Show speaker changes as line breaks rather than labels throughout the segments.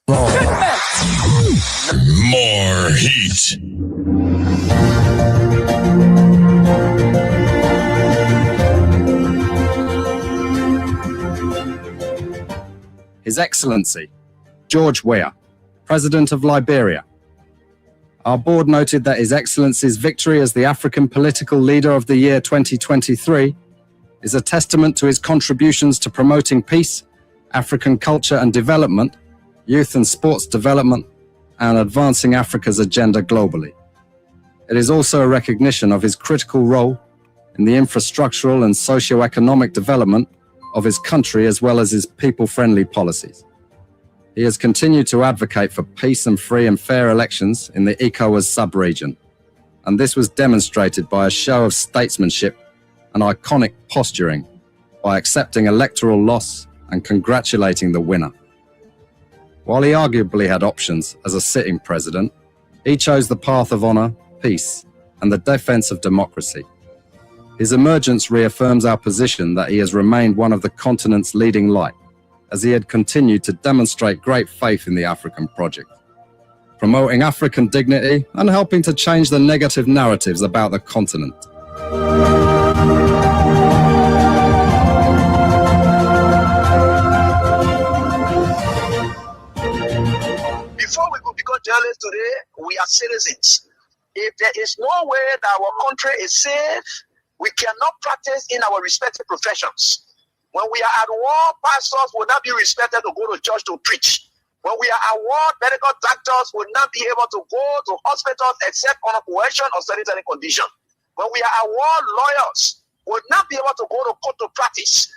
More heat.
His Excellency, George Weah, President of Liberia. Our board noted that His Excellency's victory as the African Political Leader of the Year 2023 is a testament to his contributions to promoting peace, African culture and development, youth and sports development, and advancing Africa's agenda globally. It is also a recognition of his critical role in the infrastructural and socio-economic development of his country as well as his people-friendly policies. He has continued to advocate for peace and free and fair elections in the ECOWAS sub-region, and this was demonstrated by a show of statesmanship and iconic posturing by accepting electoral loss and congratulating the winner. While he arguably had options as a sitting president, he chose the path of honor, peace, and the defense of democracy. His emergence reaffirms our position that he has remained one of the continent's leading light, as he had continued to demonstrate great faith in the African project, promoting African dignity and helping to change the negative narratives about the continent.
Before we could become journalists today, we are citizens. If there is no way that our country is safe, we cannot practice in our respective professions. When we are at war, pastors will not be respected to go to church to preach. When we are at war, medical doctors will not be able to go to hospitals except on a coercion or sanitary condition. When we are at war, lawyers will not be able to go to court to practice.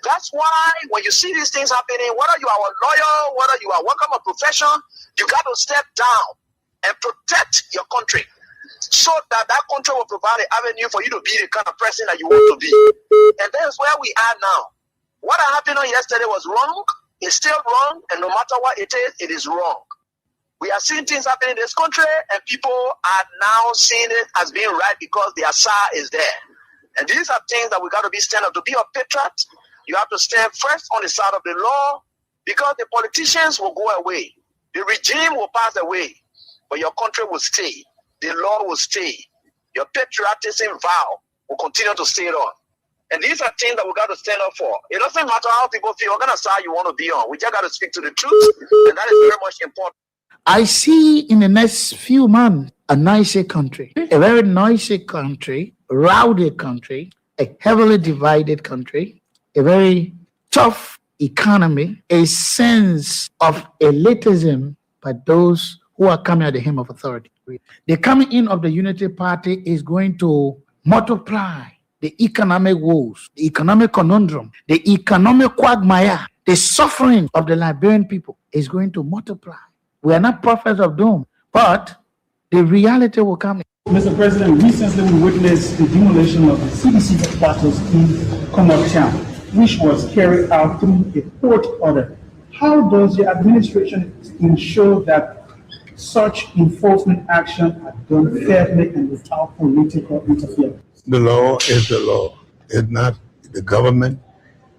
That's why when you see these things happening, whether you are a lawyer, whether you are working a profession, you got to step down and protect your country, so that country will provide an avenue for you to be the kind of person that you want to be. And that's where we are now. What happened on yesterday was wrong. It's still wrong. And no matter what it is wrong. We are seeing things happening in this country, and people are now seeing it as being right because the Asa is there. And these are things that we got to be stand up. To be a patriot, you have to stand first on the side of the law, because the politicians will go away. The regime will pass away, but your country will stay. The law will stay. Your patriotism vow will continue to stay on. And these are things that we got to stand up for. It doesn't matter how people feel, what kind of side you want to be on. We just got to speak to the truth, and that is very much important.
I see in the next few months a nicer country, a very noisy country, rowdy country, a heavily divided country, a very tough economy, a sense of elitism by those who are coming at the hem of authority. The coming in of the Unity Party is going to multiply the economic woes, the economic conundrum, the economic quagmire, the suffering of the Liberian people is going to multiply. We are not prophets of doom, but the reality will come.
Mr. President, recently we witnessed the demolition of the CDC headquarters in Comot Town, which was carried out through a court order. How does the administration ensure that such enforcement action are done fairly and without political interference?
The law is the law. It's not the government.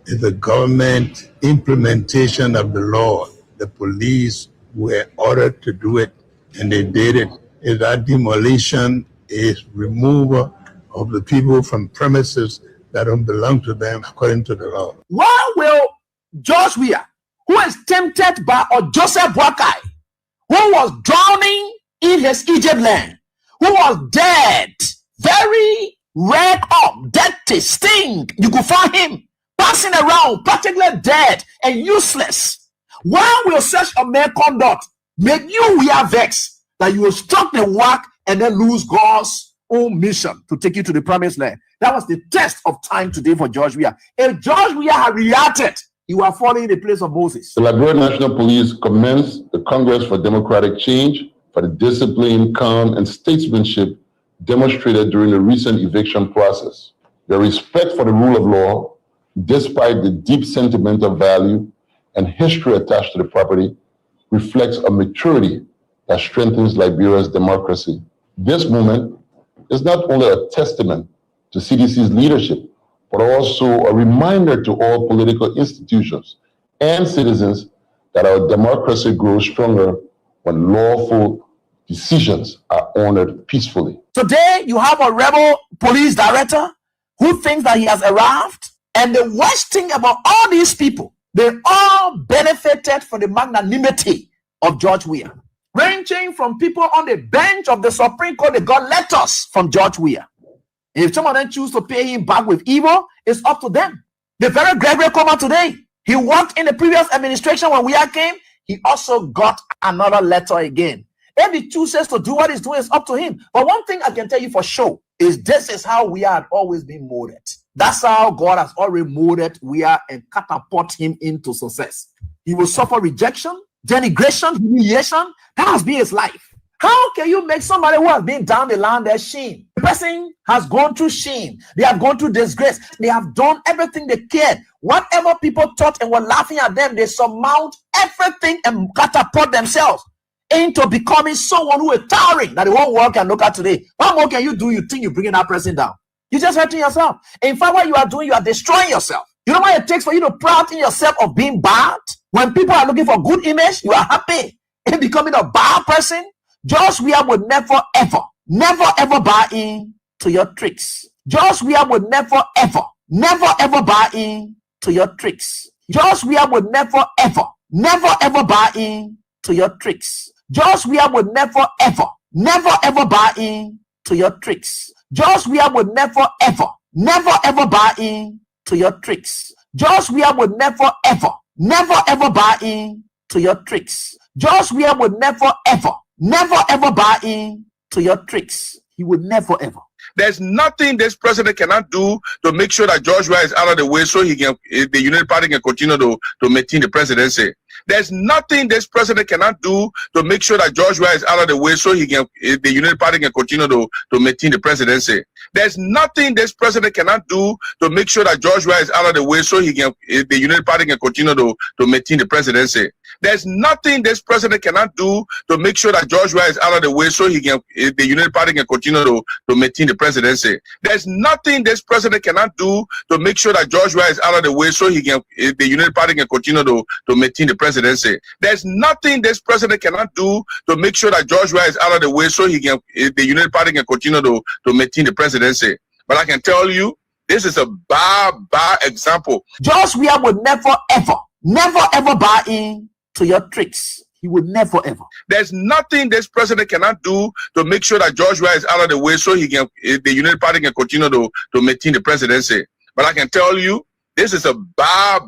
It's the government implementation of the law. The police were ordered to do it, and they did it. If that demolition is removal of the people from premises that don't belong to them according to the law.
Why will George Weah, who is tempted by Joseph Boakai, who was drowning in his Egypt land, who was dead, very red up, dirty, stink, you could find him passing around, practically dead and useless. Why will such a man conduct make you Weah vex that you will struck the work and then lose God's own mission to take you to the promised land? That was the test of time today for George Weah. If George Weah had reacted, he would have fallen in the place of Moses.
The Liberian National Police commends the Congress for Democratic Change for the discipline, calm, and statesmanship demonstrated during the recent eviction process. Their respect for the rule of law, despite the deep sentimental value and history attached to the property, reflects a maturity that strengthens Liberia's democracy. This movement is not only a testament to CDC's leadership, but also a reminder to all political institutions and citizens that our democracy grows stronger when lawful decisions are honored peacefully.
Today, you have a rebel police director who thinks that he has arrived. And the worst thing about all these people, they all benefited from the magnanimity of George Weah. Ranging from people on the bench of the Supreme Court, they got letters from George Weah. If some of them choose to pay him back with evil, it's up to them. The very Gregory Comer today, he worked in the previous administration when Weah came. He also got another letter again. If he chooses to do what he's doing, it's up to him. But one thing I can tell you for sure is this is how Weah had always been molded. That's how God has already molded Weah and catapult him into success. He will suffer rejection, denigration, humiliation. That has been his life. How can you make somebody who has been down the line their shame? The person has gone through shame. They have gone through disgrace. They have done everything they cared. Whatever people thought and were laughing at them, they surmount everything and catapult themselves into becoming someone who is towering that the whole world can look at today. What more can you do? You think you're bringing that person down? You're just hurting yourself. In fact, what you are doing, you are destroying yourself. You know what it takes for you to pride in yourself of being bad? When people are looking for good image, you are happy in becoming a bad person. George Weah would never ever buy in to your tricks. George Weah would never ever buy in to your tricks. George Weah would never ever buy in to your tricks. George Weah would never ever buy in to your tricks. George Weah would never ever buy in to your tricks. George Weah would never ever buy in to your tricks. George Weah would never ever buy in to your tricks. He would never ever.
There's nothing this president cannot do to make sure that George Weah is out of the way so the United Party can continue to maintain the presidency. There's nothing this president cannot do to make sure that George Weah is out of the way so the United Party can continue to maintain the presidency. There's nothing this president cannot do to make sure that George Weah is out of the way so the United Party can continue to maintain the presidency. There's nothing this president cannot do to make sure that George Weah is out of the way so the United Party can continue to maintain the presidency. There's nothing this president cannot do to make sure that George Weah is out of the way so the United Party can continue to maintain the presidency. There's nothing this president cannot do to make sure that George Weah is out of the way so the United Party can continue to maintain the presidency. But I can tell you, this is a bad example.
George Weah would never ever buy in to your tricks. He would never ever.
There's nothing this president cannot do to make sure that George Weah is out of the way so the United Party can continue to maintain the presidency. But I can tell you, this is a bad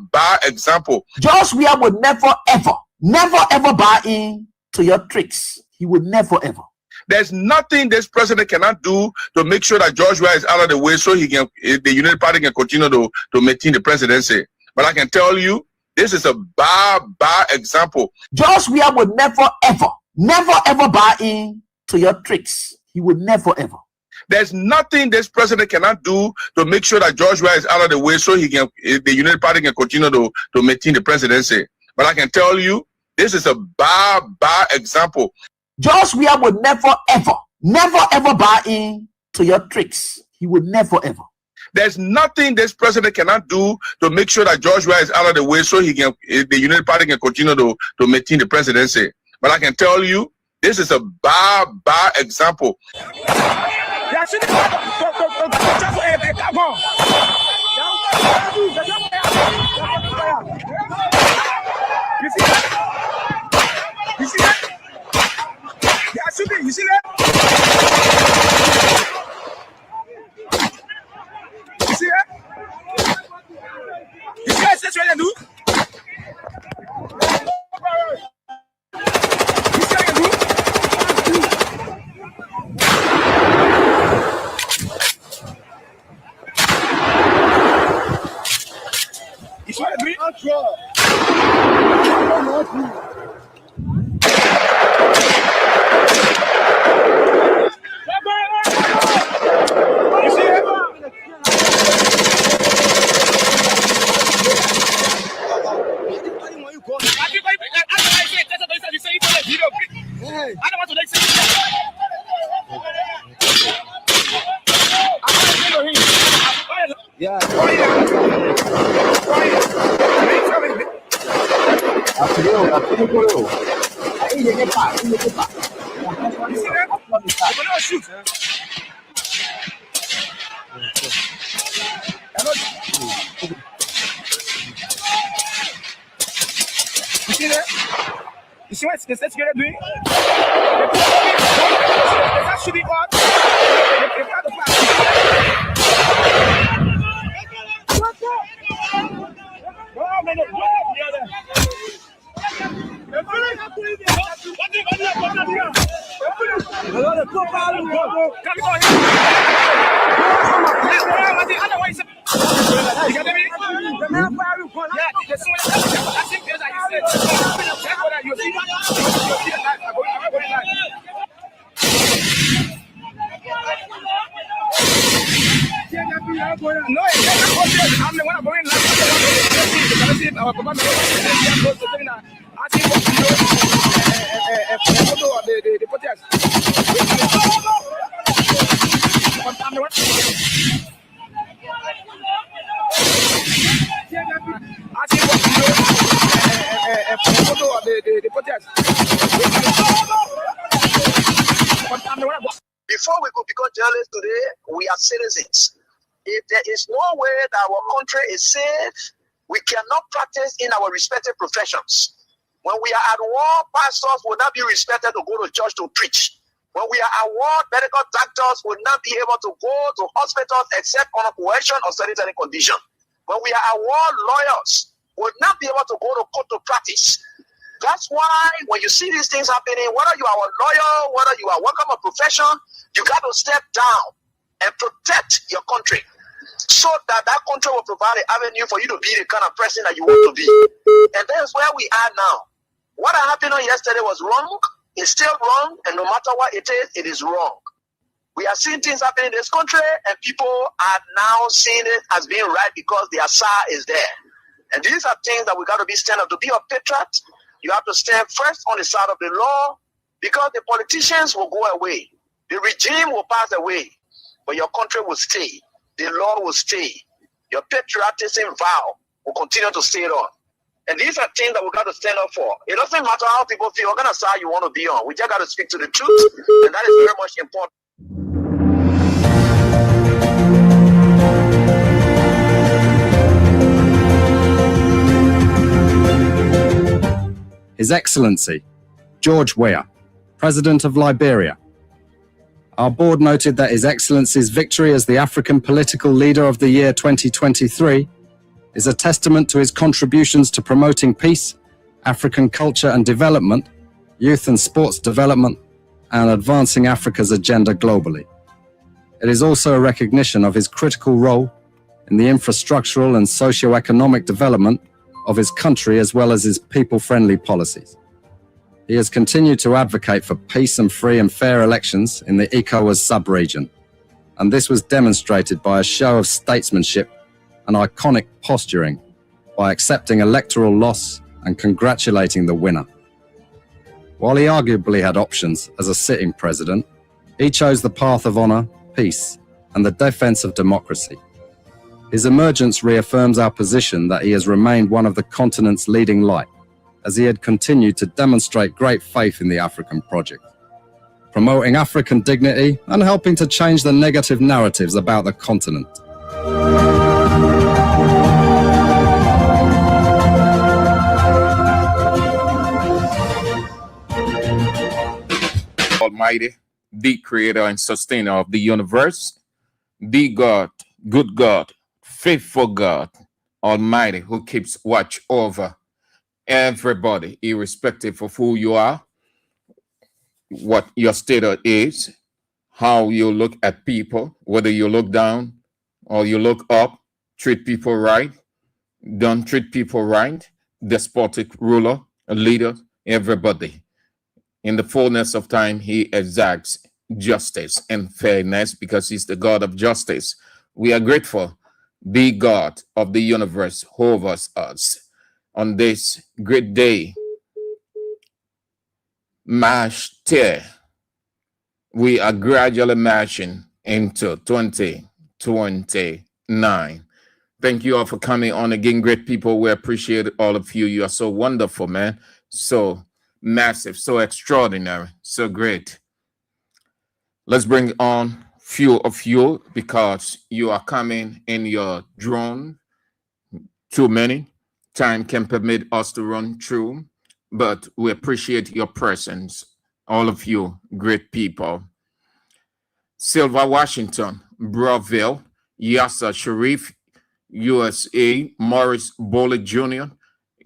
example.
George Weah would never ever buy in to your tricks. He would never ever.
There's nothing this president cannot do to make sure that George Weah is out of the way so the United Party can continue to maintain the presidency. But I can tell you, this is a bad example.
George Weah would never ever buy in to your tricks. He would never ever.
There's nothing this president cannot do to make sure that George Weah is out of the way so the United Party can continue to maintain the presidency. But I can tell you, this is a bad example.
George Weah would never ever buy in to your tricks. He would never ever.
There's nothing this president cannot do to make sure that George Weah is out of the way so the United Party can continue to maintain the presidency. But I can tell you, this is a bad example.
You see that? You see that? You see that? You see what that's trying to do? You see what I can do? You see what I do? You see it? I don't want to say yeah. After you. cannot shoot. You see that? You see what the state together doing? They can't shoot it on. They can't pass. No, I'm the one going live. Our government the protest.
Before we could become journalists today, we are citizens. If there is no way that our country is safe, we cannot practice in our respective professions. When we are at war, pastors will not be respected to go to church to preach. When we are at war, medical doctors will not be able to go to hospitals except on a coercion or sanitary condition. When we are at war, lawyers will not be able to go to court to practice. That's why when you see these things happening, whether you are a lawyer, whether you are working a profession, you got to step down and protect your country so that that country will provide an avenue for you to be the kind of person that you want to be. And that's where we are now. What happened on yesterday was wrong. It's still wrong. And no matter what it is wrong. We are seeing things happening in this country, and people are now seeing it as being right because the Asa is there. And these are things that we got to be stand up. To be a patriot, you have to stand first on the side of the law, because the politicians will go away. The regime will pass away, but your country will stay. The law will stay. Your patriotism vow will continue to stay on. And these are things that we got to stand up for. It doesn't matter how people feel, what kind of side you want to be on. We just got to speak to the truth, and that is very much important.
His Excellency, George Weah, President of Liberia. Our board noted that His Excellency's victory as the African Political Leader of the Year 2023 is a testament to his contributions to promoting peace, African culture and development, youth and sports development, and advancing Africa's agenda globally. It is also a recognition of his critical role in the infrastructural and socio-economic development of his country, as well as his people-friendly policies. He has continued to advocate for peace and free and fair elections in the ECOWAS sub-region, and this was demonstrated by a show of statesmanship and iconic posturing by accepting electoral loss and congratulating the winner. While he arguably had options as a sitting president, he chose the path of honor, peace, and the defense of democracy. His emergence reaffirms our position that he has remained one of the continent's leading light, as he had continued to demonstrate great faith in the African project, promoting African dignity and helping to change the negative narratives about the continent.
Almighty, the creator and sustainer of the universe, the God, good God, faithful God, Almighty, who keeps watch over everybody, irrespective of who you are, what your status is, how you look at people, whether you look down or you look up, treat people right, don't treat people right, despotic ruler, a leader, everybody. In the fullness of time, he exacts justice and fairness because he's the God of justice. We are grateful. The God of the universe hovers us on this great day. We are gradually marching into 2029. Thank you all for coming on again, great people. We appreciate all of you. You are so wonderful, man. so massive, so extraordinary, so great. Let's bring on few of you because you are coming in your drone. Too many. Time can permit us to run through, but we appreciate your presence, all of you great people. Silva Washington, Broville, Yasser Sharif, USA, Morris Bowley Jr.,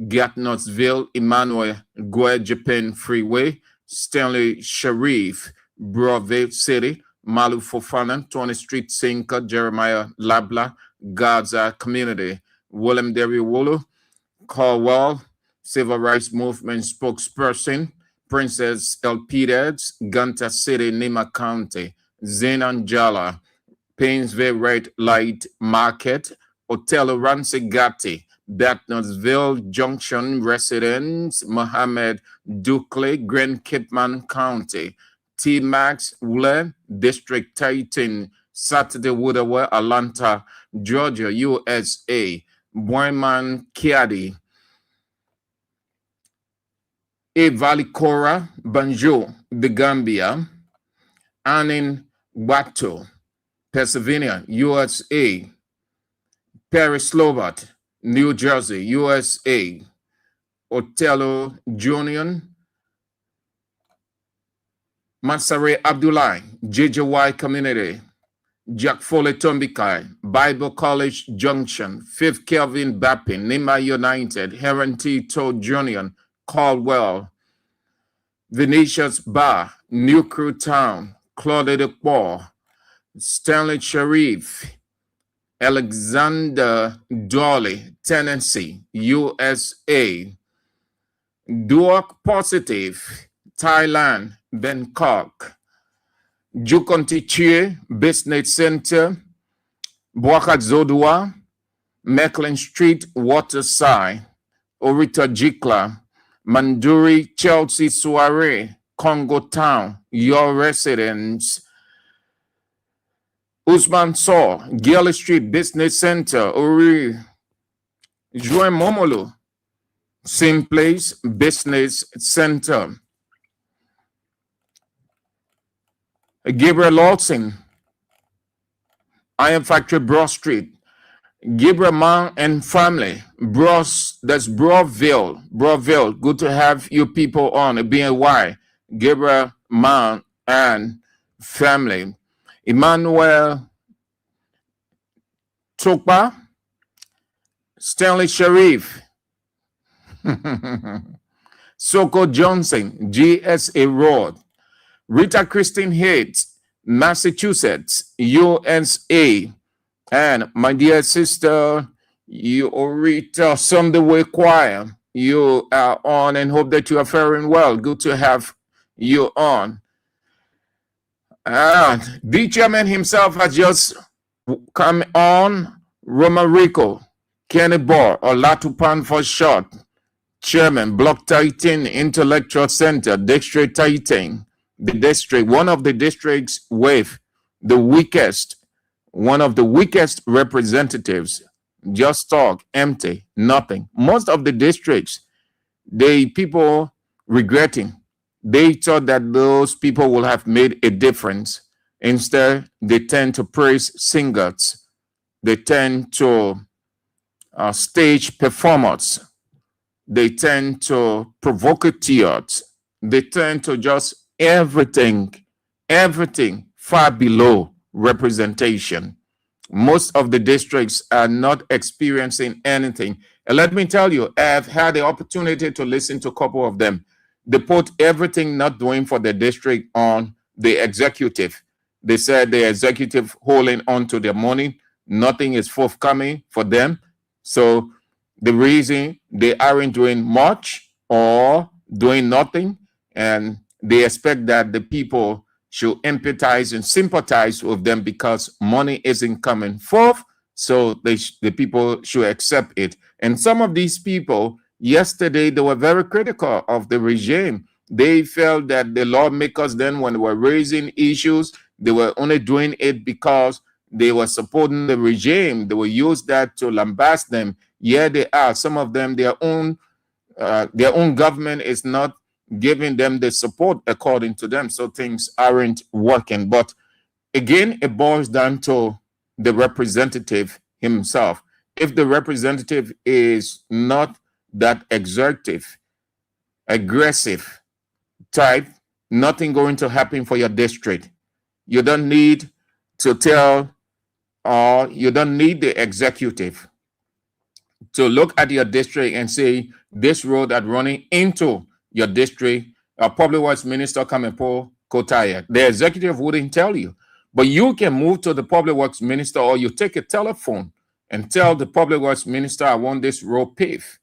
Gatnosville, Emmanuel Gué Japan Freeway, Stanley Sharif, Broville City, Malu Fofana, 20th Street Sinker, Jeremiah Labla, Gaza Community, Willem Deriwolo, Caldwell, Civil Rights Movement spokesperson, Princess Elpides, Ganta City, Nima County, Zenanjala, Painesville Red Light Market, Otello Ransigati, Batnosville Junction residents, Mohammed Dukley, Grand Kitman County, T. Max Wule, District Titan, Saturday Woodaway, Atlanta, Georgia, USA, Boyman Kiadi, Evalicora, Banjo, The Gambia, Anin Wato, Pennsylvania, USA, Paris Slovat, New Jersey, USA, Otello Junior, Masare Abdullah, JJY Community, Jack Foley Tombikai, Bible College Junction, 5th Kelvin Bappin, Nima United, Heron T. Toad Jr., Caldwell, Venetia's Bar, New Crew Town, Claude de Bois, Stanley Sharif, Alexander Dolly, Tennessee, USA, Duok Positive, Thailand, Bangkok, Jukontichie Business Center, Boakat Zodua, Mecklin Street, Waterside, Orita Jikla, Manduri, Chelsea Soiree, Congo Town, your residents, Usman Saw, Gilly Street Business Center, Ori, Joen Momolo, same place, Business Center, Gabriel Lawson, Iron Factory, Broad Street, Gabriel Man and family, Bros, that's Broville, good to have you people on, BNY, Gabriel Man and family, Emmanuel Tokpa, Stanley Sharif, Soko Johnson, GSA Road, Rita Christine Hates, Massachusetts, USA, and my dear sister, you Rita Sunday Choir, you are on and hope that you are faring well. Good to have you on. The chairman himself has just come on, Romarico, Kenny Bor, or Latupan for short, chairman, Block Titan Intellectual Center, District Titan, the district, one of the districts with the weakest, one of the weakest representatives. Just talk, empty, nothing. Most of the districts, people regretting. They thought that those people will have made a difference. Instead, they tend to praise singers. They tend to stage performers. They tend to provocateurs. They tend to just everything far below representation. Most of the districts are not experiencing anything. And let me tell you, I've had the opportunity to listen to a couple of them. They put everything not doing for the district on the executive. They said the executive holding on to their money. Nothing is forthcoming for them. So the reason they aren't doing much or doing nothing, and they expect that the people should empathize and sympathize with them because money isn't coming forth. So the people should accept it. And some of these people, yesterday, they were very critical of the regime. They felt that the lawmakers then, when they were raising issues, they were only doing it because they were supporting the regime. They will use that to lambast them. Yeah, they are. Some of them, their own their own government is not giving them the support according to them, so things aren't working. But again, it boils down to the representative himself. If the representative is not that aggressive type, nothing going to happen for your district. You don't need to tell, or you don't need the executive to look at your district and say, this road that running into your district, a public works minister come and pull Kotaya. The executive wouldn't tell you, but you can move to the public works minister, or you take a telephone and tell the public works minister, I want this road paved.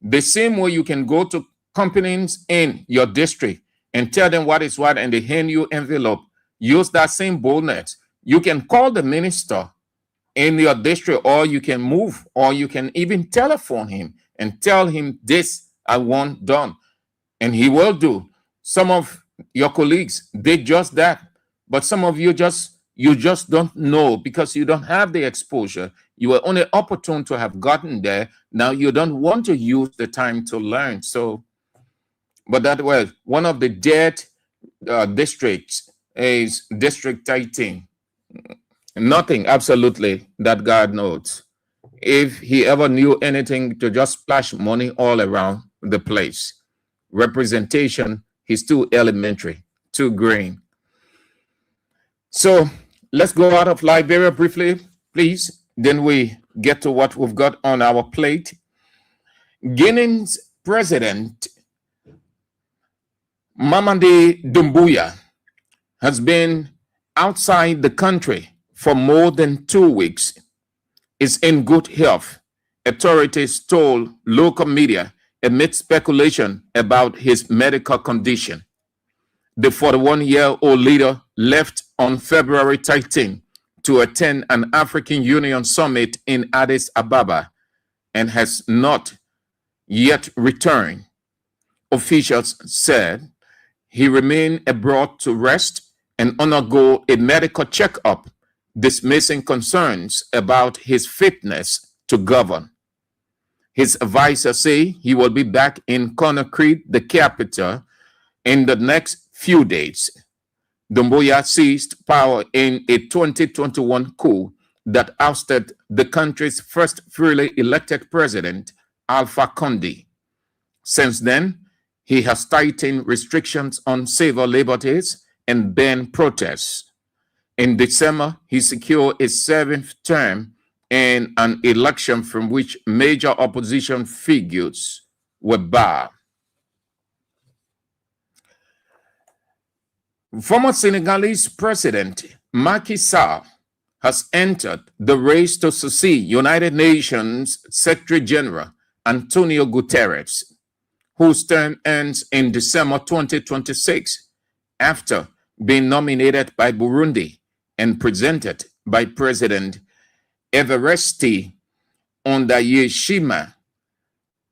The same way you can go to companies in your district and tell them what is what, and they hand you envelope. Use that same boldness. You can call the minister in your district, or you can move, or you can even telephone him and tell him, this I want done, and he will do. Some of your colleagues did just that, but some of you just don't know because you don't have the exposure. You were only opportune to have gotten there. Now you don't want to use the time to learn. So, but that was one of the dead districts is District 18. Nothing, absolutely, that God knows. If he ever knew anything, to just splash money all around the place. Representation is too elementary, too green. So let's go out of Liberia briefly, please. Then we get to what we've got on our plate. Guinea's president, Mamadi Doumbouya, has been outside the country for more than 2 weeks. Is in good health, authorities told local media amid speculation about his medical condition. The 41-year-old leader left on February 13 to attend an African Union summit in Addis Ababa and has not yet returned. Officials said he remained abroad to rest and undergo a medical checkup, dismissing concerns about his fitness to govern. His advisors say he will be back in Conakry, the capital, in the next few days. Doumbouya seized power in a 2021 coup that ousted the country's first freely elected president, Alpha Condé. Since then, he has tightened restrictions on civil liberties and banned protests. In December, he secured a 7th term in an election from which major opposition figures were barred. Former Senegalese President Macky Sall has entered the race to succeed United Nations Secretary General Antonio Guterres, whose term ends in December 2026, after being nominated by Burundi and presented by President Evariste Ndayishimiye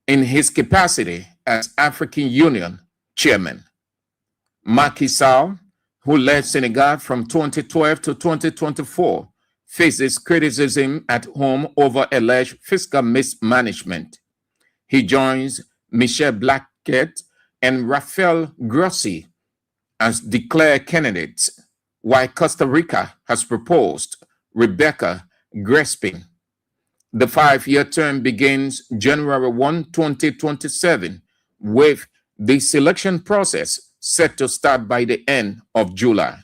in his capacity as African Union chairman. Macky Sall, who led Senegal from 2012 to 2024, faces criticism at home over alleged fiscal mismanagement. He joins Michel Blaquet and Rafael Grossi as declared candidates, while Costa Rica has proposed Rebecca Gillespie. The 5-year term begins January 1, 2027, with the selection process set to start by the end of July.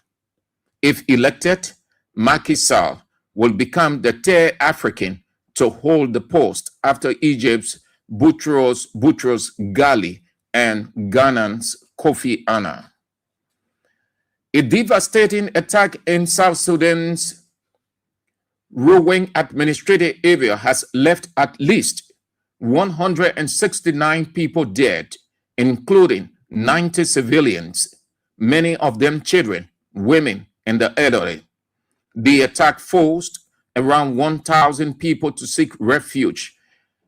If elected, Macky Sall will become the 3rd African to hold the post after Egypt's Boutros Ghali and Ghana's Kofi Annan. A devastating attack in South Sudan's Ruweng administrative area has left at least 169 people dead, including 90 civilians, many of them children, women, and the elderly. The attack forced around 1,000 people to seek refuge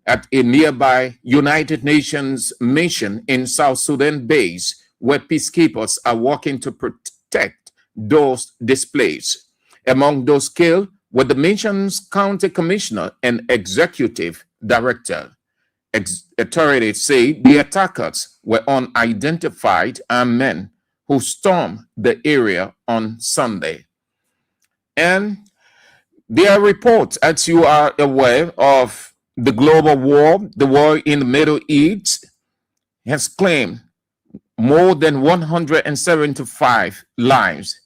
at a nearby United Nations mission in South Sudan base, where peacekeepers are working to protect those displaced. Among those killed were the mission's county commissioner and executive director. Authorities say the attackers were unidentified armed men who stormed the area on Sunday. And there are reports, as you are aware, of the global war. The war in the Middle East has claimed more than 175 lives,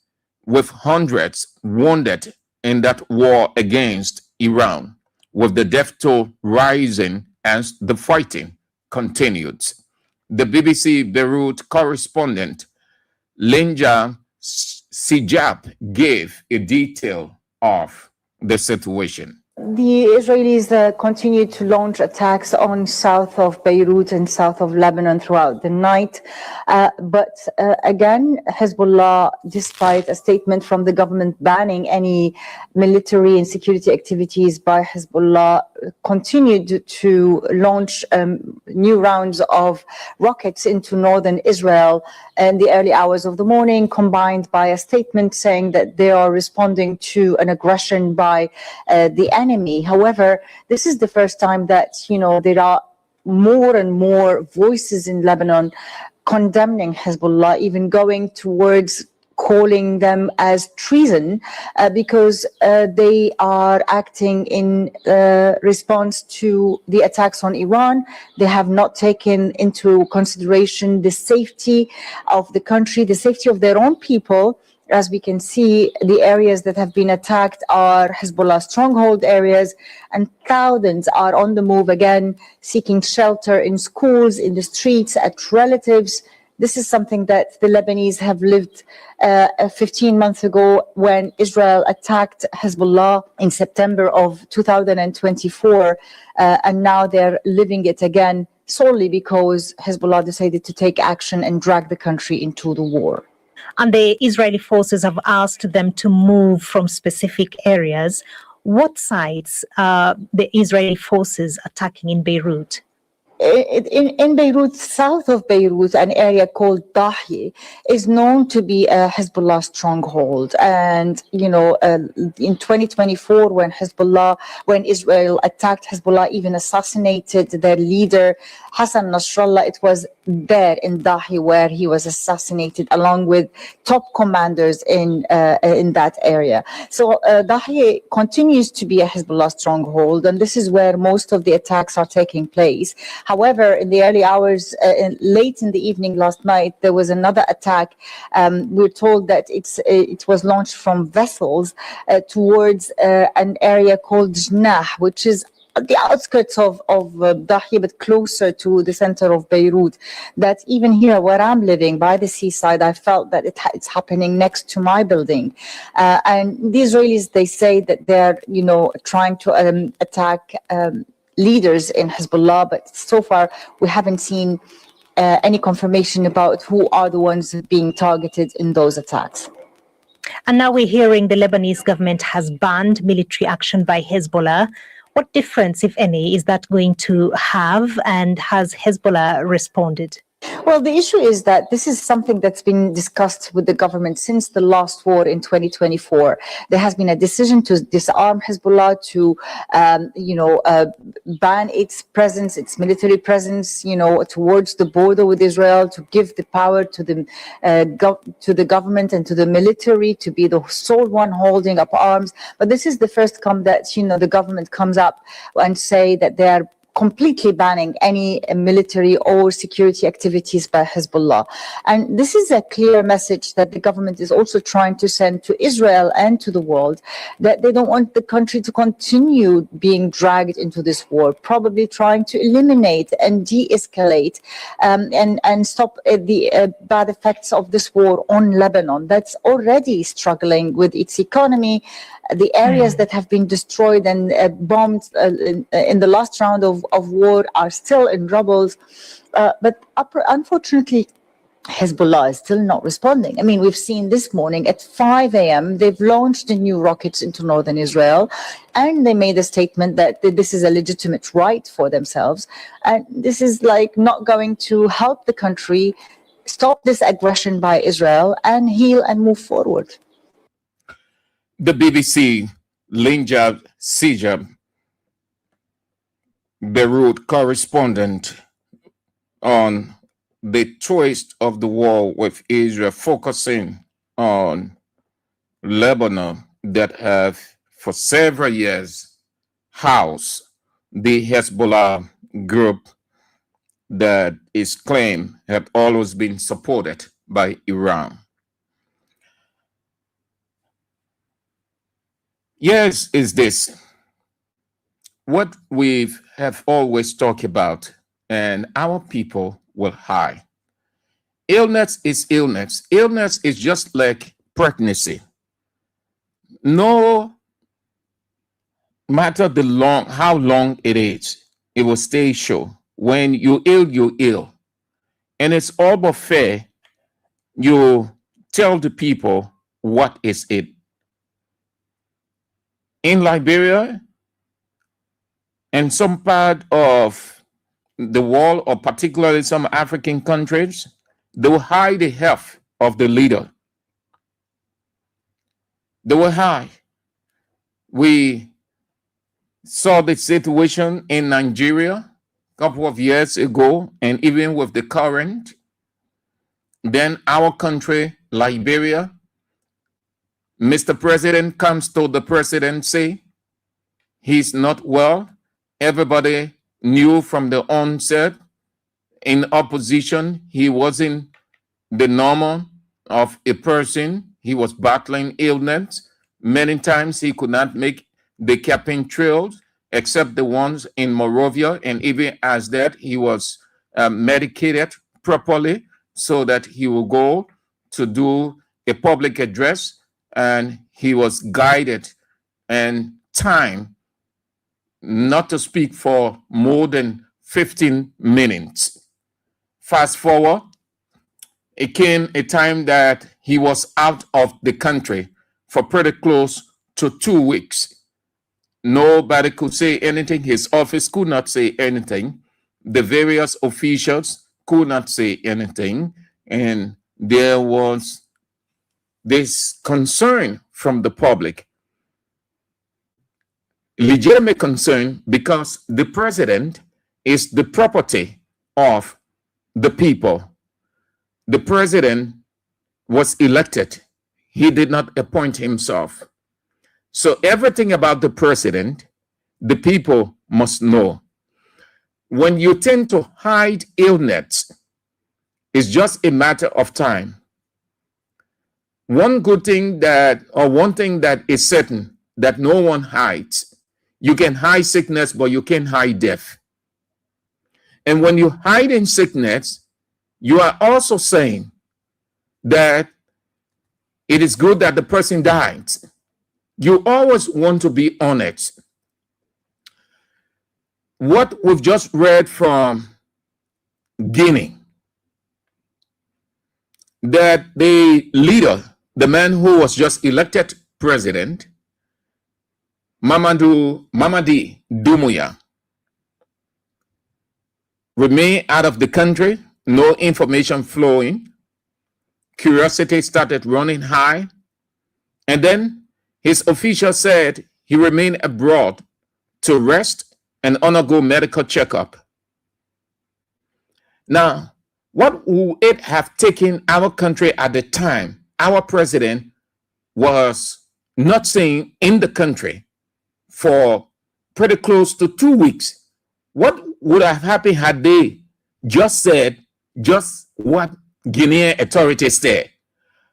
with hundreds wounded in that war against Iran, with the death toll rising as the fighting continues. The BBC Beirut correspondent Linja Sijab gave a detail of the situation.
The Israelis continue to launch attacks on south of Beirut and south of Lebanon throughout the night. But again, Hezbollah, despite a statement from the government banning any military and security activities by Hezbollah, continued to launch new rounds of rockets into northern Israel in the early hours of the morning, combined by a statement saying that they are responding to an aggression by the enemy. However, this is the first time that, there are more and more voices in Lebanon condemning Hezbollah, even going towards calling them as treason because they are acting in response to the attacks on Iran. They have not taken into consideration the safety of the country, the safety of their own people. As we can see, the areas that have been attacked are Hezbollah stronghold areas, and thousands are on the move again, seeking shelter in schools, in the streets, at relatives. This is something that the Lebanese have lived 15 months ago when Israel attacked Hezbollah in September of 2024, and now they're living it again solely because Hezbollah decided to take action and drag the country into the war.
And the Israeli forces have asked them to move from specific areas. What sites are the Israeli forces attacking in Beirut?
In Beirut, south of Beirut, an area called Dahi is known to be a Hezbollah stronghold. And, in 2024, when Israel attacked Hezbollah, even assassinated their leader, Hassan Nasrallah, it was there in Dahi where he was assassinated along with top commanders in that area. So Dahi continues to be a Hezbollah stronghold, and this is where most of the attacks are taking place. However, in the early hours, late in the evening last night, there was another attack. We're told that it was launched from vessels towards an area called Jnah, which is at the outskirts of Dahi, but closer to the center of Beirut. That even here where I'm living by the seaside, I felt that it's happening next to my building. And the Israelis, they say that they're, trying to attack leaders in Hezbollah, but so far we haven't seen any confirmation about who are the ones being targeted in those attacks.
And now we're hearing the Lebanese government has banned military action by Hezbollah. What difference, if any, is that going to have, and has Hezbollah responded?
Well, the issue is that this is something that's been discussed with the government since the last war in 2024. There has been a decision to disarm Hezbollah, to, ban its presence, its military presence, towards the border with Israel, to give the power to the government and to the military to be the sole one holding up arms. But this is the first time that, the government comes up and say that they are completely banning any military or security activities by Hezbollah. And this is a clear message that the government is also trying to send to Israel and to the world, that they don't want the country to continue being dragged into this war, probably trying to eliminate and de-escalate and stop the bad effects of this war on Lebanon, that's already struggling with its economy. The areas that have been destroyed and bombed in the last round of war are still in rubble. But unfortunately, Hezbollah is still not responding. I mean, we've seen this morning at 5 a.m., they've launched the new rockets into northern Israel, and they made a statement that this is a legitimate right for themselves. And this is not going to help the country stop this aggression by Israel and heal and move forward.
The BBC, Linja Sijab, Beirut correspondent on the twist of the war with Israel, focusing on Lebanon that have for several years housed the Hezbollah group that is claimed have always been supported by Iran. Yes, is this what we have always talked about, and our people will hide. Illness is illness. Illness is just like pregnancy. No matter how long it is, it will stay sure. When you're ill. And it's all but fair you tell the people what is it. In Liberia and some part of the world, or particularly some African countries, they will hide the health of the leader. They will hide. We saw the situation in Nigeria a couple of years ago, and even with the current. Then our country, Liberia, Mr. President comes to the presidency. He's not well. Everybody knew from the onset. In opposition, he wasn't the normal of a person. He was battling illness. Many times he could not make the campaign trails, except the ones in Monrovia. And even as that, he was medicated properly so that he will go to do a public address, and he was guided and time not to speak for more than 15 minutes. Fast forward, it came a time that he was out of the country for pretty close to 2 weeks. Nobody could say anything. His office could not say anything. The various officials could not say anything. And there was this concern from the public, legitimate concern, because the president is the property of the people. The president was elected. He did not appoint himself. So everything about the president, the people must know. When you tend to hide illness, it's just a matter of time. One thing that is certain, that no one hides. You can hide sickness, but you can't hide death. And when you hide in sickness, you are also saying that it is good that the person died. You always want to be honest. What we've just read from Guinea, that the leader, the man who was just elected president, Mamadi Doumbouya, remained out of the country, no information flowing. Curiosity started running high. And then his official said he remained abroad to rest and undergo medical checkup. Now, what would it have taken our country at the time? Our president was not seen in the country for pretty close to 2 weeks. What would have happened had they just said just what Guinean authorities said?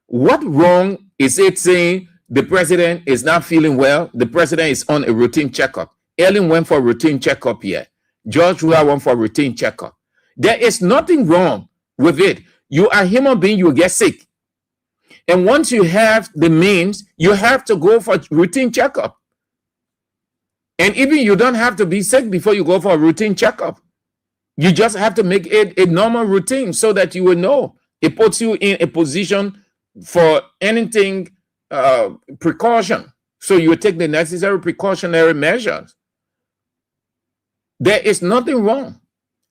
What wrong is it saying the president is not feeling well? The president is on a routine checkup. Ellen went for a routine checkup here. George Weah went for a routine checkup. There is nothing wrong with it. You are a human being, you get sick. And once you have the means, you have to go for a routine checkup. And even you don't have to be sick before you go for a routine checkup. You just have to make it a normal routine so that you will know. It puts you in a position for anything, precaution. So you take the necessary precautionary measures. There is nothing wrong.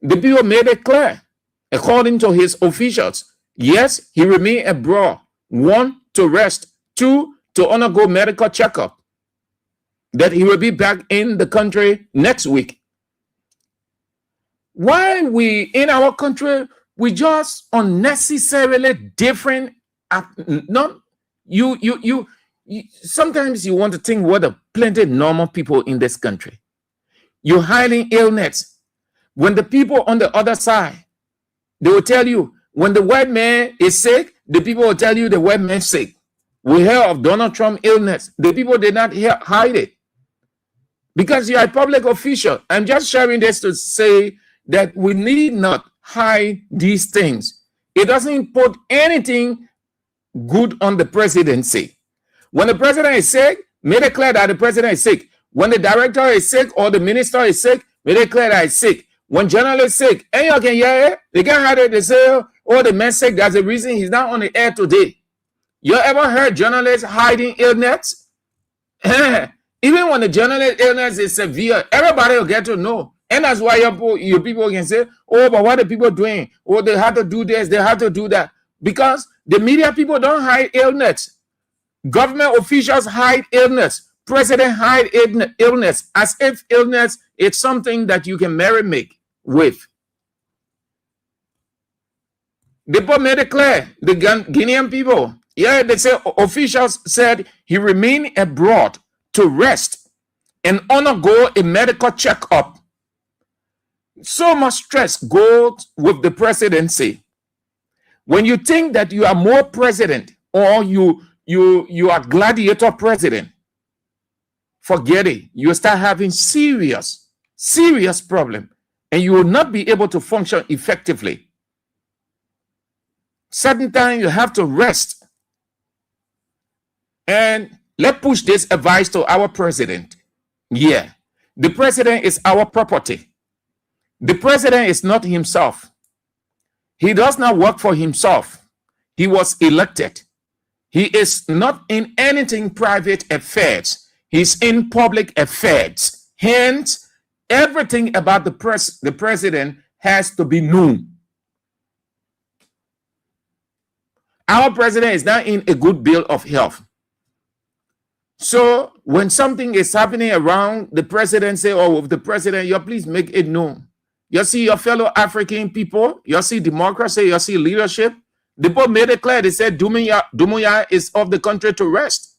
The bill made it clear, according to his officials. Yes, he remained abroad. 1, to rest. 2, to undergo medical checkup. That he will be back in the country next week. Why we in our country we just unnecessarily different? Not you. Sometimes you want to think what a plenty normal people in this country. You're hiding illness. When the people on the other side, they will tell you when the white man is sick, the people will tell you the white man is sick. We hear of Donald Trump illness. The people did not hide it because you're a public official. I'm just sharing this to say that we need not hide these things. It doesn't put anything good on the presidency. When the president is sick, may declare that the president is sick. When the director is sick or the minister is sick, may declare that he's sick. When general is sick, and you can hear it, they can't hide it. They say, oh, the man's sick. That's the reason he's not on the air today. You ever heard journalists hiding illness? Even when the journalist illness is severe, everybody will get to know. And that's why your people can say, oh, but what are people doing? Oh, they have to do this, they have to do that. Because the media people don't hide illness. Government officials hide illness. President hide illness as if illness is something that you can make with. The people made it clear, the Guinean people. Yeah, they say officials said he remained abroad to rest and undergo a medical checkup. So much stress goes with the presidency. When you think that you are more president or you are gladiator president, forget it. You start having serious problem, and you will not be able to function effectively. Certain time you have to rest. And let's push this advice to our president. Yeah, the president is our property. The president is not himself. He does not work for himself. He was elected. He is not in anything private affairs. He's in public affairs. Hence, everything about the president has to be known. Our president is not in a good bill of health. So when something is happening around the presidency or with the president, you please make it known. You see your fellow African people, you see democracy, you see leadership. The people made it clear. They said Dumuya is of the country to rest.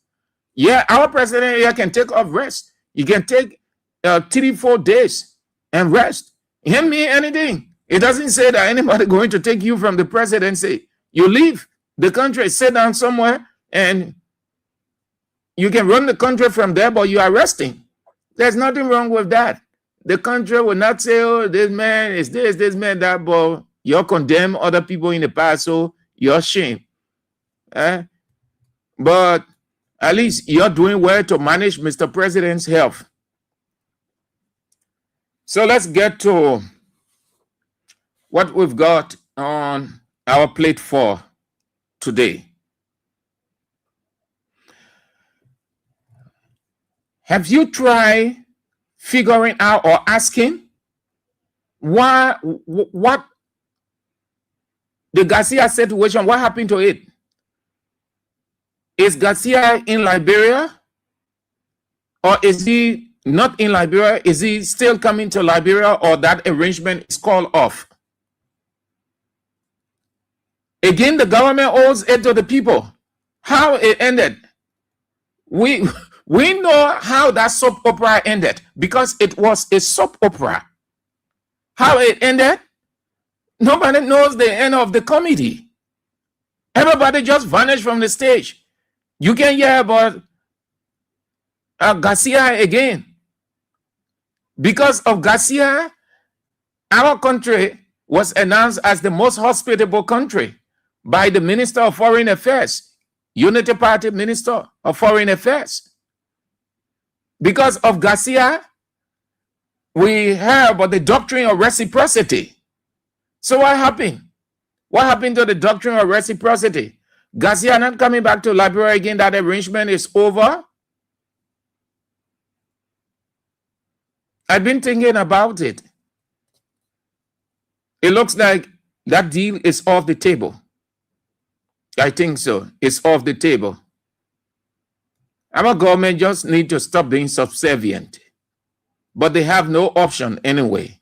Yeah, our president here can take off rest. You can take 3-4 days and rest. It doesn't mean anything. It doesn't say that anybody going to take you from the presidency. You leave the country, sit down somewhere, and you can run the country from there, but you are resting. There's nothing wrong with that. The country will not say, oh, this man is this man that, but you're condemn other people in the past, so you're shame. But at least you're doing well to manage Mr. President's health. So let's get to what we've got on our plate for today. Have you tried figuring out or asking what the Garcia situation, what happened to it? Is Garcia in Liberia, or is he not in Liberia? Is he still coming to Liberia, or that arrangement is called off? Again, the government owes it to the people. How it ended, we know how that soap opera ended, because it was a soap opera. How it ended, nobody knows the end of the comedy. Everybody just vanished from the stage. You can hear about Garcia again. Because of Garcia, our country was announced as the most hospitable country by the Minister of Foreign Affairs, Unity Party Minister of Foreign Affairs. Because of Garcia, we heard about the doctrine of reciprocity. So what happened? What happened to the doctrine of reciprocity? Garcia not coming back to Liberia again, that arrangement is over? I've been thinking about it. It looks like that deal is off the table. I think so. It's off the table. Our government just need to stop being subservient. But they have no option anyway.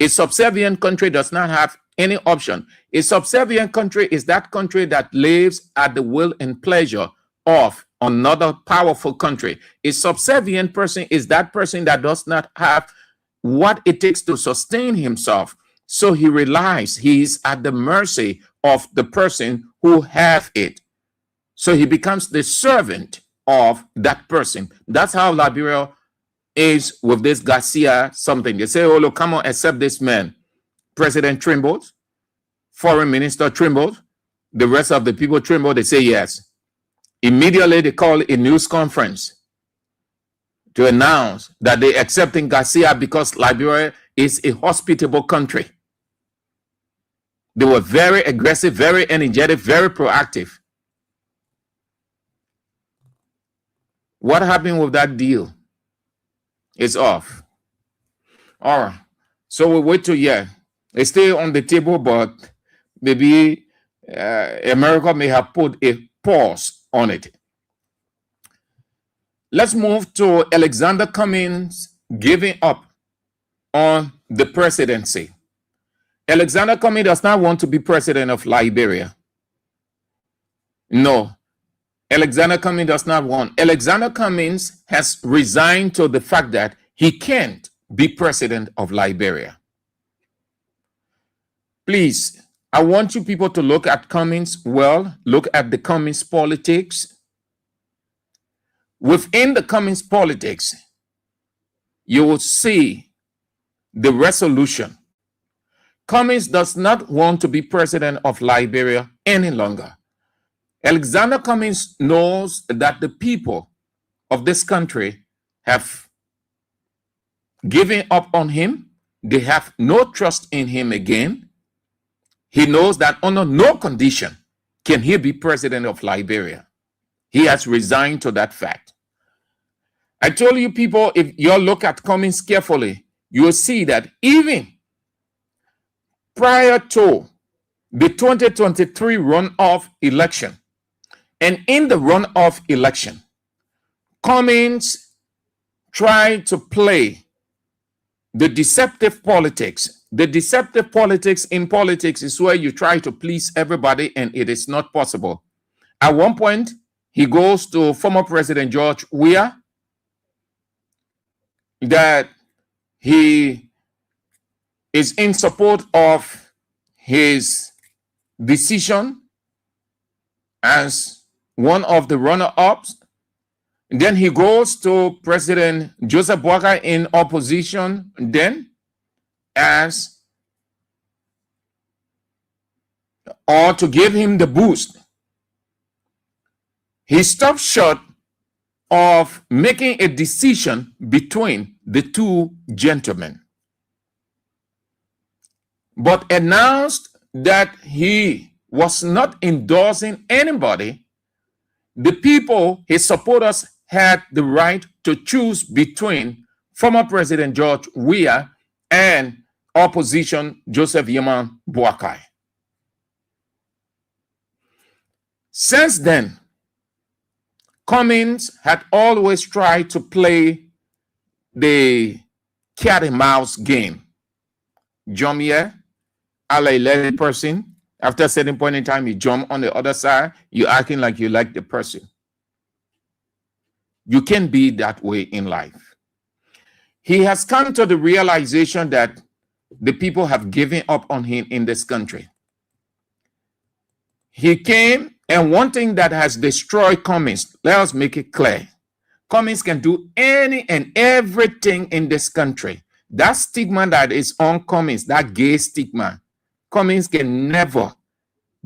A subservient country does not have any option. A subservient country is that country that lives at the will and pleasure of another powerful country. A subservient person is that person that does not have what it takes to sustain himself. So he relies, he is at the mercy of the person who have it. So he becomes the servant of that person. That's how Liberia is with this Garcia something. They say, oh, look, come on, accept this man. President trembles, Foreign Minister trembles, the rest of the people tremble, they say yes. Immediately they call a news conference to announce that they accepting Garcia because Liberia is a hospitable country. They were very aggressive, very energetic, very proactive. What happened with that deal? It's off. All right. So we wait till it's still on the table, but maybe America may have put a pause on it. Let's move to Alexander Cummings giving up on the presidency. Alexander Cummings does not want to be president of Liberia. No, Alexander Cummings does not want. Alexander Cummings has resigned to the fact that he can't be president of Liberia. Please, I want you people to look at Cummings well, look at the Cummings politics. Within the Cummings politics, you will see the resolution. Cummings does not want to be president of Liberia any longer. Alexander Cummings knows that the people of this country have given up on him. They have no trust in him again. He knows that under no condition can he be president of Liberia. He has resigned to that fact. I told you people, if you look at Cummings carefully, you will see that even prior to the 2023 runoff election, and in the runoff election, Cummings tried to play the deceptive politics. The deceptive politics in politics is where you try to please everybody and it is not possible. At one point, he goes to former President George Weah that he is in support of his decision as one of the runner-ups. Then he goes to President Joseph Boakai in opposition then as, or to give him the boost. He stopped short of making a decision between the two gentlemen, but announced that he was not endorsing anybody. The people, his supporters, had the right to choose between former President George Weah and opposition Joseph Yeman Boakai. Since then, Cummings had always tried to play the cat and mouse game. Jump here, a person. After a certain point in time, you jump on the other side, you're acting like you like the person. You can't be that way in life. He has come to the realization that the people have given up on him in this country. He came, and one thing that has destroyed Cummings, let us make it clear. Cummings can do any and everything in this country. That stigma that is on Cummings, that gay stigma, Cummings can never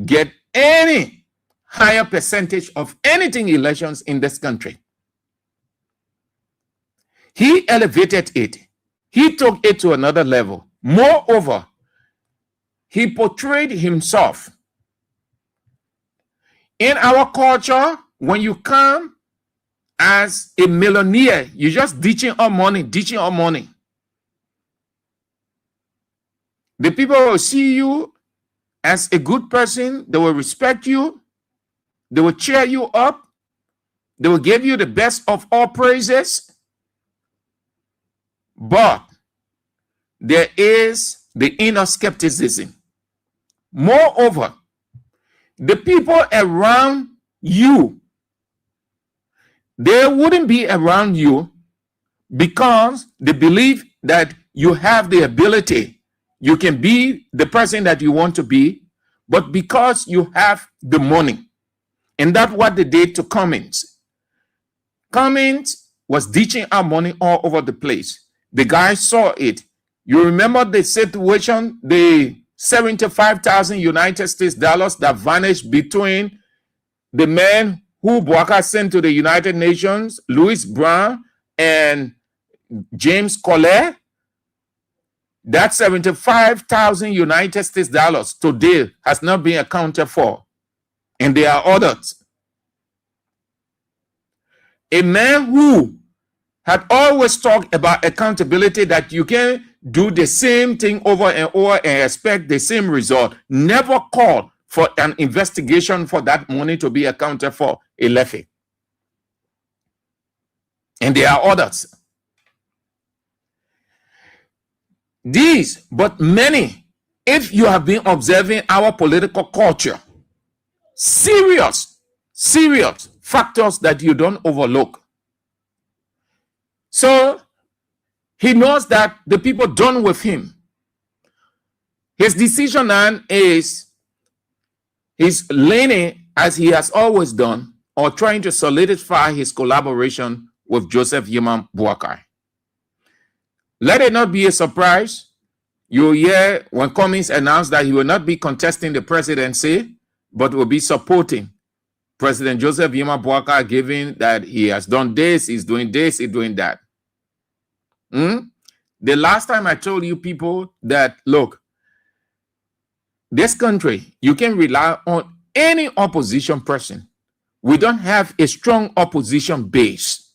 get any higher percentage of anything elections in this country. He elevated it. He took it to another level. Moreover, he portrayed himself. In our culture, when you come as a millionaire, you're just ditching all money, ditching all money. The people will see you as a good person. They will respect you. They will cheer you up. They will give you the best of all praises. But there is the inner skepticism. Moreover, the people around you, they wouldn't be around you because they believe that you have the ability, you can be the person that you want to be, but because you have the money. And that's what they did to Cummings. Cummings was ditching out money all over the place. The guy saw it. You remember the situation, the 75,000 United States dollars that vanished between the man who Bouakai sent to the United Nations, Louis Brown, and James Collet? That 75,000 United States dollars today has not been accounted for. And there are others. A man who had always talked about accountability, that you can do the same thing over and over and expect the same result, never called for an investigation for that money to be accounted for, a levy. And there are others. These, but many, if you have been observing our political culture, serious factors that you don't overlook. So he knows that the people done with him. His decision now is he's leaning, as he has always done, or trying to solidify his collaboration with Joseph Yeman Bouakai. Let it not be a surprise. You hear when Cummings announced that he will not be contesting the presidency, but will be supporting President Joseph Yeman Bouakai, given that he has done this, he's doing this, he's doing that. The last time I told you people that, look, this country, you can rely on any opposition person. We don't have a strong opposition base.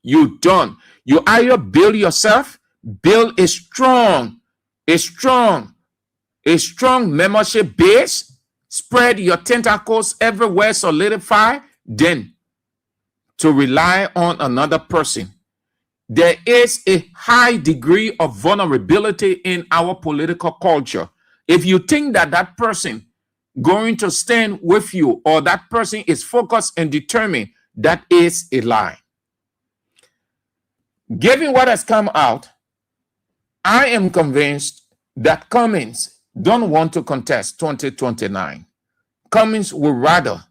You don't. You either build yourself, build a strong membership base, spread your tentacles everywhere, solidify, then to rely on another person. There is a high degree of vulnerability in our political culture. If you think that that person going to stand with you, or that person is focused and determined, that is a lie. Given what has come out, I am convinced that Cummings don't want to contest 2029. Cummings would rather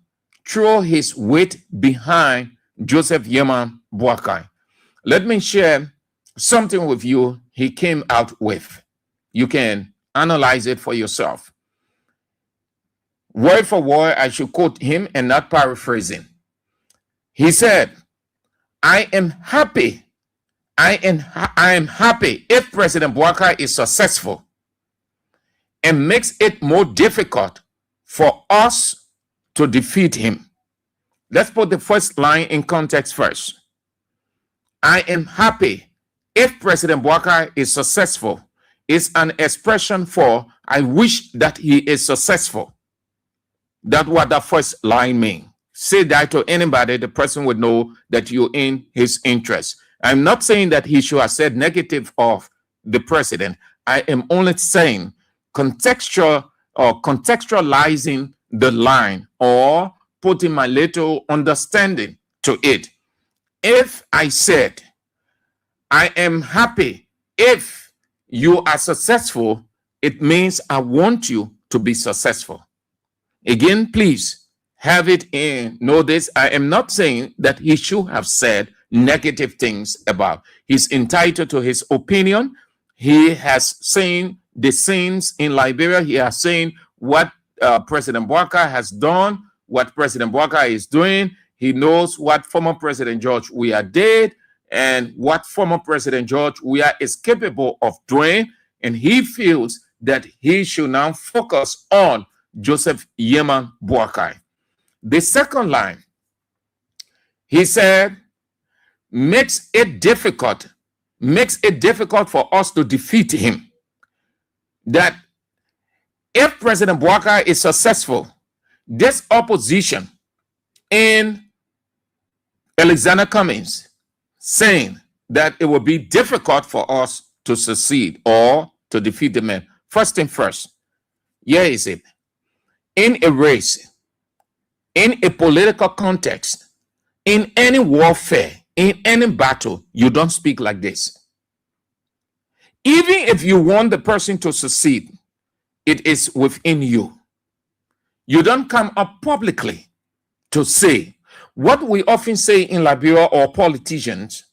throw his weight behind Joseph Yeman Bouakai. Let me share something with you he came out with. You can analyze it for yourself. Word for word, I should quote him and not paraphrasing. He said, I am happy if President Bouakai is successful and makes it more difficult for us to defeat him. Let's put the first line in context first. I am happy if President Bouakai is successful is an expression for I wish that he is successful. That's what the first line means. Say that to anybody, the person would know that you're in his interest. I'm not saying that he should have said negative of the president. I am only saying contextualizing the line, or putting my little understanding to it. If I said, I am happy if you are successful, it means I want you to be successful. Again, please have it in. Know this. I am not saying that he should have said negative things about. He's entitled to his opinion. He has seen the scenes in Liberia. He has seen what President Bouakai has done, what President Bouakai is doing. He knows what former President George Weah did and what former President George Weah is capable of doing. And he feels that he should now focus on Joseph Yeman Bouakai. The second line, he said, makes it difficult for us to defeat him. That if President Bouakai is successful, this opposition in Alexander Cummings saying that it will be difficult for us to succeed or to defeat the man. First thing first, here is it. In a race, in a political context, in any warfare, in any battle, you don't speak like this. Even if you want the person to succeed, it is within you. You don't come up publicly to say what we often say in Liberia or politicians.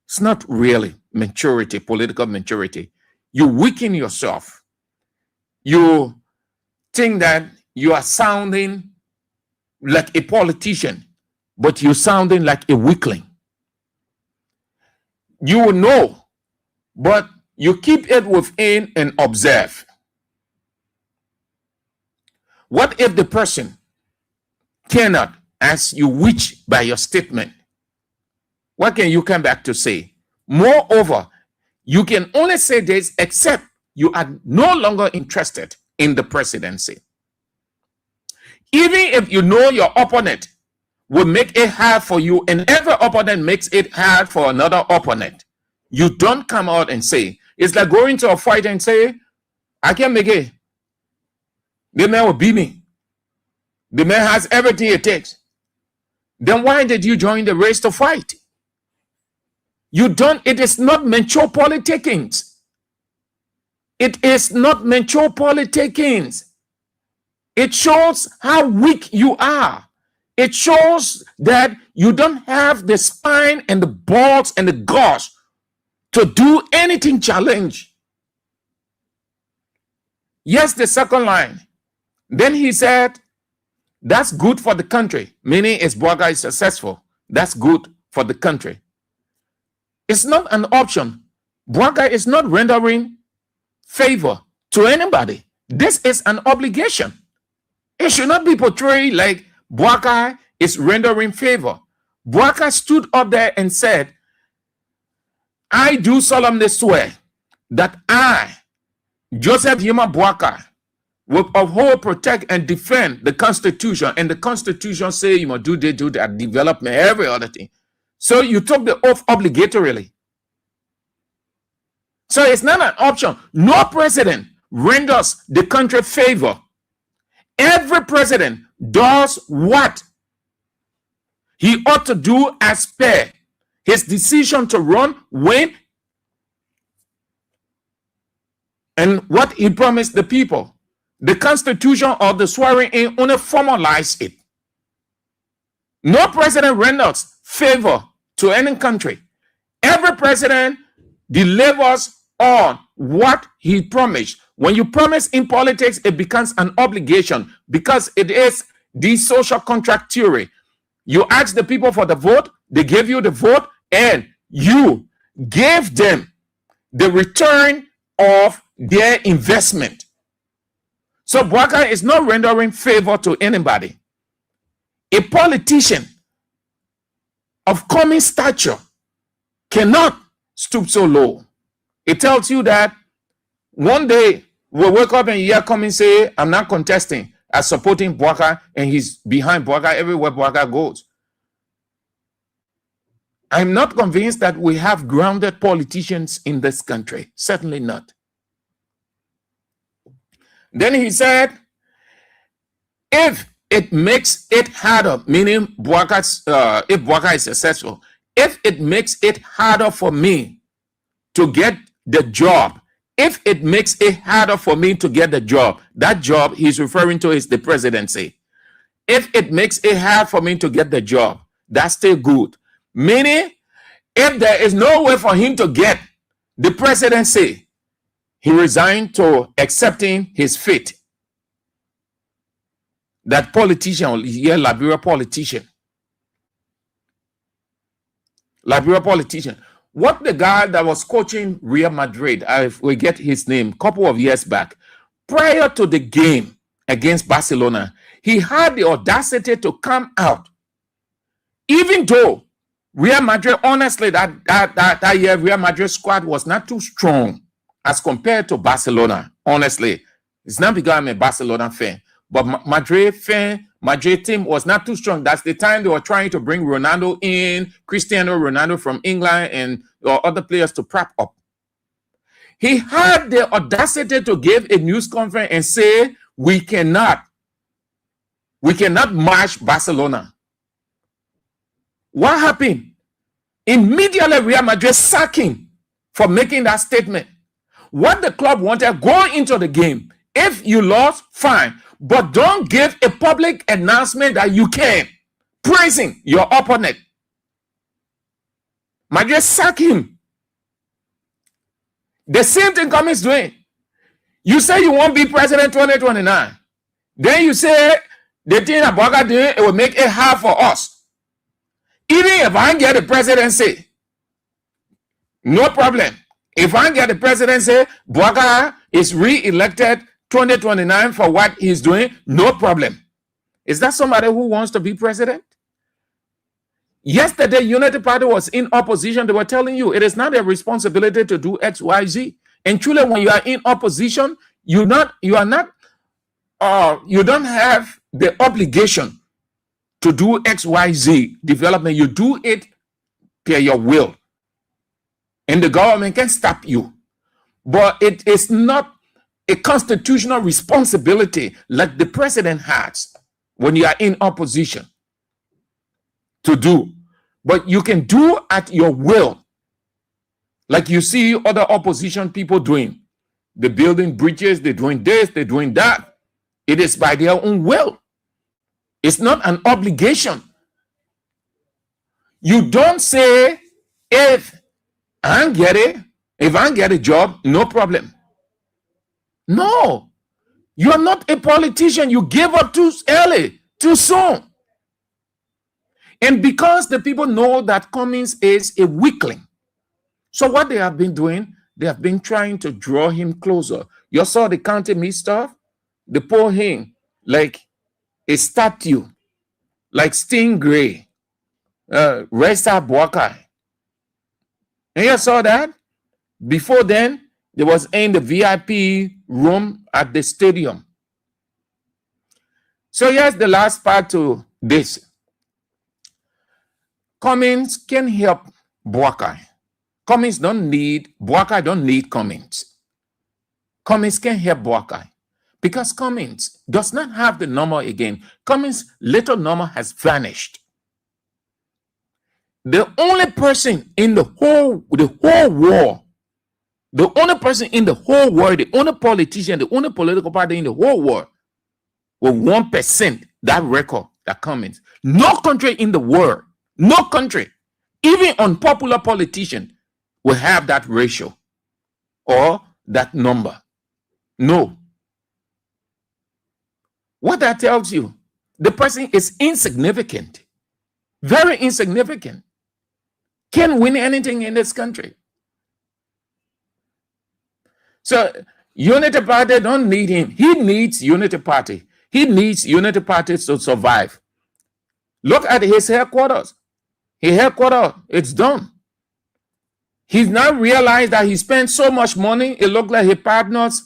It's not really maturity, political maturity. You weaken yourself. You think that you are sounding like a politician, but you're sounding like a weakling. You will know, but you keep it within and observe. What if the person cannot, as you wish by your statement? What can you come back to say? Moreover, you can only say this except you are no longer interested in the presidency. Even if you know your opponent will make it hard for you, and every opponent makes it hard for another opponent, you don't come out and say. It's like going to a fight and say, I can't make it. The man will beat me. The man has everything it takes. Then why did you join the race to fight? You don't, it is not mature politicking. It is not mature politicking. It shows how weak you are. It shows that you don't have the spine and the balls and the guts to do anything challenge. Yes, the second line. Then he said, that's good for the country, meaning if Bouakai is successful, that's good for the country. It's not an option. Bouakai is not rendering favor to anybody. This is an obligation. It should not be portrayed like Bouakai is rendering favor. Bouakai stood up there and said, I do solemnly swear that I, Joseph Yuma Bouakai, will uphold, protect, and defend the Constitution. And the Constitution say you must do that, development, every other thing. So you took the oath obligatorily. So it's not an option. No president renders the country favor. Every president does what he ought to do as per his decision to run, when, and what he promised the people. The Constitution or the swearing in only formalize it. No president renders favor to any country. Every president delivers on what he promised. When you promise in politics, it becomes an obligation because it is the social contract theory. You ask the people for the vote, they give you the vote, and you give them the return of their investment. So Bouakai is not rendering favor to anybody. A politician of common stature cannot stoop so low. It tells you that one day we'll wake up and hear come and say, I'm not contesting, I'm supporting Bouakai, and he's behind Bouakai everywhere Bouakai goes. I'm not convinced that we have grounded politicians in this country. Certainly not. Then he said, if it makes it harder, meaning if Bouakai is successful, if it makes it harder for me to get the job, if it makes it harder for me to get the job, that job he's referring to is the presidency. If it makes it hard for me to get the job, that's still good. Meaning, if there is no way for him to get the presidency, he resigned to accepting his fate. That politician, yeah, Liberia politician. Liberia politician. What the guy that was coaching Real Madrid, I forget his name, a couple of years back, prior to the game against Barcelona, he had the audacity to come out. Even though Real Madrid, honestly, that year, Real Madrid squad was not too strong as compared to Barcelona. Honestly, it's not because I'm a Barcelona fan, but Madrid team was not too strong. That's the time they were trying to bring Ronaldo in, Cristiano Ronaldo from England, and other players to prop up. He had the audacity to give a news conference and say, we cannot march Barcelona. What happened? Immediately Real Madrid sacked him for making that statement. What the club wanted, go into the game. If you lost, fine. But don't give a public announcement that you can, praising your opponent. Madrid sacked him. The same thing Cummings doing. You say you won't be president 2029. Then you say the thing about doing, it will make it hard for us. Even if I get the presidency, no problem. If I get the presidency, Bouaga is re-elected 2029 for what he's doing, no problem. Is that somebody who wants to be president? Yesterday, United Party was in opposition. They were telling you it is not their responsibility to do X, Y, Z. And truly, when you are in opposition, you don't have the obligation to do X, Y, Z development. You do it per your will. And the government can stop you. But it is not a constitutional responsibility like the president has when you are in opposition to do. But you can do at your will. Like you see other opposition people doing. They're building bridges, they're doing this, they're doing that. It is by their own will. It's not an obligation. You don't say, if I get a job, no problem. No, you are not a politician. You gave up too early, too soon. And because the people know that Cummings is a weakling, so what they have been doing, they have been trying to draw him closer. You saw the county meet stuff? They pull him like a statue, like Stingray, Reza Bouakai. And you saw that? Before then, there was in the VIP room at the stadium. So here's the last part to this. Cummings can help Bouakai. Bouakai don't need Cummings. Cummings can help Bouakai because Cummings does not have the number again. Cummings' little number has vanished. The only person in the whole war, the only person in the whole world, the only politician, the only political party in the whole world with 1% that record that Cummings. No country in the world, no country, even unpopular politician will have that ratio or that number. No. What that tells you, the person is insignificant, very insignificant. Can't win anything in this country. So Unity Party don't need him. He needs Unity Party. He needs Unity Party to survive. Look at his headquarters. His headquarters, it's done. He's now realized that he spent so much money. It looked like his partners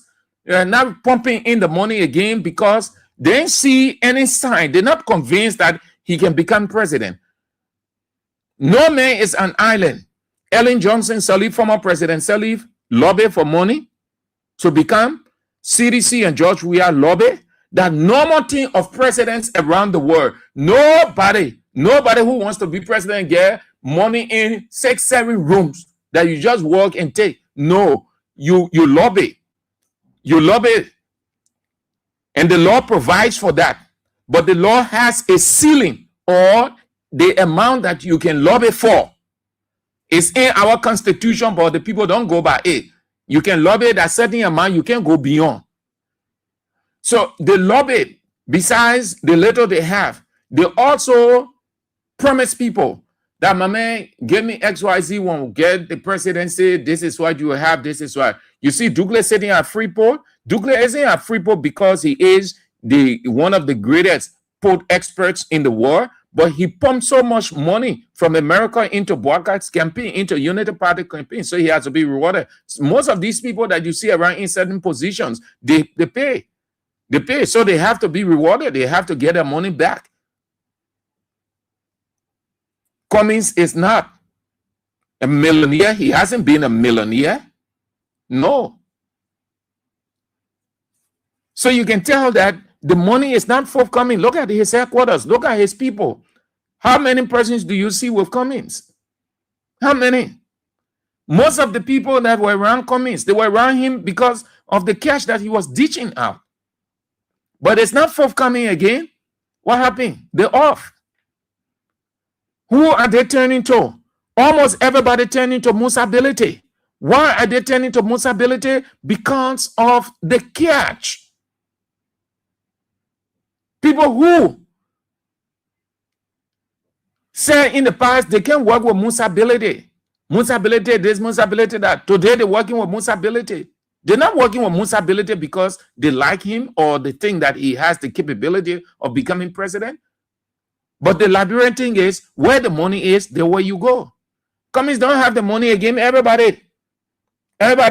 are now pumping in the money again because they didn't see any sign. They're not convinced that he can become president. No man is an island. Ellen Johnson Sirleaf, former President Sirleaf, lobbied for money to become. CDC and George Weah lobby. That normal thing of presidents around the world. Nobody who wants to be president get money in 6-7 rooms that you just walk and take. No, you lobby. You lobby. And the law provides for that. But the law has a ceiling or the amount that you can lobby for. It's in our constitution, but the people don't go by it. You can lobby that certain amount, you can't go beyond. So the lobby, besides the little they have, they also promise people that, my man, give me XYZ, won't get the presidency, this is what you have, this is what. You see Douglas sitting at Freeport. Douglas isn't at Freeport because he is one of the greatest port experts in the world, but he pumped so much money from America into Bouakai's campaign, into Unity Party campaign, so he has to be rewarded. Most of these people that you see around in certain positions, they pay. They pay, so they have to be rewarded. They have to get their money back. Cummings is not a millionaire. He hasn't been a millionaire. No. So you can tell that the money is not forthcoming. Look at his headquarters. Look at his people. How many persons do you see with Cummings? How many? Most of the people that were around Cummings, they were around him because of the cash that he was dishing out. But it's not forthcoming again. What happened? They're off. Who are they turning to? Almost everybody turning to Musa Bility. Why are they turning to Musa Bility? Because of the catch. People who say in the past they can work with Musa Bility. Musa Bility this, Musa Bility that. Today they're working with Musa Bility. They're not working with Musa Bility because they like him or they think that he has the capability of becoming president. But the Liberian thing is, where the money is, the way you go. Cummings don't have the money again. Everybody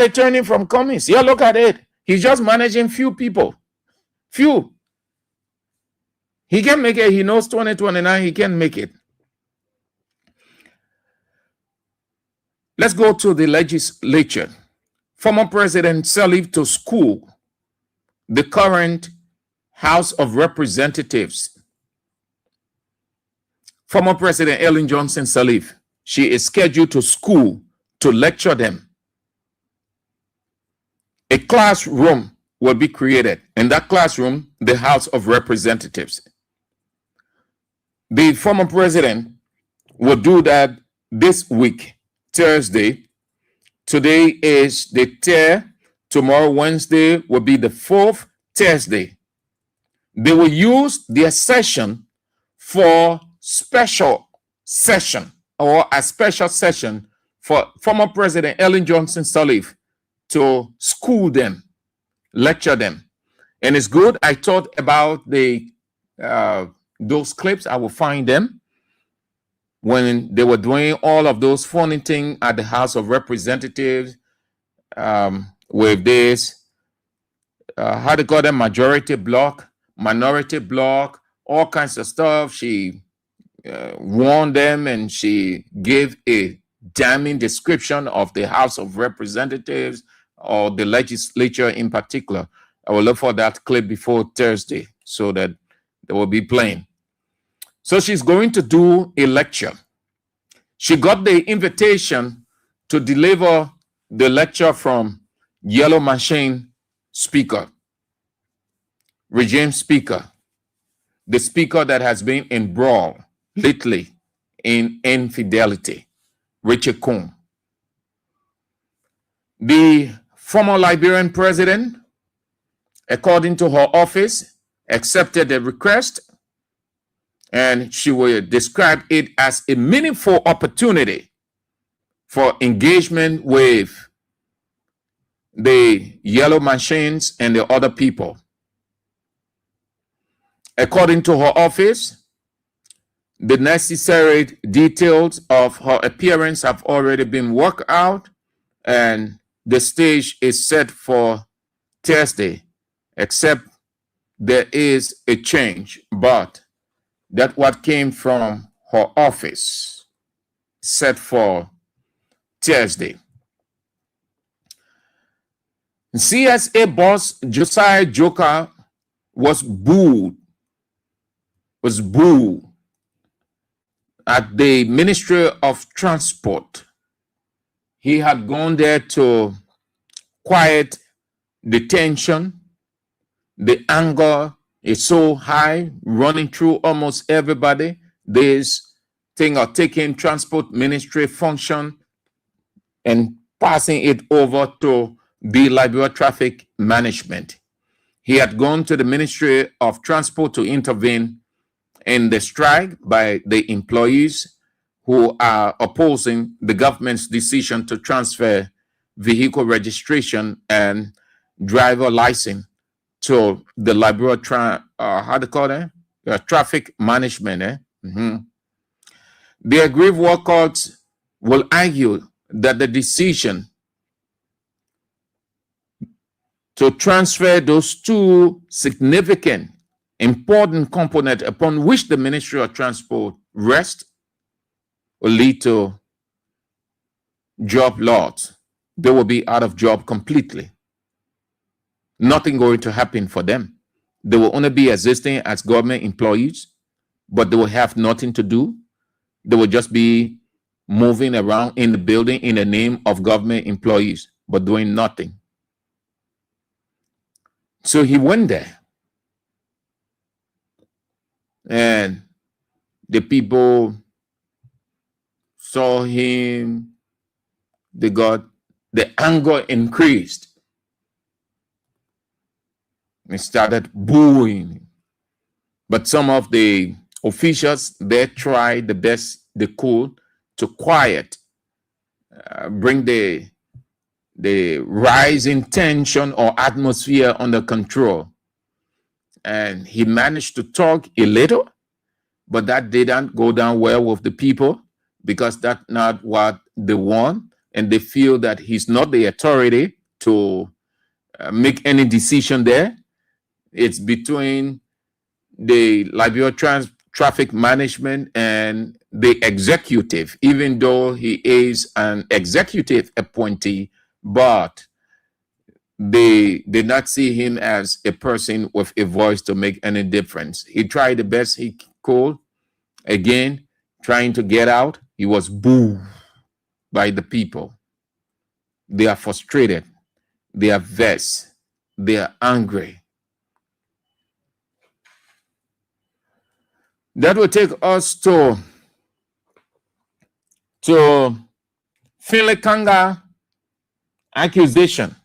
turning from Cummings. Yeah, look at it. He's just managing few people. Few. He can make it. He knows 2029. He can make it. Let's go to the legislature. Former President Sirleaf to school the current House of Representatives. Former President Ellen Johnson Sirleaf, she is scheduled to school to lecture them. A classroom will be created. In that classroom, the House of Representatives. The former president will do that this week, Thursday. Today is the 3rd. Tomorrow, Wednesday, will be the 4th Thursday. They will use their session for special session or a special session for former President Ellen Johnson Sirleaf to school them, lecture them. And it's good. I thought about those clips. I will find them when they were doing all of those funny things at the House of Representatives with this, how they call them, majority block, minority block, all kinds of stuff. She warned them and she gave a damning description of the House of Representatives or the legislature in particular. I will look for that clip before Thursday so that they will be playing. So she's going to do a lecture. She got the invitation to deliver the lecture from Yellow Machine Speaker, regime speaker, the speaker that has been embroiled lately in infidelity, Richard Combs. The former Liberian president, according to her office, accepted the request, and she will describe it as a meaningful opportunity for engagement with the Yellow Machines and the other people. According to her office, the necessary details of her appearance have already been worked out, and the stage is set for Thursday, except there is a change, but that what came from her office set for Thursday. CSA boss Josiah Joker was booed at the Ministry of Transport. He had gone there to quiet the tension. The anger is so high, running through almost everybody. This thing of taking transport ministry function and passing it over to the Liberia Traffic Management. He had gone to the Ministry of Transport to intervene in the strike by the employees who are opposing the government's decision to transfer vehicle registration and driver license to the Liberia Traffic Management. The aggrieved workers will argue that the decision to transfer those two significant, important components upon which the Ministry of Transport rests will lead to job loss. they will be out of job completely. Nothing going to happen for them. They will only be existing as government employees, but they will have nothing to do. They will just be moving around in the building in the name of government employees, but doing nothing. So he went there. And the people saw him. The anger increased. They started booing. But some of the officials, they tried the best they could to quiet, bring the rising tension or atmosphere under control. And he managed to talk a little, but that didn't go down well with the people because that's not what they want. And they feel that he's not the authority to make any decision there. It's between the Liberia Traffic Management and the executive, even though he is an executive appointee, but they did not see him as a person with a voice to make any difference. He tried the best he could. Again, trying to get out, he was booed by the people. They are frustrated. They are vexed. They are angry. That will take us to Finlay Kanga accusation.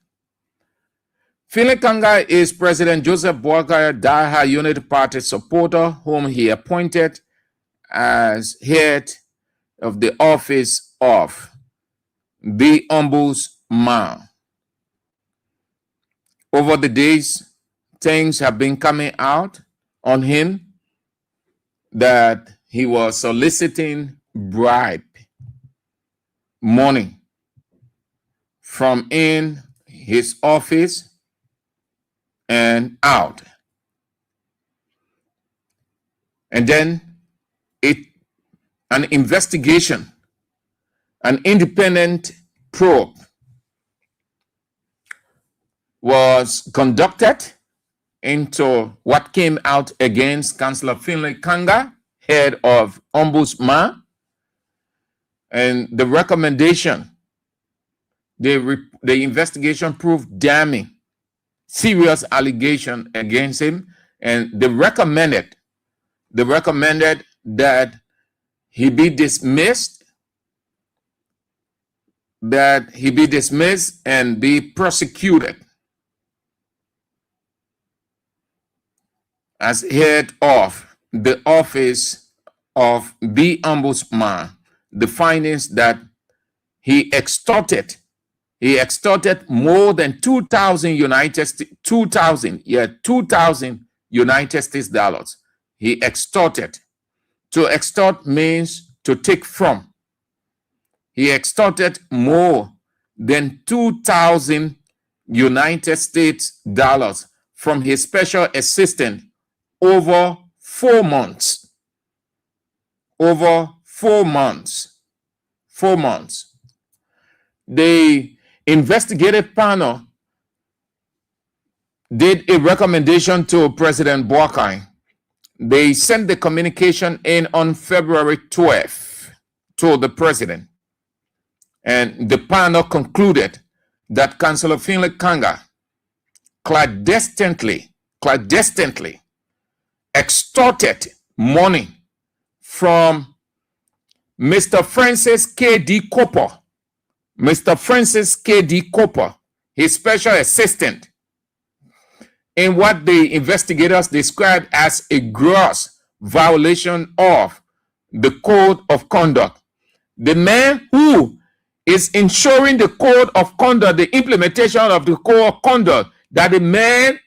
Finlay Kanga is President Joseph Boakai Daha Unity Party supporter, whom he appointed as head of the office of the Ombudsman. Over the days, things have been coming out on him that he was soliciting bribe money from in his office and out. And then an investigation, an independent probe was conducted into what came out against Councillor Finlay Kanga, head of Ombudsman. And the recommendation, the investigation proved damning, serious allegation against him, and they recommended that he be dismissed, and be prosecuted as head of the office of the Ombudsman. The findings that he extorted more than 2,000 United States dollars. He extorted. To extort means to take from. He extorted more than 2,000 United States dollars from his special assistant over 4 months. Over 4 months. 4 months. The investigative panel did a recommendation to President Boakai. They sent the communication in on February 12th to the president. And the panel concluded that Councillor Finlay Kanga clandestinely extorted money from Mr. Francis K.D. Cooper. Mr. Francis K.D. Cooper, his special assistant, in what the investigators described as a gross violation of the code of conduct. The man who is ensuring the code of conduct, the implementation of the code of conduct, that the man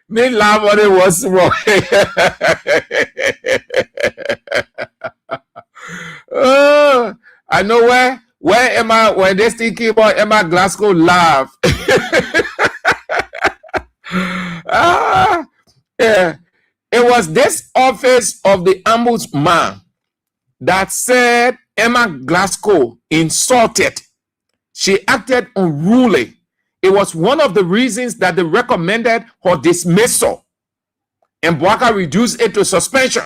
me laugh when it was wrong. I know where Emma, when they thinking about Emma Glasgow laugh. Yeah. It was this office of the Ombudsman that said Emma Glasgow insulted. She acted unruly. It was one of the reasons that they recommended her dismissal, and Bouaka reduced it to suspension.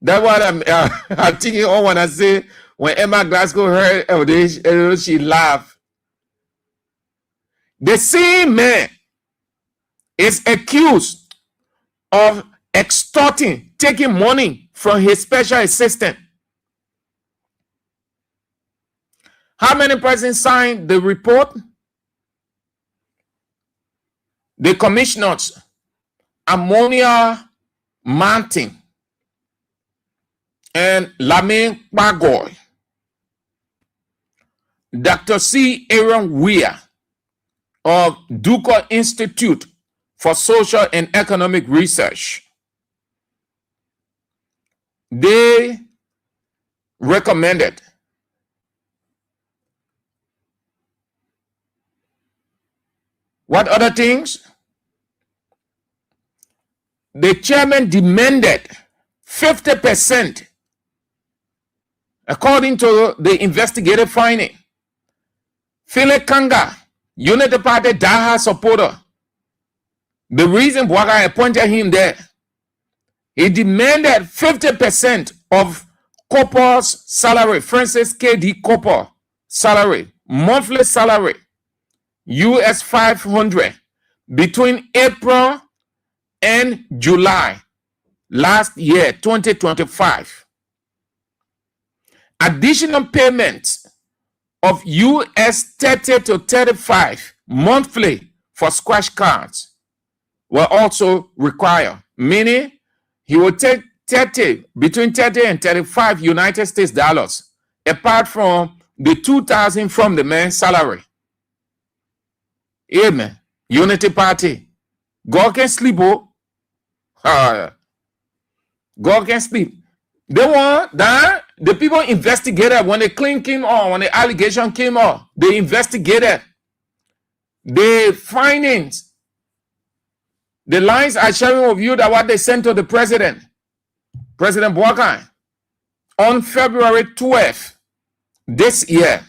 That's what I'm thinking on when I say, when Emma Glasgow heard of this, she laughed. The same man is accused of extorting, taking money from his special assistant. How many persons signed the report? The commissioners, Ammonia Mountain and Lamin Bagoy, Dr. C. Aaron Weir of Duke Institute for Social and Economic Research. They recommended what other things? The chairman demanded 50%, according to the investigative finding. Philip Kanga, Unity Party Daha supporter, the reason Bouaka appointed him there, he demanded 50% of Copper's salary, Francis K.D. Copper salary, monthly salary, US 500, between April and July last year, 2025. Additional payments of US 30 to 35 monthly for scratch cards were also required, meaning he would take 30, between 30 and 35 United States dollars, apart from the 2,000 from the man's salary. Amen. Unity Party. God can sleep, oh. God can sleep. They want that the people investigated when the claim came on, when the allegation came on, they investigated the findings. The lines are sharing with you that what they sent to the president, President Bouaka, on February 12th this year.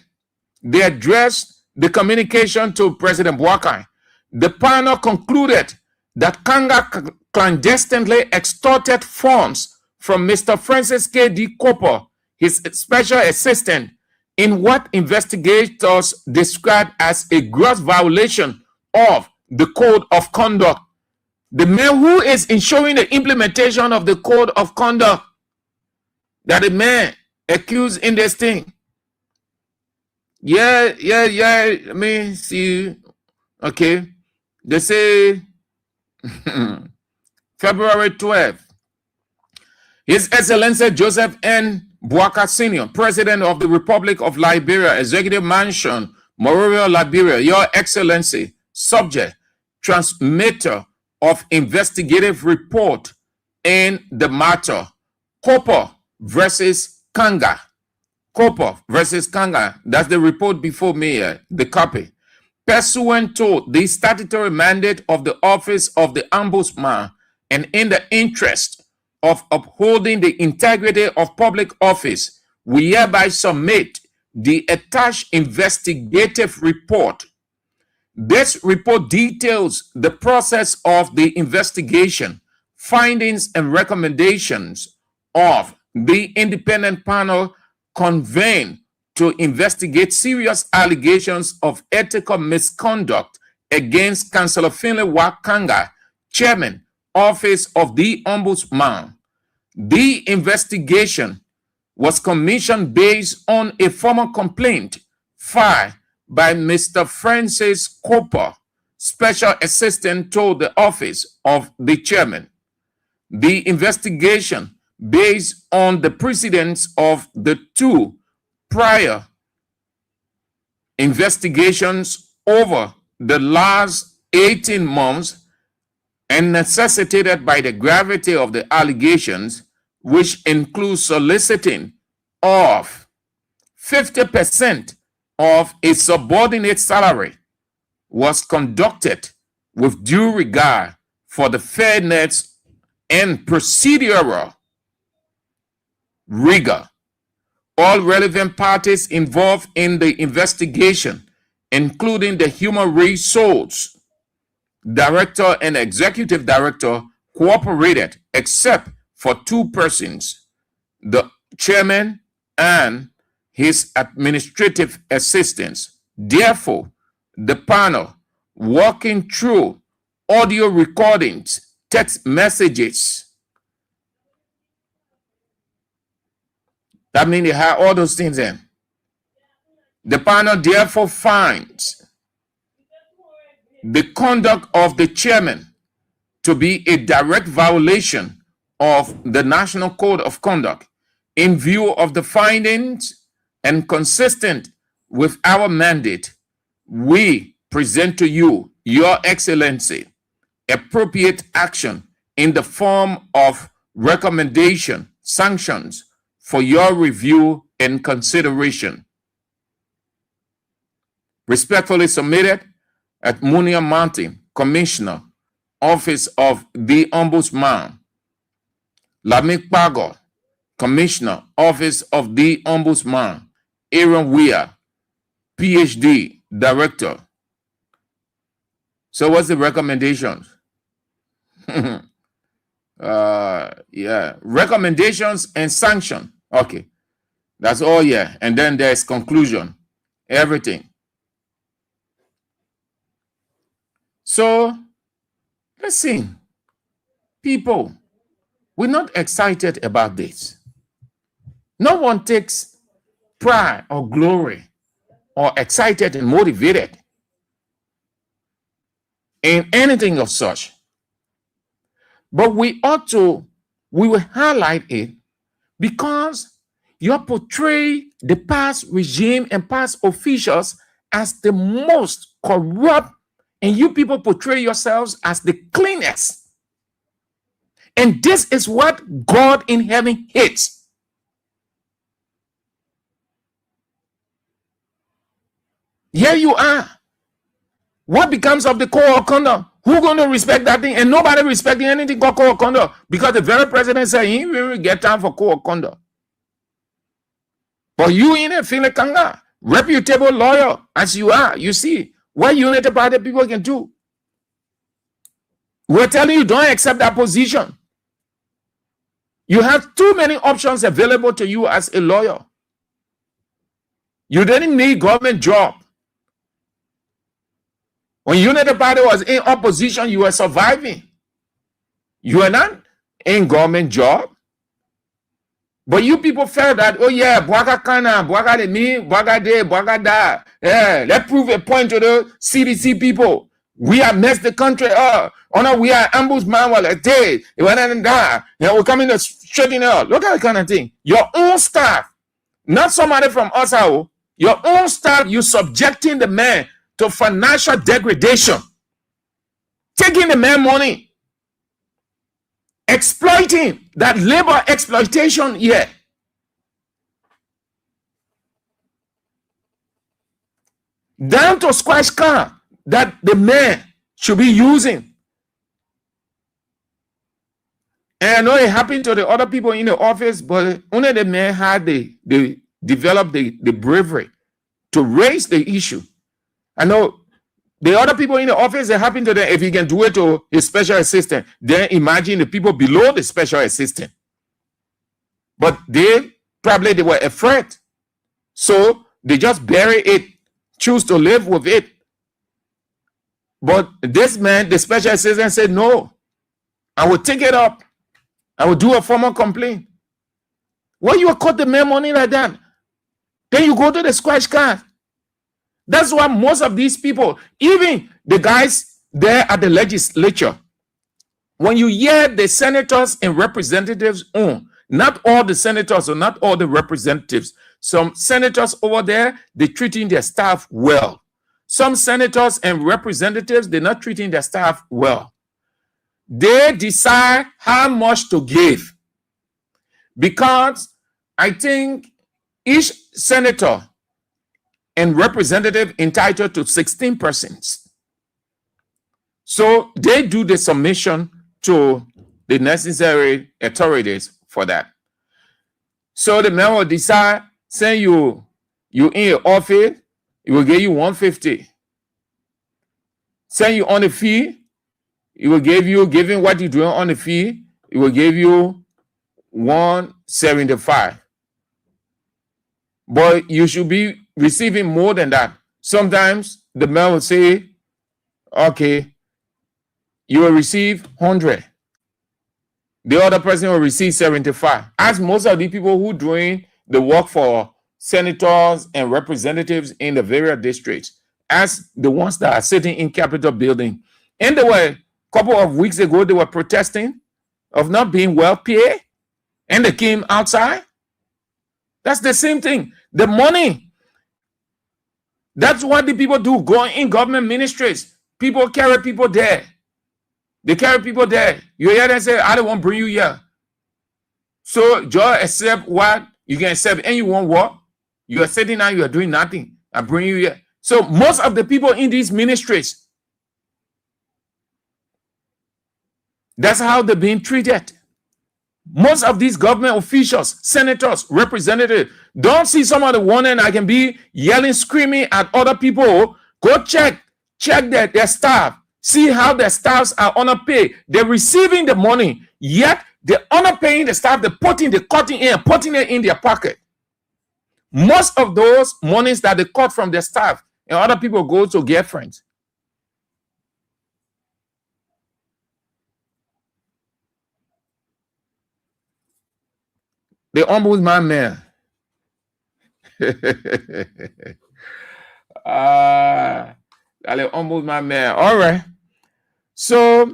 They addressed the communication to President Bouaka. The panel concluded that Kanga clandestinely extorted funds from Mr. Francis K.D. Copper, his special assistant, in what investigators described as a gross violation of the Code of Conduct. The man who is ensuring the implementation of the Code of Conduct, that the man accused in this thing. Yeah. Let me see. Okay. They say February 12th. His Excellency Joseph N. Bouaka Sr., President of the Republic of Liberia, Executive Mansion, Monrovia, Liberia. Your Excellency, subject, transmitter of investigative report in the matter Copper versus Kanga. Copper versus Kanga. That's the report before me, the copy. Pursuant to the statutory mandate of the Office of the Ombudsman and in the interest of upholding the integrity of public office, we hereby submit the attached investigative report. This report details the process of the investigation, findings and recommendations of the independent panel convened to investigate serious allegations of ethical misconduct against Councillor Finlay Wakanga, Chairman, Office of the Ombudsman. The investigation was commissioned based on a formal complaint filed by Mr. Francis Copper, Special Assistant to the Office of the Chairman. The investigation, based on the precedents of the two prior investigations over the last 18 months, and necessitated by the gravity of the allegations, which include soliciting of 50% of a subordinate salary, was conducted with due regard for the fairness and procedural rigor all relevant parties involved in the investigation, including the Human Resource Director and Executive Director, cooperated except for two persons, the chairman and his administrative assistants. Therefore, the panel, working through audio recordings, text messages, that means they have all those things in. The panel therefore finds the conduct of the chairman to be a direct violation of the National Code of Conduct. In view of the findings and consistent with our mandate, we present to you, Your Excellency, appropriate action in the form of recommendation, sanctions for your review and consideration. Respectfully submitted, at Munia Martin, Commissioner, Office of the Ombudsman. Lamik Pago, Commissioner, Office of the Ombudsman. Aaron Weir, PhD, Director. So what's the recommendations? Yeah, recommendations and sanction. Okay, that's all. Yeah, and then there's conclusion. Everything. So let's see. People, we're not excited about this. No one takes pride or glory or excited and motivated in anything of such. But we will highlight it because you portray the past regime and past officials as the most corrupt, and you people portray yourselves as the cleanest. And this is what God in heaven hates. Here you are. What becomes of the code of conduct? Who going to respect that thing? And nobody respecting anything called code of conduct because the very president said he will get time for code of conduct. But you in it feeling kanga, reputable lawyer as you are, you see what United Party people can do. We're telling you, don't accept that position. You have too many options available to you as a lawyer. You didn't need government job. When United Party was in opposition, you were surviving. You are not in government job. But you people felt that, oh yeah, Bwaga Kana, Bwaga de me, Bwaga de, Bwaga da. Yeah, let's prove a point to the CDC people. We have messed the country up. Oh no, we are ombudsman while a day. We're coming to straighten it up. Look at that kind of thing. Your own staff, not somebody from us, your own staff, you subjecting the man to financial degradation, taking the man money, exploiting that labor exploitation here. Down to squash car that the man should be using. And I know it happened to the other people in the office, but only the man had developed the bravery to raise the issue. I know the other people in the office, it happened to them. If he can do it to his special assistant, then imagine the people below the special assistant. But they were afraid. So they just bury it, choose to live with it. But this man, the special assistant, said, no, I will take it up. I will do a formal complaint. Why you cut the man money like that? Then you go to the scratch card. That's why most of these people, even the guys there at the legislature, when you hear the senators and representatives not all the senators or not all the representatives, some senators over there, they're treating their staff well. Some senators and representatives, they're not treating their staff well. They decide how much to give. Because I think each senator and representative entitled to 16 persons. So they do the submission to the necessary authorities for that. So the man will decide send you in your office, it will give you 150. Send you on the fee, it will give you, given what you're doing on the fee, it will give you 175. But you should be receiving more than that. Sometimes the man will say, okay, you will receive 100. The other person will receive 75. As most of the people who doing the work for senators and representatives in the various districts, as the ones that are sitting in Capitol building. And they were, a couple of weeks ago, they were protesting of not being well paid, and they came outside. That's the same thing. The money. That's what the people do, going in government ministries. People carry people there. They carry people there. You hear them say, I don't want to bring you here. So just accept what you can accept, and you want what? You are sitting down, you are doing nothing. I bring you here. So most of the people in these ministries, that's how they're being treated. Most of these government officials, senators, representatives, don't see some of the warning I can be yelling, screaming at other people. Go check their staff. See how their staffs are underpaid. They're receiving the money, yet they're underpaying the staff. They're putting it in their pocket. Most of those monies that they cut from their staff and other people go to girlfriends. The ombudsman man. The ombudsman man. All right. So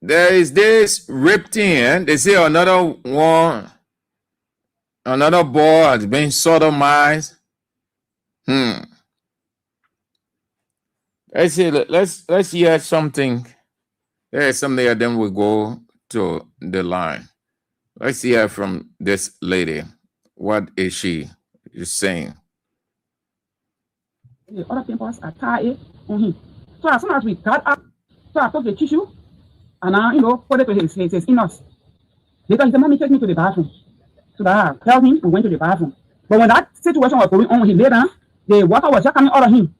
there is this reptilian. They say another one, another boy has been sodomized. Let's see. Let's hear something. There's something that then we go to the line. Let's hear from this lady. What is she saying?
The other pimples are tied on him. So as soon as we got up, so I took the tissue and I, put it to his innards. Later he said, Mommy, take me to the bathroom. So that I tell him we went to the bathroom. But when that situation was going on, he lay down, the water was just coming out of him.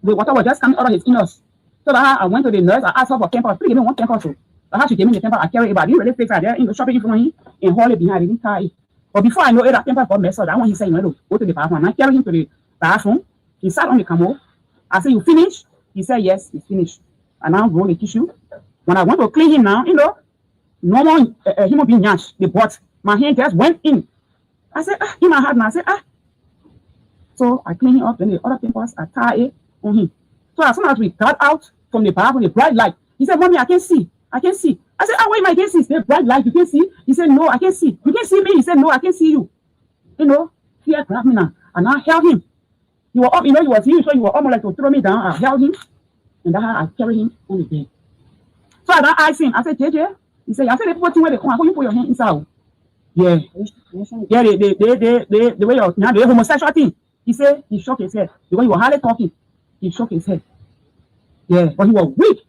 The water was just coming out of his innards. So that I went to the nurse, I asked her for pampers. Please give me one pamper. So how she gave me the pamper, I carry it, but I didn't really fix it there in the shopping in front of him and haul it behind. I didn't tie it. But before I know it, that pamper got messed up. That one he said, you know, go to the bathroom. And I carried him to the bathroom. He sat on the commode. I said, you finished? He said, yes, he's finished. And now roll the tissue. When I went to clean him now, normal human being yash, the butt, my hand just went in. I said, in my heart, and I said, So I cleaned him up, and the other pimples are tied on him. So as soon as we got out from the bathroom, the bright light, he said, Mommy, I can see. I can see. I said, wait, I can see. The bright light, you can see? He said, no, I can see. You can see me? He said, no, I can see you. Fear grabbed me now. And I held him. You were up, you was here, so you were almost like to throw me down. I held him, and then I carried him on the bed. So I asked him, I said, JJ, he said, I said, where they come, how you put your hand inside? Yeah. Yeah, the way you're now, the homosexual thing. He said, he shook his head. The way you were hardly talking, he shook his head. Yeah, but he was weak.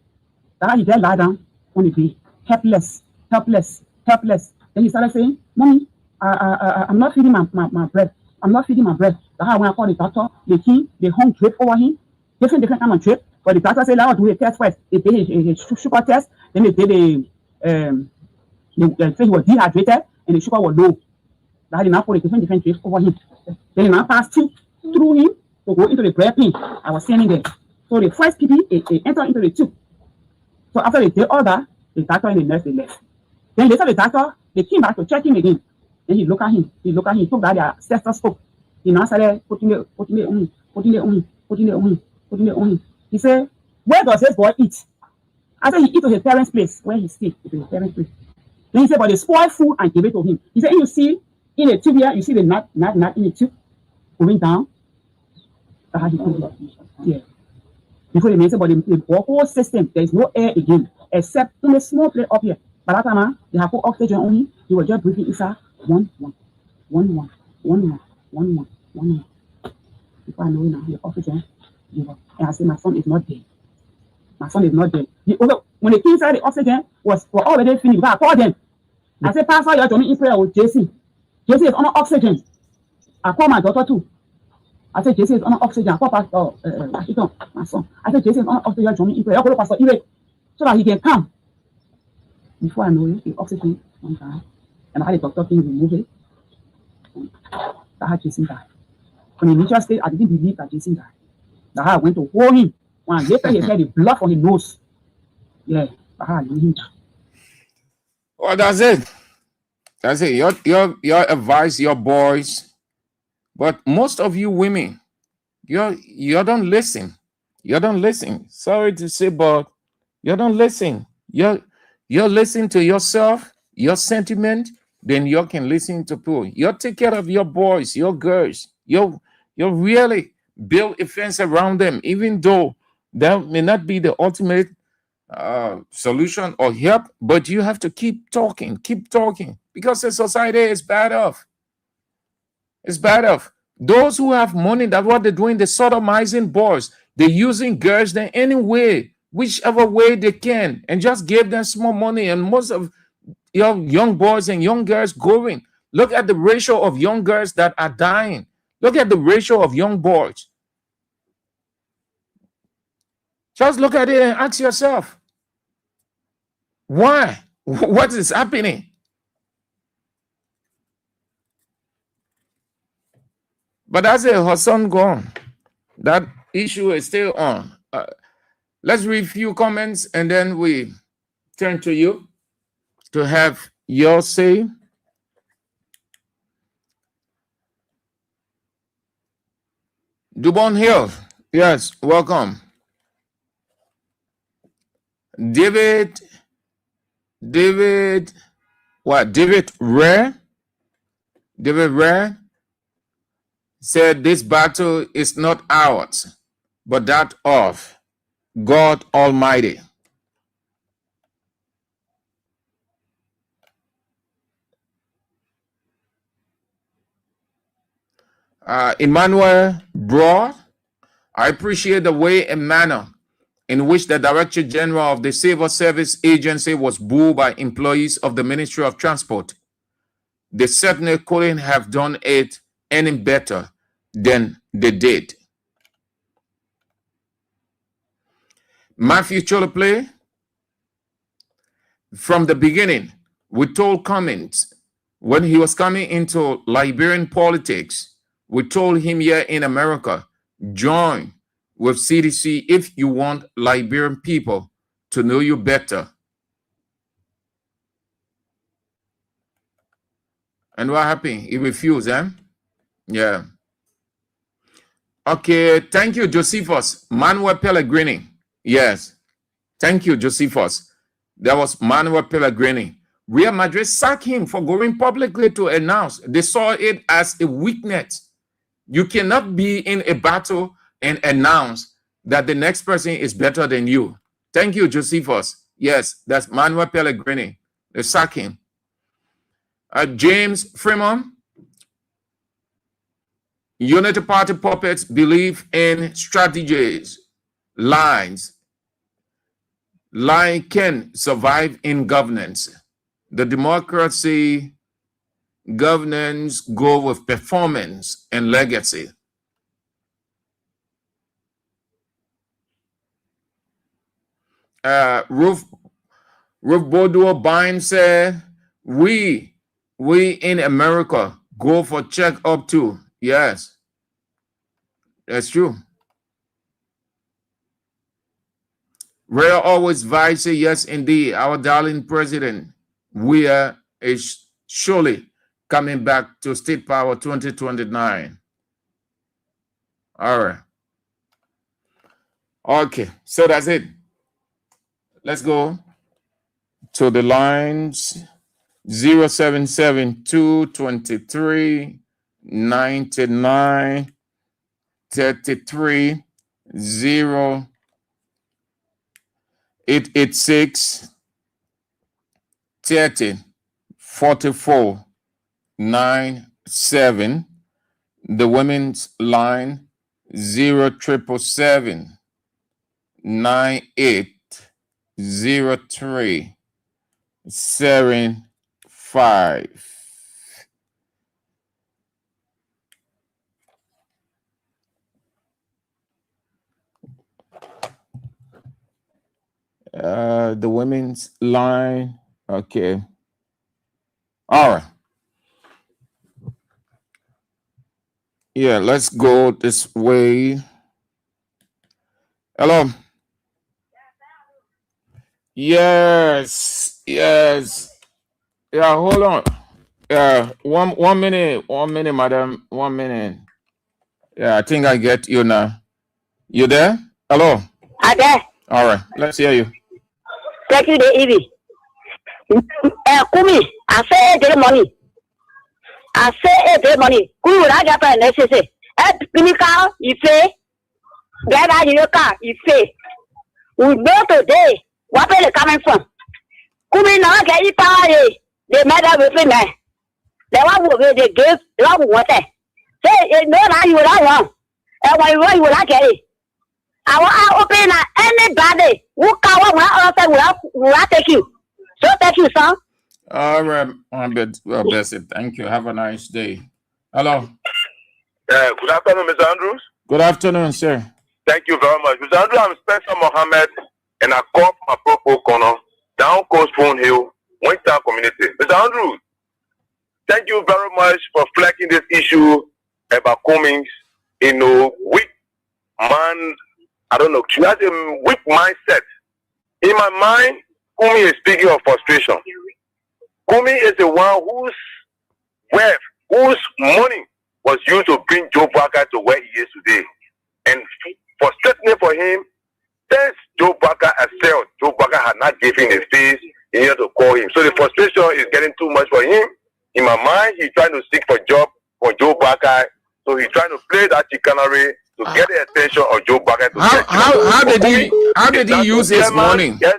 That he just lie down on the bed, helpless. Then he started saying, Mommy, I'm not feeding my bread. I'm not feeding my bread. That's how when I called the doctor, they hung drip over him, different kind of drip. But the doctor said, I'll do a test first. They did a sugar test, then they did they said he was dehydrated and the sugar was low. That they now put a different drip over him. Then he now passed through him to go into the bread pin. I was standing there. So the first PP, it entered into the tube. So after they did all that, the doctor and the nurse, they left. Then later the doctor, they came back to check him again. Then he looked at him. He took that their stethoscope. He now started putting it on him. He said, where does this boy eat? I said, he eat to his parents' place. Where he stay? To his parents' place. Then he said, but they spoil food and give it to him. He said, you see in the tube here, you see the nut in the tube going down. That's how he put it. Yeah. Before the man said, but the whole system, there is no air again, except in a small place up here. By that time, they have put oxygen on him. He was just breathing inside. 1 1. Before I know it now, the oxygen. And I said, my son is not dead. When they came inside, the oxygen was already finished. I called them. I say, Pastor, you're doing in prayer with JC. JC is on oxygen. I call my daughter too. I say, JC is on oxygen. I call Pastor, my son. I say, JC is on oxygen. You're doing in prayer. I call Pastor Ire so that he can come. Before I know it, the oxygen one time. And I had the doctor thing remove it. I had Jason die. When in initial state, I didn't believe that Jason died. That's how I went to hold him. When later he said the blood from his nose. Yeah, that's how I knew him.
Well, that's it. That's it. Your advice, your boys. But most of you women, you don't listen. You don't listen. Sorry to say, but you don't listen. You listen to yourself, your sentiment, then you can listen to people. You take care of your boys, your girls. You really build a fence around them, even though that may not be the ultimate solution or help, but you have to keep talking, because the society is bad off. It's bad off. Those who have money, that's what they're doing. They're sodomizing boys. They're using girls in any way, whichever way they can, and just give them small money. And most of your young boys and young girls going. Look at the ratio of young girls that are dying. Look at the ratio of young boys. Just look at it and ask yourself, why? What is happening? But as her son gone, that issue is still on. Let's read a few comments and then we turn to you to have your say. Dubon Hill, yes, welcome. David Rare said this battle is not ours, but that of God Almighty. Emmanuel Broad, I appreciate the way and manner in which the Director General of the Civil Service Agency was booed by employees of the Ministry of Transport. They certainly couldn't have done it any better than they did. Matthew Choloplay, from the beginning, we told Cummins when he was coming into Liberian politics, we told him here in America, join with CDC if you want Liberian people to know you better. And what happened? He refused, eh? Yeah. Okay, thank you, Josephus. Manuel Pellegrini. Yes. Thank you, Josephus. That was Manuel Pellegrini. Real Madrid sacked him for going publicly to announce. They saw it as a weakness. You cannot be in a battle and announce that the next person is better than you. Thank you, Josephus. Yes, that's Manuel Pellegrini. They sacked him. James Freeman. Unity Party puppets believe in strategies, lines can survive in governance. The democracy governance go with performance and legacy. Ruth Bodo Bine said, we in America go for check up too. Yes, that's true. Rare always vice, yes, indeed. Our darling president, we is surely coming back to state power 2029. All right. Okay, so that's it. Let's go to the lines. 077-223-99-33 0886 30-44 97. The women's line 0777 9803 74 5. The women's line. Okay. All right. Yeah, let's go this way. Hello. Yes. Yeah, hold on. Yeah, one minute, madam. 1 minute. Yeah, I think I get you now. You there? Hello.
I'm there.
All right, let's hear you.
Thank you, Evie. Kumi, I say the money. Kumi, I got a necessary. Clinical, you say. Get out of your car, you say. We know today what are they coming from. Kumi, now get you power. They made up with me. They want they give long water. Say, no, now you don't want. And why you like it? I want to open anybody who can will take you. So thank you, son.
All right, well, bless it. Thank you. Have a nice day. Hello.
Good afternoon, Mr. Andrews.
Good afternoon, sir.
Thank you very much. Mr. Andrews, I'm Spencer Mohammed, and I call from Apropos Corner, Down Coast Phone Hill, Winter Community. Mr. Andrews, thank you very much for flagging this issue about Cummings. Weak man, I don't know, she has a weak mindset. In my mind, Kumi is speaking of frustration. Kumi is the one whose wealth, whose money was used to bring Joe Barker to where he is today. And frustrating for him, since Joe Barker has failed, Joe Barker had not given his face in order to call him. So the frustration is getting too much for him. In my mind, he's trying to seek for a job for Joe Barker. So he's trying to play that chicanery to get the attention of Joe Barker.
How did he use his money?
Yes.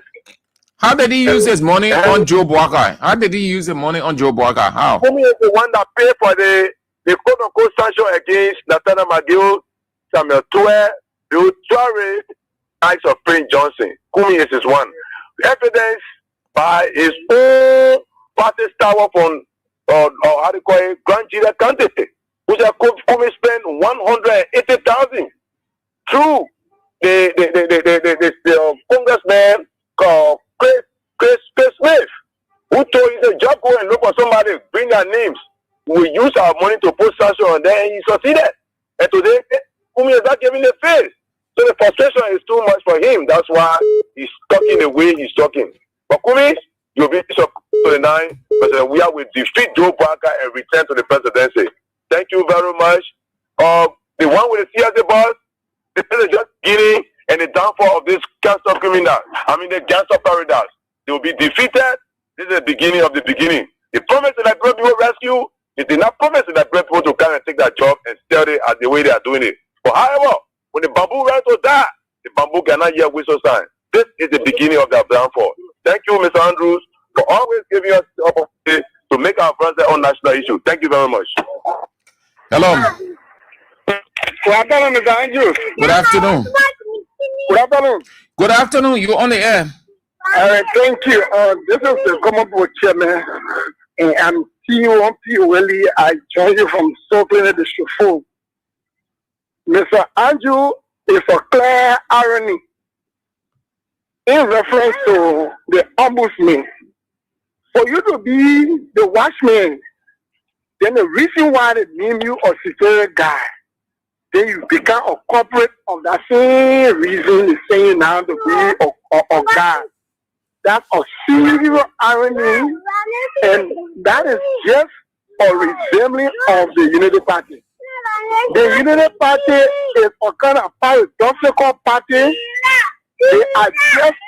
How did he use his money on Joe Barker? How did he use the money on Joe Barker? How?
Kumi is the one that paid for the quote-unquote sanction against Nathaniel McGill, Samuel Tuer, Bill Traore, Knights of Prince Johnson. Kumi is his one. Evidence by his own party star from, or how do you call it, Grand Jira candidate, which Kumi spent 180,000 through the congressman called Chris Smith, who told him the job go and look for somebody, bring their names. We use our money to put sanction on them, and he succeeded. And today, Kumi is not giving the face. So the frustration is too much for him. That's why he's talking the way he's talking. But Kumi, you'll be to the 9, but we will defeat Joe Barker and return to the presidency. Thank you very much. The one with the CSA boss, this is just beginning and the downfall of this gangster criminal. The gangster paradise. They will be defeated. This is the beginning of the beginning. The promise that brought people rescue, it did not promise that brought people to come and take that job and steal it as the way they are doing it. But however, when the bamboo runs to die, the bamboo cannot hear whistle sign. This is the beginning of their downfall. Thank you, Mr. Andrews, for always giving us the opportunity to make our friends their own national issue. Thank you very much.
Hello.
Good afternoon, Mr. Andrews.
Good afternoon.
Good afternoon.
Good afternoon. You're on the air.
Thank you. This is the Common Board Chairman, and I'm T1 Willie. I join you from Sovereign District 4. Mr. Andrew is a clear irony in reference to the ombudsman. For you to be the watchman, then the reason why they name you a security guy, then you become a corporate of that same reason they're saying now to be a guy. That's a serious irony, and that is just a resembling of the Unity Party. The Unity Party is a kind of paradoxical party. They are just,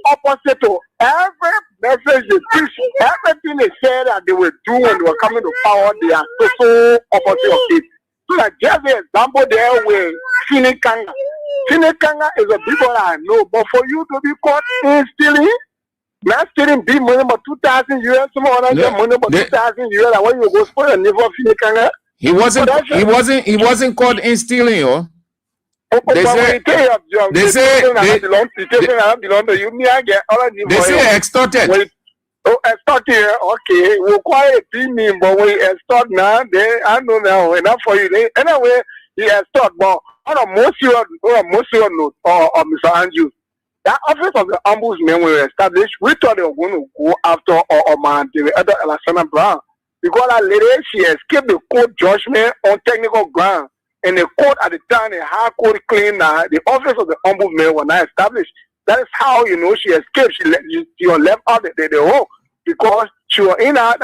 opposite to every message they preach. Everything they said that they would do when they were coming to power, they are so opposite of it. So like just the example there with Finikanga. Finikanga is a people I know, but for you to be caught in stealing, not stealing big money but 2,000 US, some other money but 2,000 US, and when you go for a neighbor Finikanga,
he wasn't caught in stealing, yo. They say extorted.
Oh, start here. Okay, we'll quiet me, but we start now. Then I know now enough for you. Anyway, he has start, but on a most note, or Mr. Andrew, that office of the ombudsman were established. We thought they were going to go after or man the other Alexander Brown because that lady she escaped the court judgment on technical ground, and the court at the time, the High Court claimed that the office of the ombudsman was not established. That is how she escaped. She was left out the hole because she was in that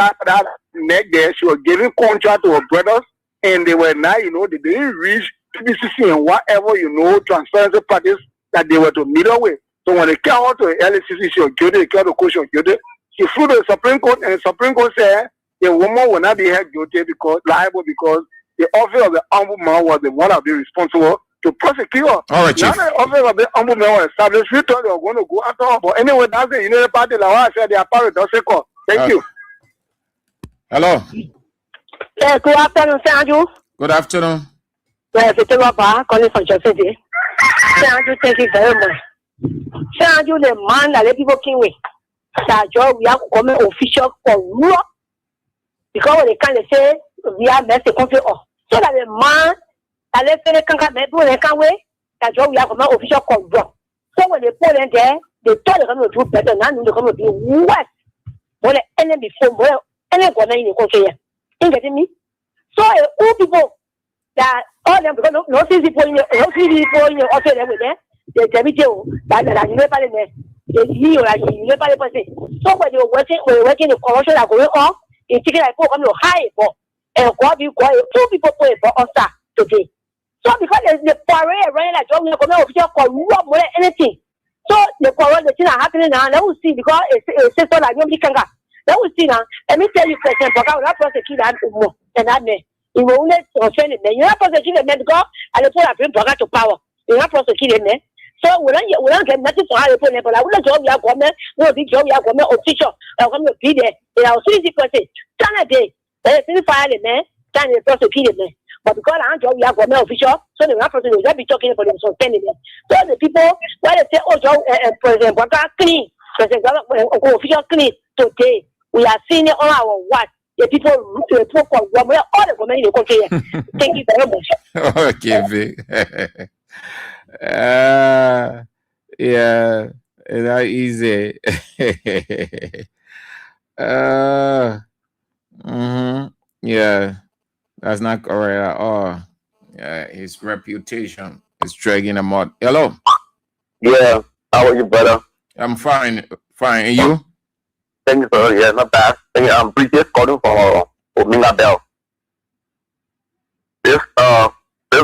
neck there. She was giving contract to her brothers, and they were not, they didn't reach PBCC and whatever, transparency parties that they were to meddle with. So when they came out to the LCC, she was guilty. They came out to court, she was guilty. She flew to the Supreme Court, and the Supreme Court said the woman will not be held guilty liable because the office of the ombudsman was the one that be responsible to prosecute her.
All right, Chief.
Now the office of the ombudsman was established. We thought they were going to go after her. But anyway, that's the United Party. Like I said, they are part of the call. Thank you.
Hello.
Good afternoon, Sanju.
Good afternoon.
Yes, it's Papa calling from Joseph. Sanju, thank you very much. Sanju, the man that let people came with. Sanju, we have come official for war. Because when they can't say, we have messed the country up. So that the man that let them can't make they can't wait. Sanju, we have come official for war. So when they put in there, they thought they're going to do better. Now they're going to do worse. More than any before, more any government in the country. You getting me? So all people that all them because no see people in the office there with them. They tell me that you never there. They you never person. So when you're working the corruption that going on, it's taking like come to high for and two people put for us today. So because the parade running like job the government official for more than anything. So the quarrel the thing are happening now, let us see because it's system like nobody can go. Let us see now. Let me tell you, President Boga will not prosecute that more than that man. He will only offend him. You not prosecute the man because and the people bring Boga to power. You not prosecute him. So we don't get nothing for how they put him. But I wouldn't job your government, no big job your government official. I'm going to be there. They are citizen person. Stand a day. They fire the man, stand and prosecute him. But because I job your government official, so they will not prosecute. They'll be talking about them suspending them. So the people why they say, oh, Joe, President Boga clean, President Boga official clean today. We are seeing it on our watch. The people all the government in the country. Thank you very much.
Okay, Vic. Yeah, it's not easy. Yeah, that's not correct at all. Yeah, his reputation is dragging him out. Hello.
Yeah, how are you, brother?
I'm fine. Fine. And you?
Thank you, sir. Yeah, not bad. I'm British calling from Omega Bell. This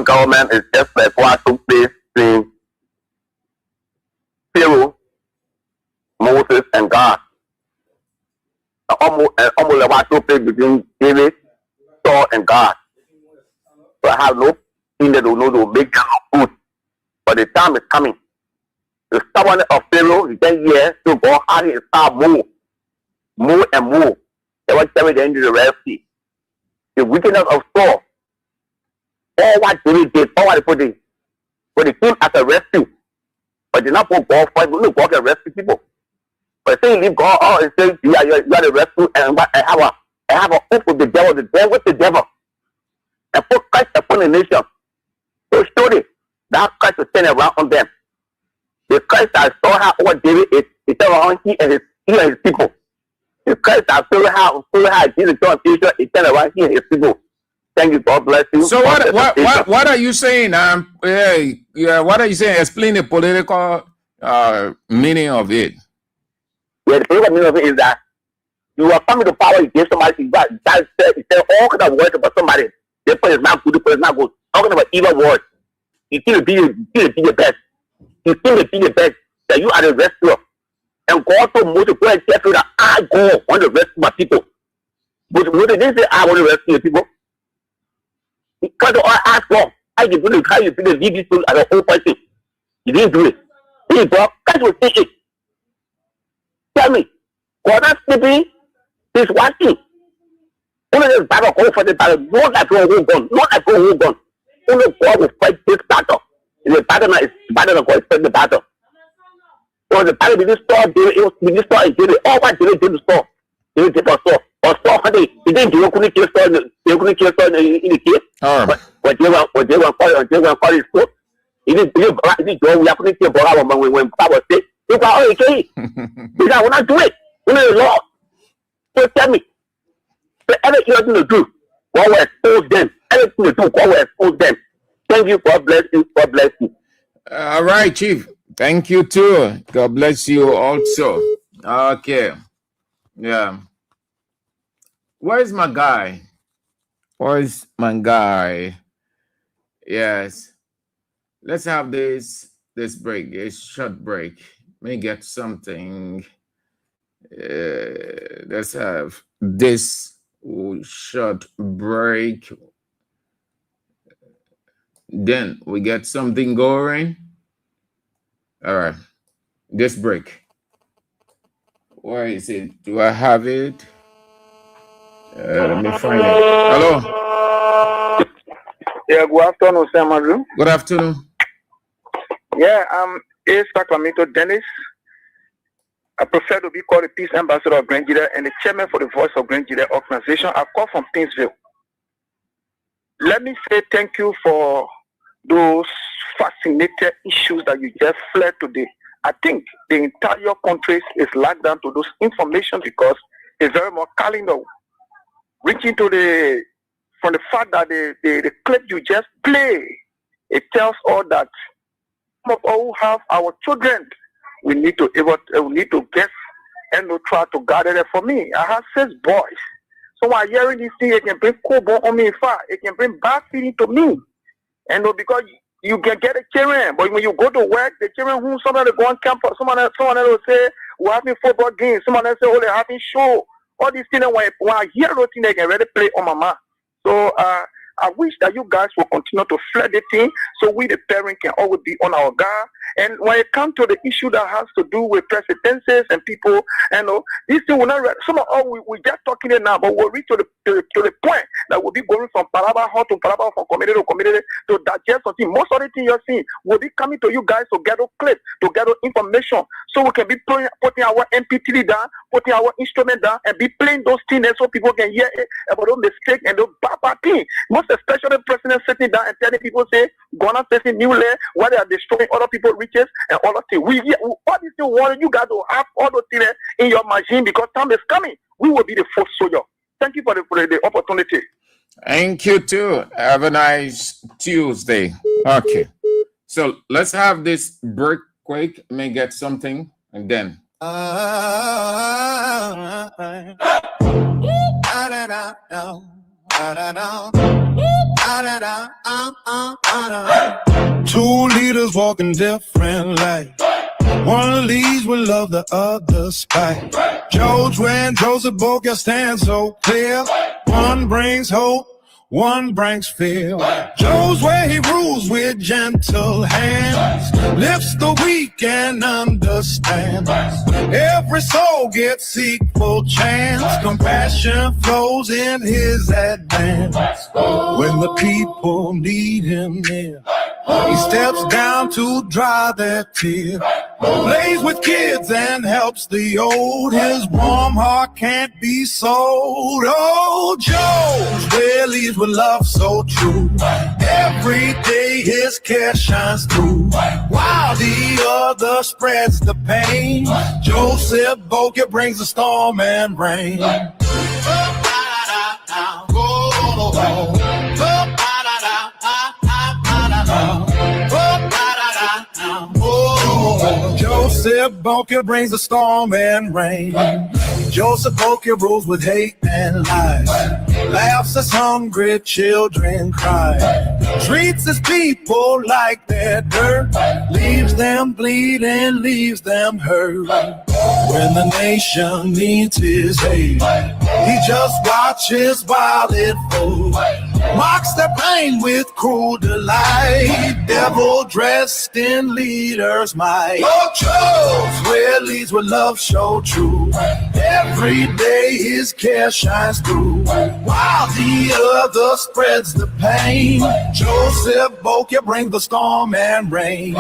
government is just like what took place in Pharaoh, Moses, and God. Almost like what took place between David, Saul, and God. So I have no thing that will make them look good. But the time is coming. The stubbornness of Pharaoh is 10 years to go out and start more and more. They were carried into the Red Sea. The wickedness of Saul, all what David did, all what they put in, but they came as a rescue. But they not put God for it, look, God can rescue people. But say leave God out and say you are the rescue, and what I have an oath with the devil, with the devil, and put Christ upon the nation. So surely that Christ will turn around on them. The Christ that saw how over David is around he and his people. The Christ that saw how Jesus saw Israel is turned around he and his people. Thank you. God bless you.
So what are you saying? What are you saying? Explain the political meaning of it.
Yeah, the political meaning of it is that you are coming to power. You give somebody that said all kind of words about somebody. This person is not good. This person is not good. Talking about evil words. You think be the best. You think to be the best. That you are the rescuer. And God told Moses go and tell that I go want to rescue my people. But Moses didn't say I want to rescue the people. Because all asked God, how you lead these people as a whole person. He didn't do it. Hey, God, God will take it. Tell me, God not sleeping, he's watching. Only this battle go for the battle, not like a whole gun, not like a whole gun. Only God will fight this battle. And the battle is the battle of God fight the battle. So the battle didn't start, it didn't start, all what David didn't start. He did or so he didn't do couldn't kill in the case. What they want call his court. He didn't believe we are putting your when power state. You are okay. Because I will not do it. We know the law. So tell me. So everything you're going to do, God will expose them. Everything you do, God will expose them. Thank you. God bless you. God bless you.
All right, Chief. Thank you too. God bless you also. Okay. Yeah. Where's my guy? Where's my guy? Yes. Let's have this break, a short break. May get something. Let's have this short break. Then we get something going. All right. This break. Where is it? Do I have it? Let me find it. Hello.
Yeah, good afternoon, Sir Madru.
Good afternoon.
Yeah, I'm A. Sacramento Dennis. I prefer to be called the Peace Ambassador of Grangeda and the Chairman for the Voice of Grangeda organization. I call from Pinsville. Let me say thank you for those fascinating issues that you just flared today. I think the entire country is locked down to those information because it's very more calendar. Reaching to from the fact that the clip you just play, it tells all that some of all who have our children, we need to guess and to try to gather it. For me, I have 6 boys. So while hearing this thing, it can bring cold on me far. It can bring bad feeling to me. And because you can get a children, but when you go to work, the children who somebody go on campus, someone else will say, we're having football games. Someone else say, oh, they're having show. All these things, when I hear those things, they can really play on my mind. So I wish that you guys will continue to flood the thing so we, the parents, can always be on our guard. And when it comes to the issue that has to do with presidencies and people, this thing will not. Some of all we just talking it now, but we'll reach to the point that we'll be going from Palaba Hall to Palaba, from community to community to digest something. Most of the things you're seeing will be coming to you guys to gather clips, to gather information, so we can be putting our MP3 down, putting our instrument down, and be playing those things so people can hear it about those mistakes and those bad things. Most especially the president sitting down and telling people, say, Ghana facing new land, where they are destroying other people's riches and all those things. All these things, you got to have all those things in your machine because time is coming. We will be the first soldier. Thank you for the opportunity.
Thank you too. Have a nice Tuesday. Okay. So let's have this break quick. May get something and then.
Two leaders walking different lives. One leads with love, the other spite. George and Joseph Boca stand so clear. One brings hope, one brings fear. Joe's where he rules with gentle hands, lifts the weak and understands. Every soul gets equal chance. Compassion flows in his advance. When the people need him near, he steps down to dry their tears. Plays with kids and helps the old. His warm heart can't be sold. Oh, Joe's where leads with love so true. Every day his care shines through, while the other spreads the pain. Joseph Boca brings the storm and rain. Joseph Boca brings the storm and rain. Joseph Boca rules with hate and lies, laughs as hungry children cry, treats his people like they're dirt, leaves them bleeding, leaves them hurt. When the nation needs his aid, he just watches while it falls, mocks their pain with cruel delight, devil dressed in leader's might. Oh, Joe's where leads with love so true. Every day his care shines through, while the other spreads the pain. Joseph Boca brings the storm and rain.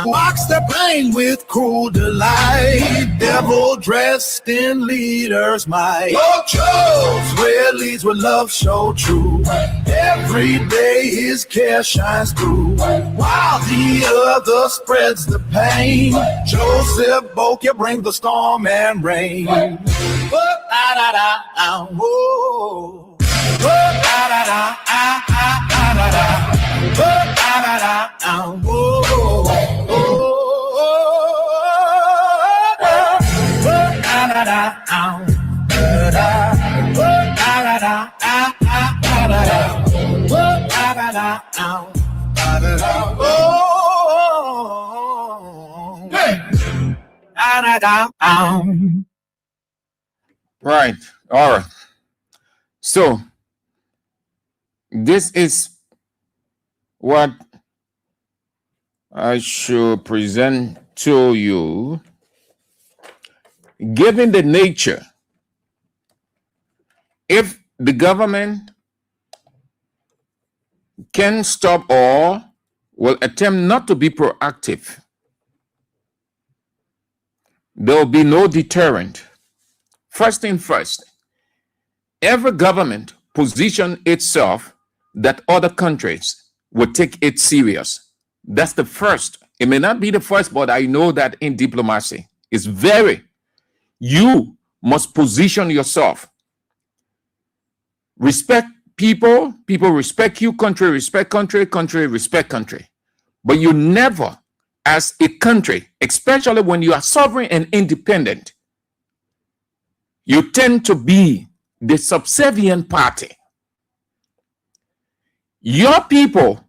Box the pain with cruel delight. Devil dressed in leader's might. Lord chose red leads with love so true. Every day his care shines through. While the other spreads the pain, Joseph Bokia brings the storm and rain.
Right. All right. So this is what I should present to you. Given the nature, if the government can stop or will attempt not to be proactive, there will be no deterrent. First thing first, every government position itself that other countries will take it serious. That's the first. It may not be the first, but I know that in diplomacy, it's you must position yourself. Respect people, people respect you, country respect country, country respect country. But you never, as a country, especially when you are sovereign and independent, you tend to be the subservient party. Your people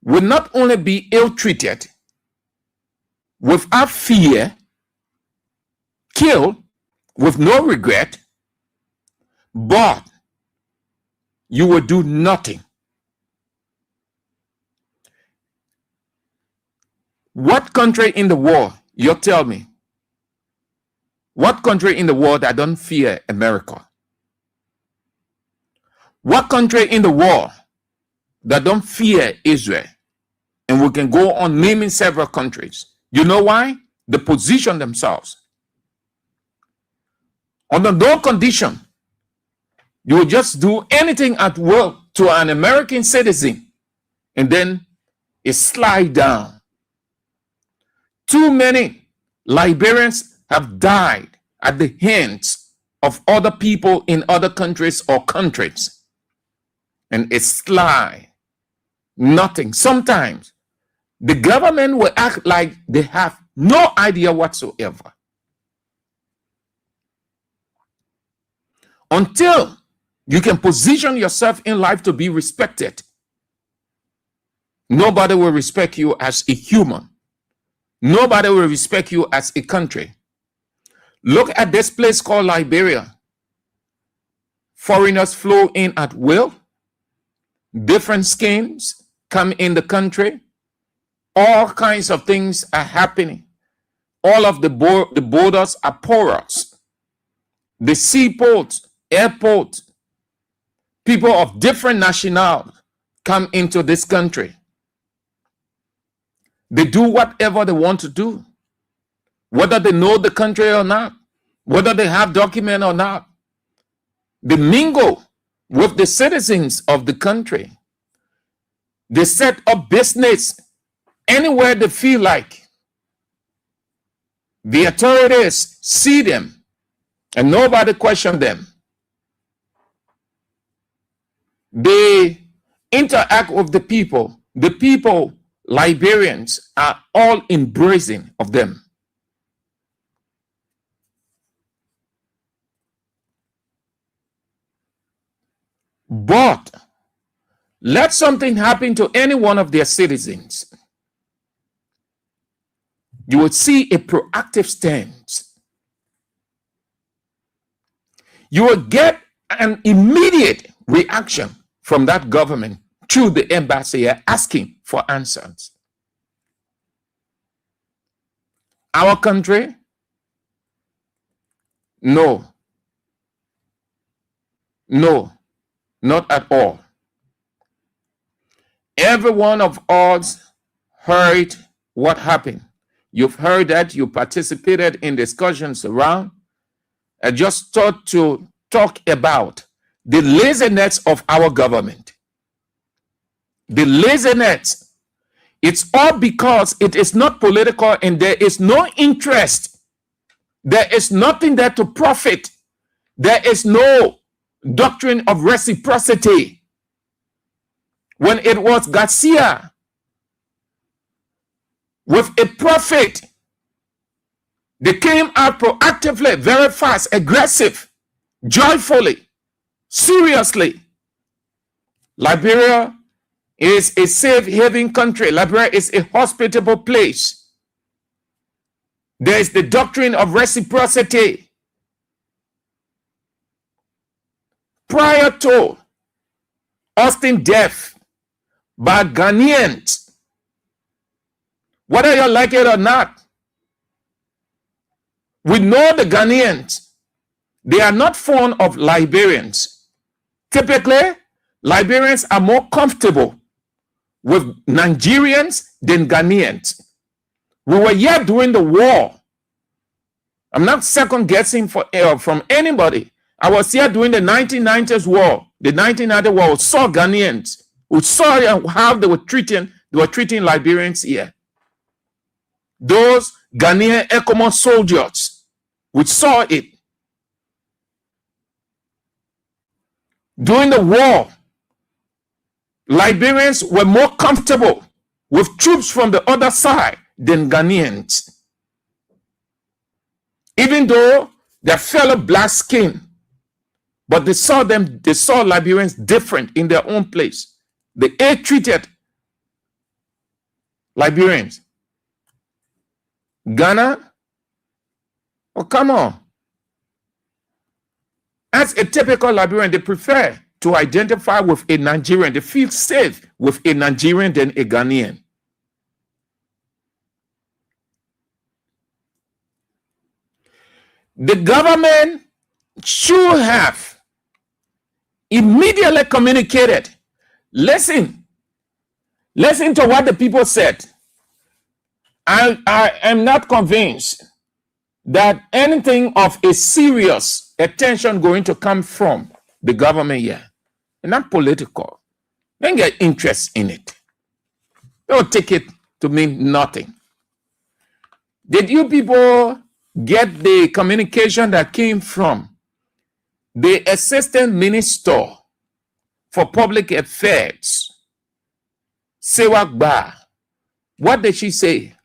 will not only be ill-treated, without fear, killed with no regret, but you will do nothing. What country in the world, you tell me, what country in the world that don't fear America? What country in the world that don't fear Israel? And we can go on naming several countries. You know why? They position themselves. Under no condition, you will just do anything at will to an American citizen, and then it slide down. Too many Liberians have died at the hands of other people in other countries or countries. And it's slide. Nothing. Sometimes the government will act like they have no idea whatsoever. Until you can position yourself in life to be respected, nobody will respect you as a human. Nobody will respect you as a country. Look at this place called Liberia. Foreigners flow in at will. Different schemes come in the country. All kinds of things are happening. All of the borders are porous. The seaports, airports, people of different nationalities come into this country. They do whatever they want to do, whether they know the country or not, whether they have document or not. They mingle with the citizens of the country. They set up business anywhere they feel like. The authorities see them and nobody question them. They interact with the people. The people, Liberians, are all embracing of them. But let something happen to any one of their citizens, you will see a proactive stance. You will get an immediate reaction from that government through the embassy asking for answers. our country? No. No, not at all. Every one of us heard what happened. You've heard that, you participated in discussions around. I just thought to talk about the laziness of our government. The laziness. It's all because it is not political and there is no interest. There is nothing there to profit. There is no doctrine of reciprocity. When it was Garcia with a profit, they came out proactively, very fast, aggressive, joyfully, seriously. Liberia is a safe haven country. Liberia is a hospitable place. There is the doctrine of reciprocity. Prior to Austin death by Ghanaians, whether you like it or not, we know the Ghanaians, they are not fond of Liberians. Typically, Liberians are more comfortable with Nigerians than Ghanaians. We were here during the war. I'm not second guessing from anybody. I was here during the 1990s war. The 1990 war, we saw Ghanaians. We saw how they were treating Liberians here. Those Ghanaian ECOMOS soldiers, we saw it. During the war, Liberians were more comfortable with troops from the other side than Ghanaians. Even though their fellow black skin, but they saw Liberians different in their own place. They treated Liberians. Ghana, oh come on. As a typical Liberian, they prefer to identify with a Nigerian. They feel safe with a Nigerian than a Ghanaian. The government should have immediately communicated. Listen to what the people said. I am not convinced that anything of a serious attention going to come from the government here. And not political. They don't get interest in it. They will take it to mean nothing. Did you people get the communication that came from the Assistant Minister for Public Affairs, Sewak Bah? What did she say?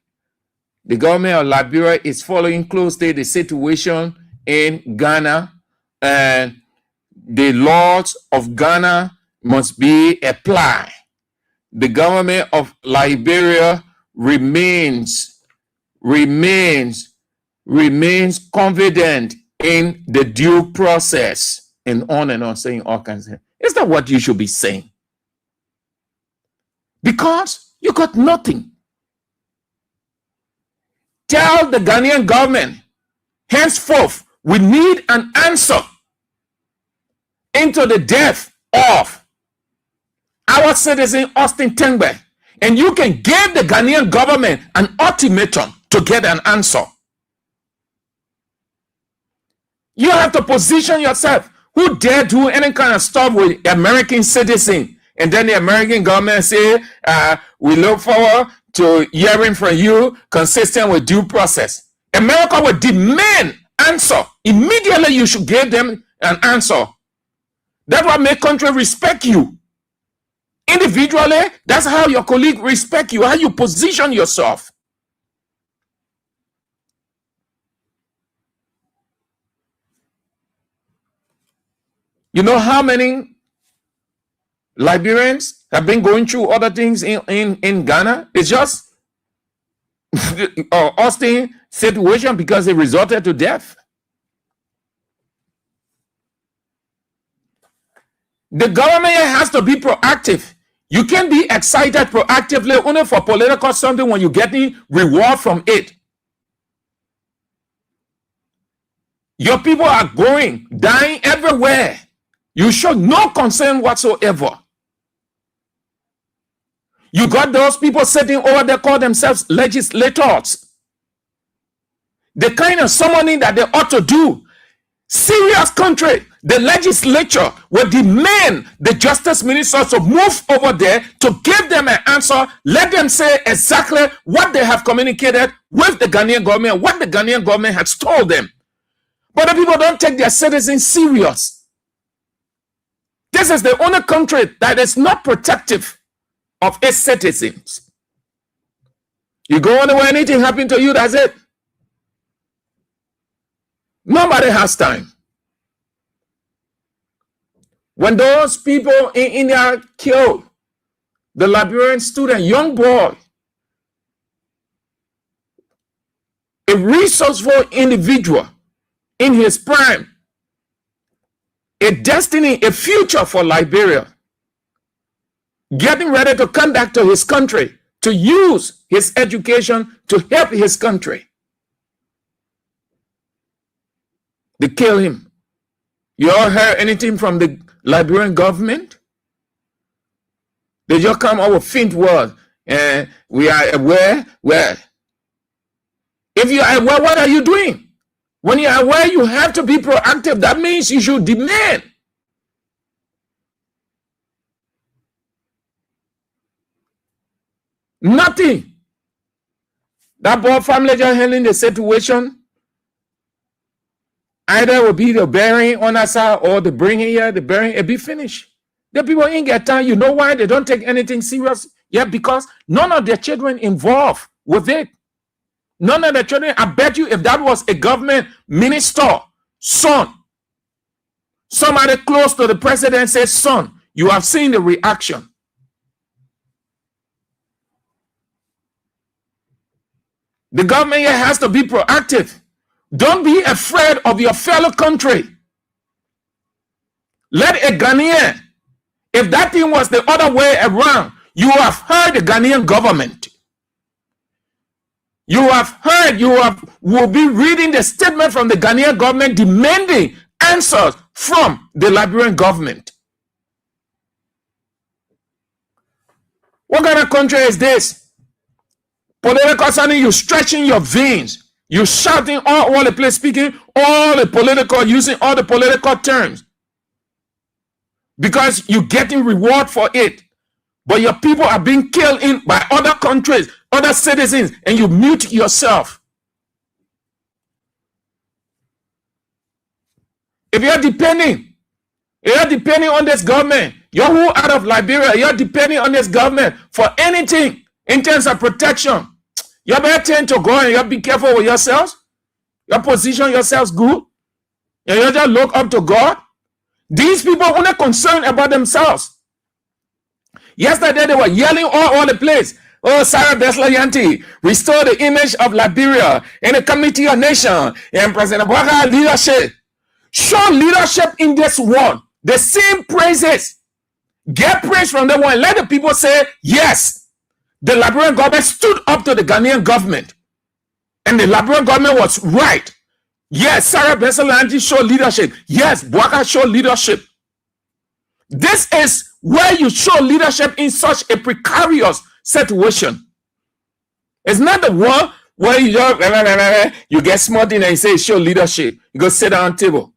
The government of Liberia is following closely the situation in Ghana, and the laws of Ghana must be applied. The government of Liberia remains confident in the due process, and on, saying all kinds of things. Is that what you should be saying? Because you got nothing. Tell the Ghanaian government, henceforth, we need an answer into the death of our citizen Austin Tengbe. And you can give the Ghanaian government an ultimatum to get an answer. You have to position yourself. Who dare do any kind of stuff with American citizen? And then the American government say, we look forward to hearing from you consistent with due process. America will demand answer. Immediately you should give them an answer. That will make country respect you. Individually, that's how your colleague respect you, how you position yourself. You know how many Liberians have been going through other things in Ghana? It's just Austin situation because it resulted to death. The government has to be proactive. You can't be excited proactively only for political something when you're getting reward from it. Your people are dying everywhere. You show no concern whatsoever. You got those people sitting over there call themselves legislators. The kind of summoning that they ought to do. Serious country. The legislature will demand the justice minister to move over there to give them an answer. Let them say exactly what they have communicated with the Ghanaian government, what the Ghanaian government has told them. But the people don't take their citizens serious. This is the only country that is not protective of its citizens. You go anywhere, anything happen to you, that's it. Nobody has time. When those people in India killed the Liberian student, young boy, a resourceful individual in his prime, a destiny, a future for Liberia, getting ready to come back to his country, to use his education to help his country. They kill him. You all heard anything from the Liberian government? They just come up with faint words. We are aware. Well, if you are aware, what are you doing? When you are aware, you have to be proactive. That means you should demand. Nothing. That poor family just handling the situation. Either will be the burying on us or the bringing here, the burying, it'll be finished. The people ain't get time. You know why? They don't take anything serious. Yeah, because none of their children involved with it. None of the children, I bet you if that was a government minister, son, somebody close to the president says, son, you have seen the reaction. The government here has to be proactive. Don't be afraid of your fellow country. Let a Ghanaian, if that thing was the other way around, you have heard the Ghanaian government. You have heard, will be reading the statement from the Ghanaian government demanding answers from the Liberian government. What kind of country is this? Political sounding, you stretching your veins. You shouting all over the place, speaking all the political, using all the political terms. Because you're getting reward for it. But your people are being killed by other countries, other citizens, and you mute yourself. If you're depending on this government, you're who out of Liberia, you're depending on this government for anything in terms of protection. You better tend to go and you be careful with yourselves. You position yourselves good. And you just look up to God. These people are only concerned about themselves. Yesterday they were yelling all over the place. Oh, Sarah Besla-Yanti, restore the image of Liberia in the Committee of Nations and President Bouhaka leadership. Show leadership in this world. The same praises. Get praise from them and let the people say, yes, the Liberian government stood up to the Ghanaian government. And the Liberian government was right. Yes, Sarah Besla-Yanti showed leadership. Yes, Bouhaka showed leadership. This is where you show leadership in such a precarious situation. It's not the one where you get smart in and you say show leadership. You go sit down table.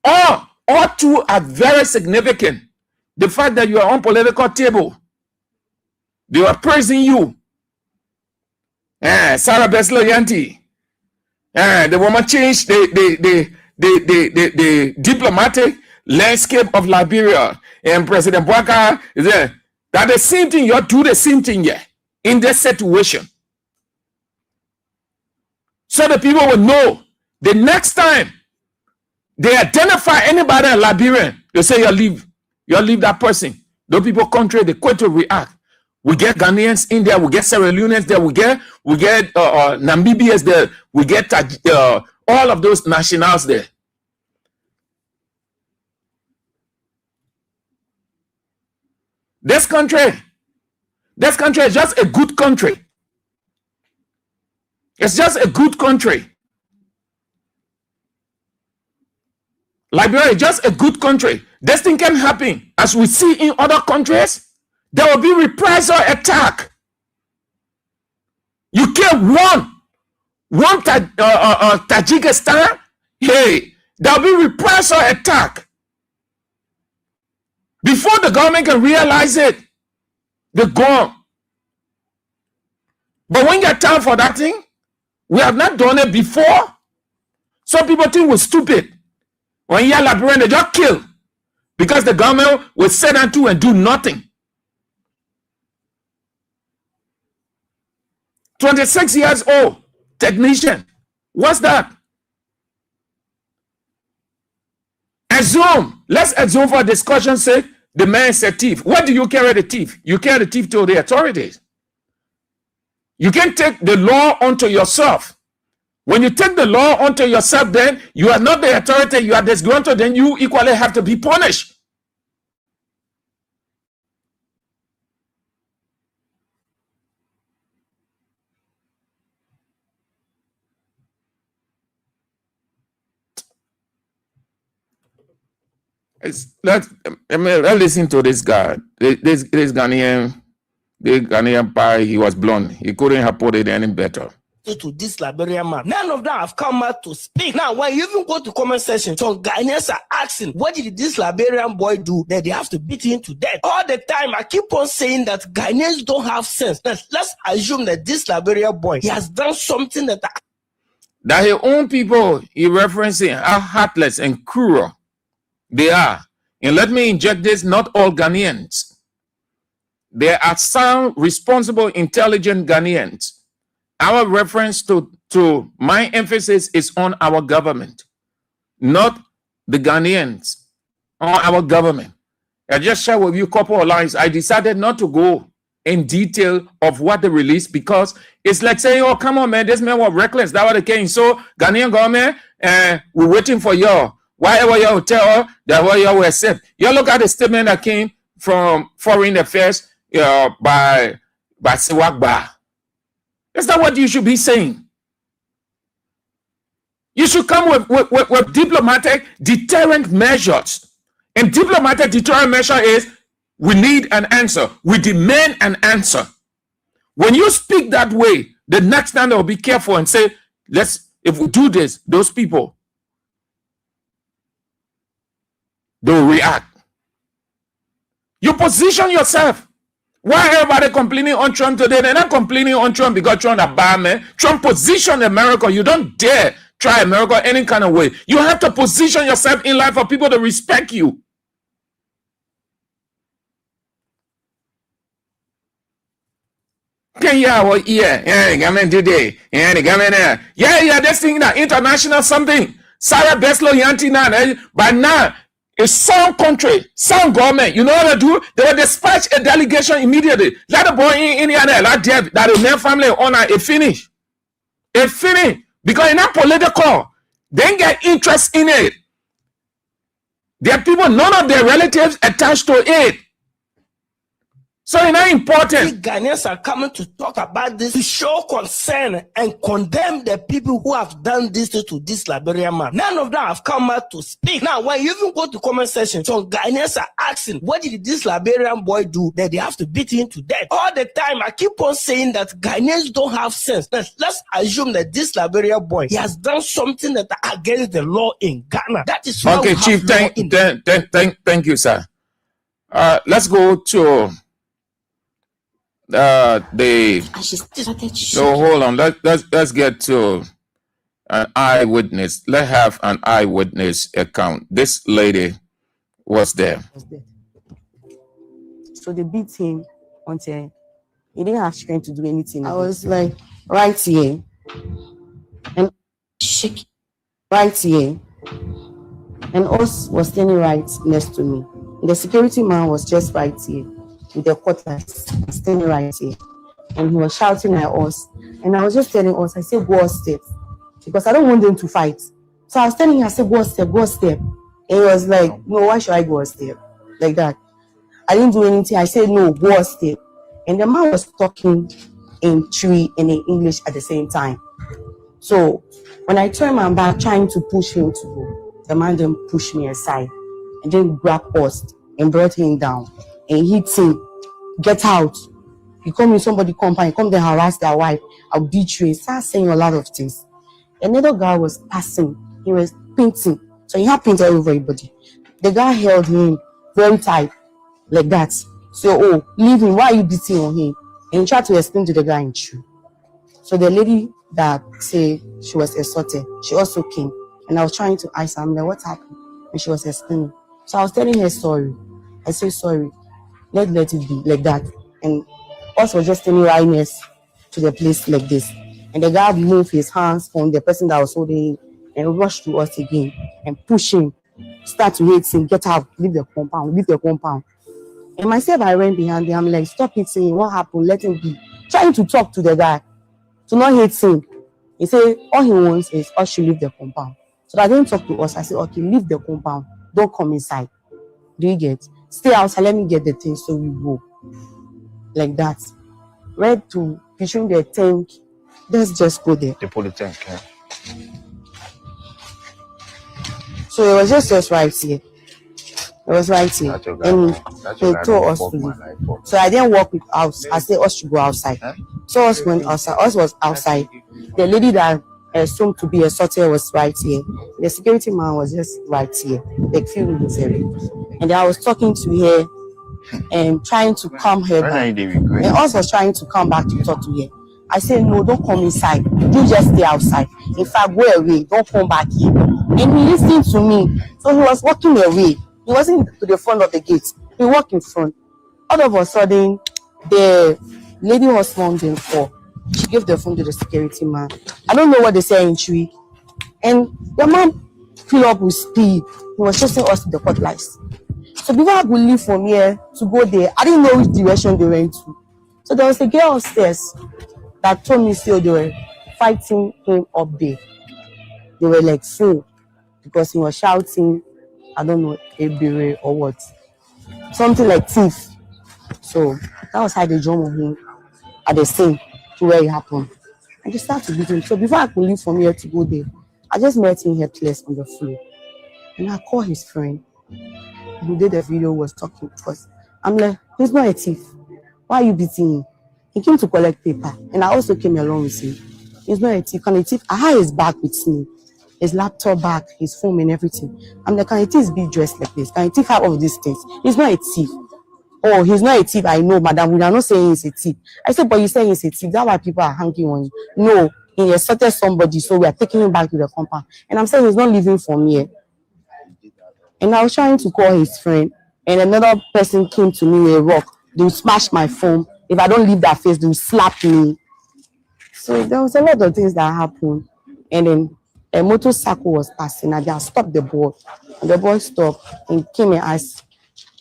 All two are very significant. The fact that you are on political table. They were praising you. Sarah Besla-Yanti. The woman changed the diplomatic landscape of Liberia. And President Bouhaka is there. That the same thing, you do the same thing here in this situation. So the people will know the next time they identify anybody in Liberia, they say you leave that person. Those people country, they quit to react. We get Ghanaians in there, we get Sierra Leoneans there, we get Namibians there, we get all of those nationals there. This country is just a good country. It's just a good country. Liberia is just a good country. This thing can happen. As we see in other countries, there will be reprisal attack. You kill one Tajikistan, hey, there will be reprisal attack. Before the government can realize it, they're gone. But when you get time for that thing, we have not done it before. Some people think we're stupid. When you're Liberian, they just kill because the government will sit down to and do nothing. 26 years old technician. What's that? Let's assume for discussion's sake, the man is a thief. What do you carry the thief? You carry the thief to the authorities. You can take the law onto yourself. When you take the law onto yourself, then you are not the authority, you are disgruntled, then you equally have to be punished. Let's listen to this guy. This Ghanaian pie, he was blonde. He couldn't have put it any better.
To this Liberian man. None of them have come out to speak. Now, when you even go to comment section, some Ghanaians are asking, what did this Liberian boy do that they have to beat him to death? All the time, I keep on saying that Ghanaians don't have sense. Let's assume that this Liberian boy, he has done something that
his own people he referencing how heartless and cruel they are. And let me inject this, not all Ghanaians. There are some responsible, intelligent Ghanaians. Our reference to my emphasis is on our government, not the Ghanaians, on our government. I just shared with you a couple of lines. I decided not to go in detail of what they released because it's like saying, oh, come on, man, this man was reckless. That was the case. So, Ghanaian government, we're waiting for y'all. Whatever y'all tell, that what y'all will accept. You look at the statement that came from Foreign Affairs by Siwakba. Is that what you should be saying? You should come with diplomatic deterrent measures. And diplomatic deterrent measure is we need an answer. We demand an answer. When you speak that way, the next time they'll be careful and say, if we do this, those people, they'll react. You position yourself. Why everybody complaining on Trump today? They're not complaining on Trump because Trump is a bad man. Trump positioned America. You don't dare try America any kind of way. You have to position yourself in life for people to respect you. Can you government today? Yeah, this thing that international something. Sarah Beslow Yantina, but now it's some country, some government, you know what they do? They will dispatch a delegation immediately. Let the boy in Indiana, like that the main family honor it finish. It finish. Because it's not political. They ain't get interest in it. There are people, none of their relatives attached to it. So it's not important.
Ghanaians are coming to talk about this, to show concern and condemn the people who have done this to this Liberian man. None of them have come out to speak. Now, when you even go to comment section, some Ghanaians are asking, what did this Liberian boy do that they have to beat him to death? All the time, I keep on saying that Ghanaians don't have sense. Let's assume that this Liberian boy, he has done something that against the law in Ghana. That is why
okay, Chief. Thank you, sir. Let's go to hold on. Let's get to an eyewitness. Let's have an eyewitness account. This lady was there.
So they beat him until he didn't have strength to do anything. I was like right here and shaking right here, and us was standing right next to me. And the security man was just right here with the cutlass standing right here, and he was shouting at us. And I was just telling us, I said, go step, because I don't want them to fight. So I was telling him, I said, go step. And he was like, no, why should I go a step? Like that. I didn't do anything. I said, no, go a step. And the man was talking in Twi and in English at the same time. So when I turned my back trying to push him to go, the man then pushed me aside and then grabbed us and brought him down and hit him. Get out. You come in somebody compound, you come there harass their wife, I'll beat you. He started saying a lot of things. Another guy was passing, he was painting. So he had paint all over everybody. The guy held him very tight, like that. So, oh, leave him, why are you beating on him? And he tried to explain to the guy in true. So the lady that said she was assaulted, she also came. And I was trying to ask her, I'm like, what happened? And she was explaining. So I was telling her sorry. I said, sorry, let it be like that. And us was just standing right next to the place like this. And the guy moved his hands from the person that was holding him and rushed to us again and pushed him, start to hit him, get out, leave the compound, leave the compound. And myself, I ran behind him. I'm like, stop hitting him, what happened? Let him be. Trying to talk to the guy, to not hit him. He said, all he wants is us to leave the compound. So I didn't talk to us. I said, okay, leave the compound. Don't come inside. Do you get? Stay outside, let me get the thing so we go. Like that. Right to between the tank. Let's just go there.
The polytank. Yeah.
So it was just right here. It was right here. And he told us to leave. So I didn't walk with us. I said us to go outside. So us went outside. Us was outside. The lady that assumed to be assaulted was right here. The security man was just right here, like few minutes away. And I was talking to her and trying to calm her down. And us was trying to come back to talk to her. I said, no, don't come inside. You just stay outside. If I go away, don't come back here. And he listened to me. So he was walking away. He wasn't to the front of the gate. He walked in front. All of a sudden, the lady was found in court. She gave the phone to the security man. I don't know what they say in Tree. And the man flew up with speed. He was chasing us to the cutlass. So before I could leave from here to go there, I didn't know which direction they went to. So there was a girl upstairs that told me still they were fighting him up there. They were like so because he was shouting, I don't know, Ebere or what. Something like thief. So that was how they jumped on him at the scene to where it happened. And they started to beat him. So before I could leave from here to go there, I just met him helpless on the floor. And I called his friend who did the video, was talking to us. I'm like, he's not a thief. Why are you beating him? He came to collect paper. And I also came along with him. He's not a thief. Can a thief? I had his bag with me. His laptop bag, his phone and everything. I'm like, can a thief be dressed like this? Can a thief have all of these things? He's not a thief. Oh, he's not a thief. I know, madam. We are not saying he's a thief. I said, but you say he's a thief. That's why people are hanging on you. No, he assaulted somebody, so we are taking him back to the compound. And I'm saying he's not leaving from here. And I was trying to call his friend, and another person came to me with a rock. They will smash my phone. If I don't leave that face, they will slap me. So there was a lot of things that happened. And then a motorcycle was passing, and I stopped the boy. And the boy stopped and came and asked.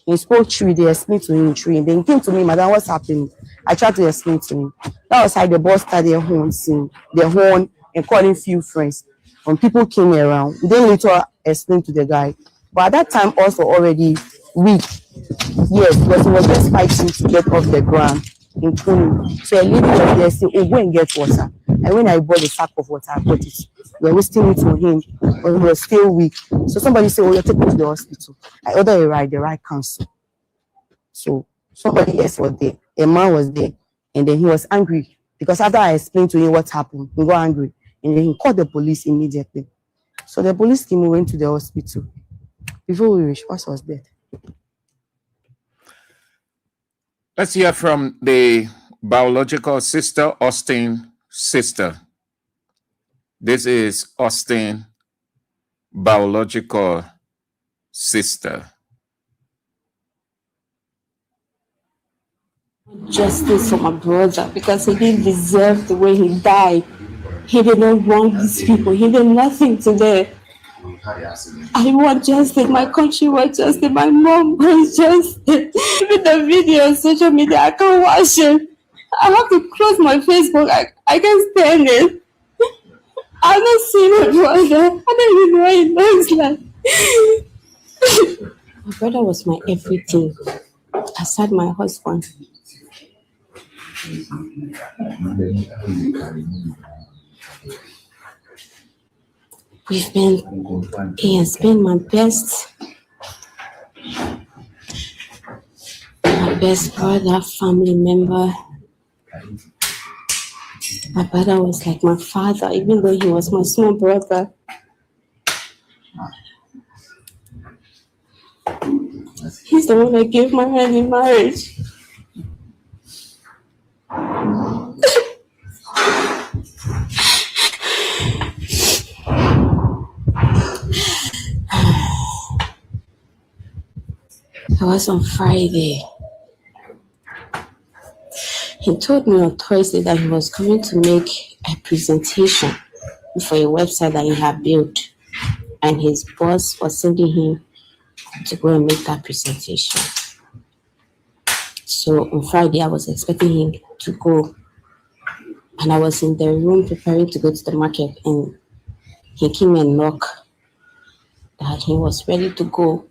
He spoke Tree, they explained to him Tree. And then he came to me, madam, what's happening? I tried to explain to him. That was how the boy started horning the horn and calling few friends. When people came around, then later explained to the guy. But at that time, also already weak. Yes, because he was just fighting to get off the ground in Pune. So a lady was there saying, oh, go and get water. And when I bought a sack of water, I got it. We were wasting it on him, but he was still weak. So somebody said, oh, you're taking him to the hospital. I ordered a ride, the ride canceled. So somebody else was there. A man was there. And then he was angry. Because after I explained to him what happened, he got angry. And then he called the police immediately. So the police came and went to the hospital. Before we reached, us was dead.
Let's hear from the biological sister, Austin sister. This is Austin, biological sister.
Justice for my brother, because he didn't deserve the way he died. He did not wrong these people. He did nothing to them. I want justice. My country wants justice. My mom wants justice. Even the video on social media, I can't watch it. I have to close my Facebook. I can't stand it. I've not seen my brother. I don't even know what he looks like. My brother was my everything. Aside my husband. He has been my best brother, family member. My brother was like my father, even though he was my small brother. He's the one that gave my hand in marriage. It was on Friday. He told me on Thursday that he was going to make a presentation for a website that he had built, and his boss was sending him to go and make that presentation. So on Friday, I was expecting him to go, and I was in the room preparing to go to the market, and he came and knocked that he was ready to go.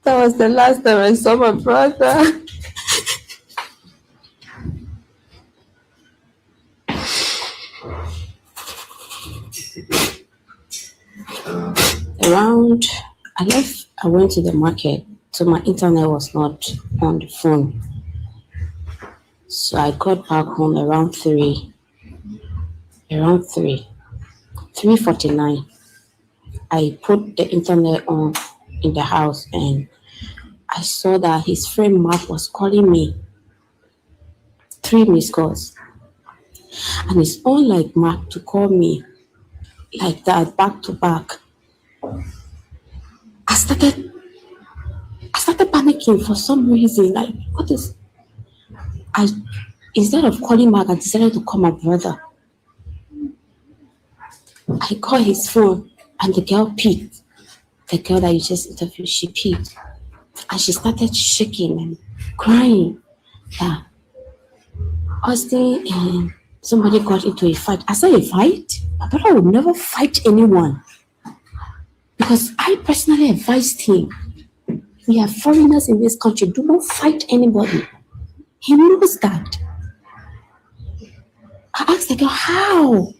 That was the last time I saw my brother. I went to the market, so my internet was not on the phone. So I got back home around 3:49. I put the internet on in the house, and I saw that his friend Mark was calling me. 3 missed calls. And it's unlike Mark to call me like that, back to back. I started panicking for some reason. Like, what is... Instead of calling Mark, I decided to call my brother. I called his phone, and the girl picked. The girl that you just interviewed, she picked. And she started shaking and crying. Yeah. Austin and somebody got into a fight. I said, a fight? My brother would never fight anyone. Because I personally advised him, we are foreigners in this country, do not fight anybody. He knows that. I asked the girl, how?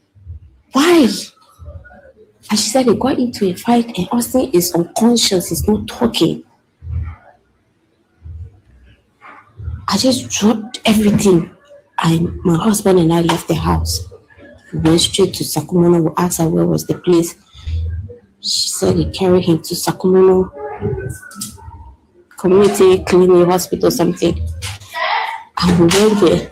Why? And she said they got into a fight and Austin is unconscious, he's not talking. I just dropped everything. My husband and I left the house. We went straight to Sakumono. We asked her where was the place. She said they carried him to Sakumono Community Clinic Hospital, something. And we went there.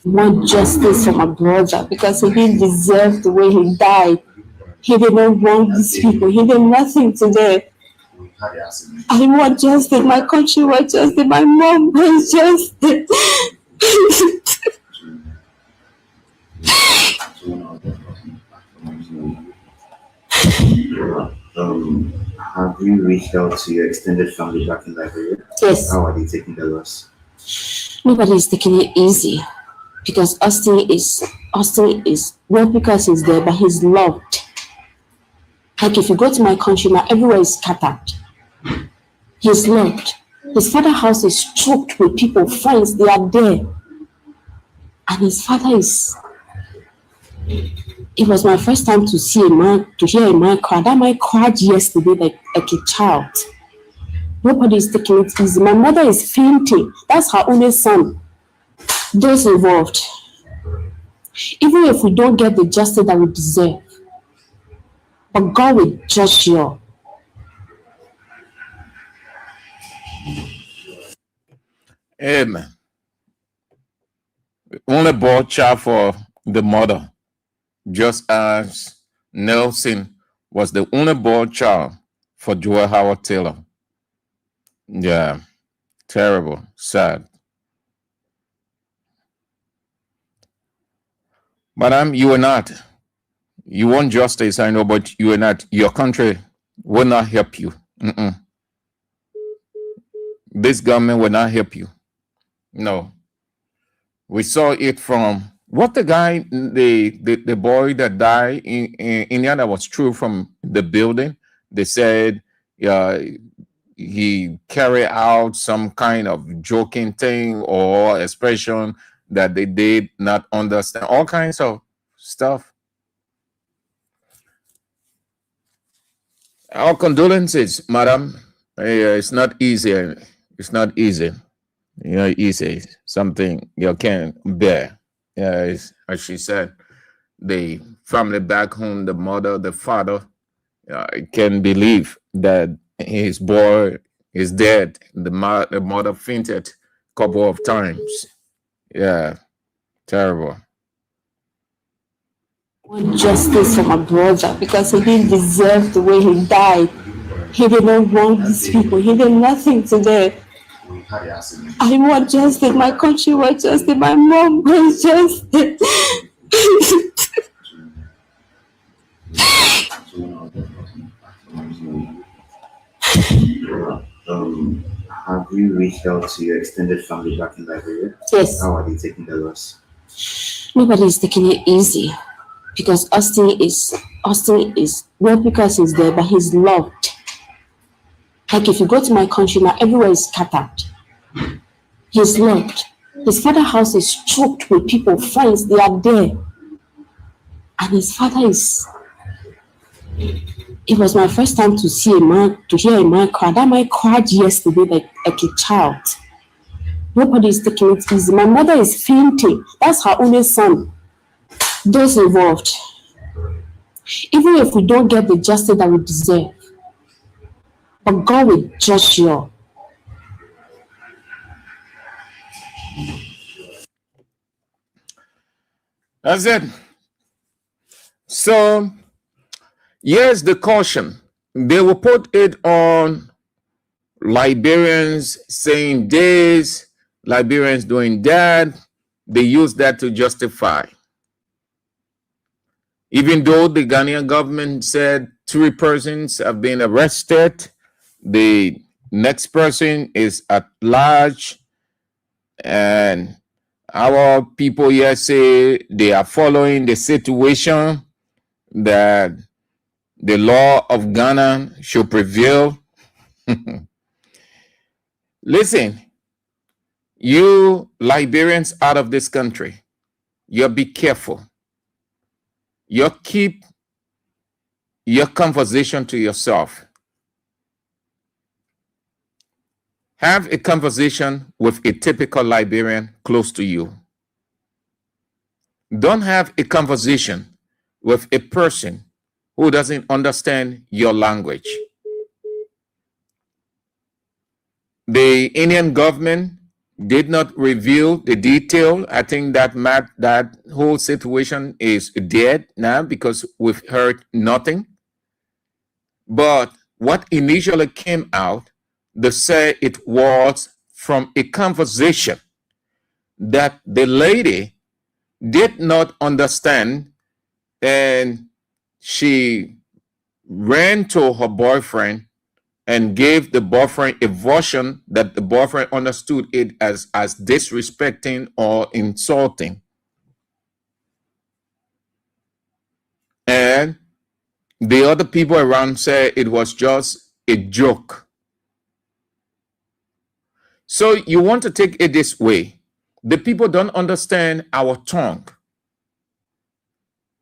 Want justice for my brother because he didn't deserve the way he died. He didn't wrong these people. He did nothing to them. I want justice. My country wants justice. My mom wants justice.
Have you reached out to your extended family back in Liberia?
Yes.
How are they taking the loss?
Nobody is taking it easy because Austin is well, because he's there, but he's loved. Like if you go to my country now, everywhere is scattered. He's loved. His father's house is choked with people, friends, they are there. And his father is... It was my first time to hear a man cry. That man cried yesterday like a child. Nobody is taking it easy. My mother is fainting. That's her only son. Those involved. Even if we don't get the justice that we deserve, but God will judge you all.
Amen. Only born child for the mother, just as Nelson was the only born child for Joel Howard Taylor. Yeah, terrible, sad. Madam, you are not. You want justice, I know, but you are not. Your country will not help you. This government will not help you. No. We saw it from What the guy, the boy that died in India that was thrown from the building, they said he carried out some kind of joking thing or expression that they did not understand, all kinds of stuff. Our condolences, madam. It's not easy. It's not easy. Easy. Something you can bear. Yeah, as she said, the family back home, the mother, the father, can believe that his boy is dead. The mother fainted a couple of times. Yeah, terrible.
I want justice for my brother because he didn't deserve the way he died. He did not wrong these people. He did nothing to them. I want justice. My country wants justice. My mom wants justice.
Have you reached out to your extended family back in Liberia?
Yes.
How are they taking the loss?
Nobody is taking it easy because Austin is well, because he's there, but he's loved. Like if you go to my country now, everywhere is scattered. He's loved. His father's house is choked with people, friends. They are there, and his father is. It was my first time to see a man, to hear a man cry. That man cried yesterday like a child. Nobody is taking it easy. My mother is fainting. That's her only son. Those involved. Even if we don't get the justice that we deserve, but God will judge you all.
That's it. So, yes, the caution. They will put it on Liberians saying this, Liberians doing that. They use that to justify. Even though the Ghanaian government said 3 persons have been arrested, the next person is at large, and our people here say they are following the situation, that the law of Ghana should prevail. Listen, you Liberians out of this country, you be careful. You keep your conversation to yourself. Have a conversation with a typical Liberian close to you. Don't have a conversation with a person who doesn't understand your language. The Indian government did not reveal the detail. I think that whole situation is dead now because we've heard nothing. But what initially came out, they say it was from a conversation that the lady did not understand, and she ran to her boyfriend and gave the boyfriend a version that the boyfriend understood it as disrespecting or insulting. And the other people around said it was just a joke. So you want to take it this way. The people don't understand our tongue.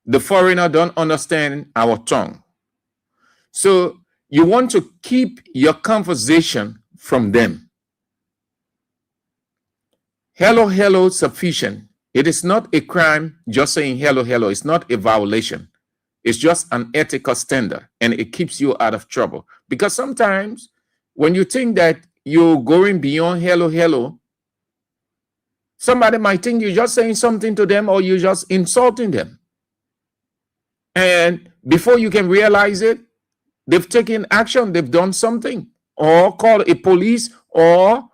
The foreigner don't understand our tongue. So you want to keep your conversation from them. Hello, hello, sufficient. It is not a crime just saying hello, hello. It's not a violation. It's just an ethical standard, and it keeps you out of trouble. Because sometimes when you think that you're going beyond hello, hello, somebody might think you're just saying something to them or you're just insulting them. And before you can realize it, they've taken action, they've done something, or call a police, or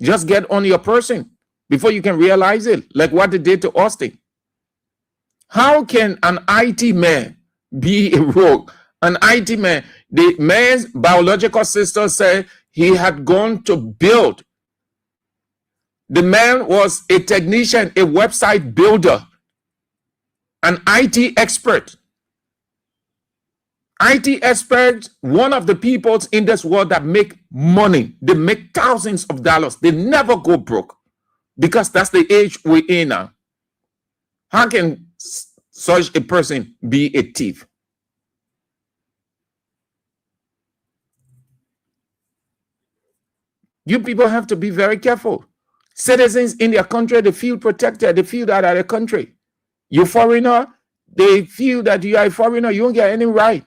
just get on your person before you can realize it, like what they did to Austin. How can an IT man be a rogue? An IT man, the man's biological sister said he had gone to build. The man was a technician, a website builder. an IT expert. IT experts, one of the peoples in this world that make money. They make thousands of dollars. They never go broke because that's the age we're in now. How can such a person be a thief? You people have to be very careful. Citizens in their country, they feel protected. They feel that at a country. You foreigner, they feel that you are a foreigner. You don't get any right.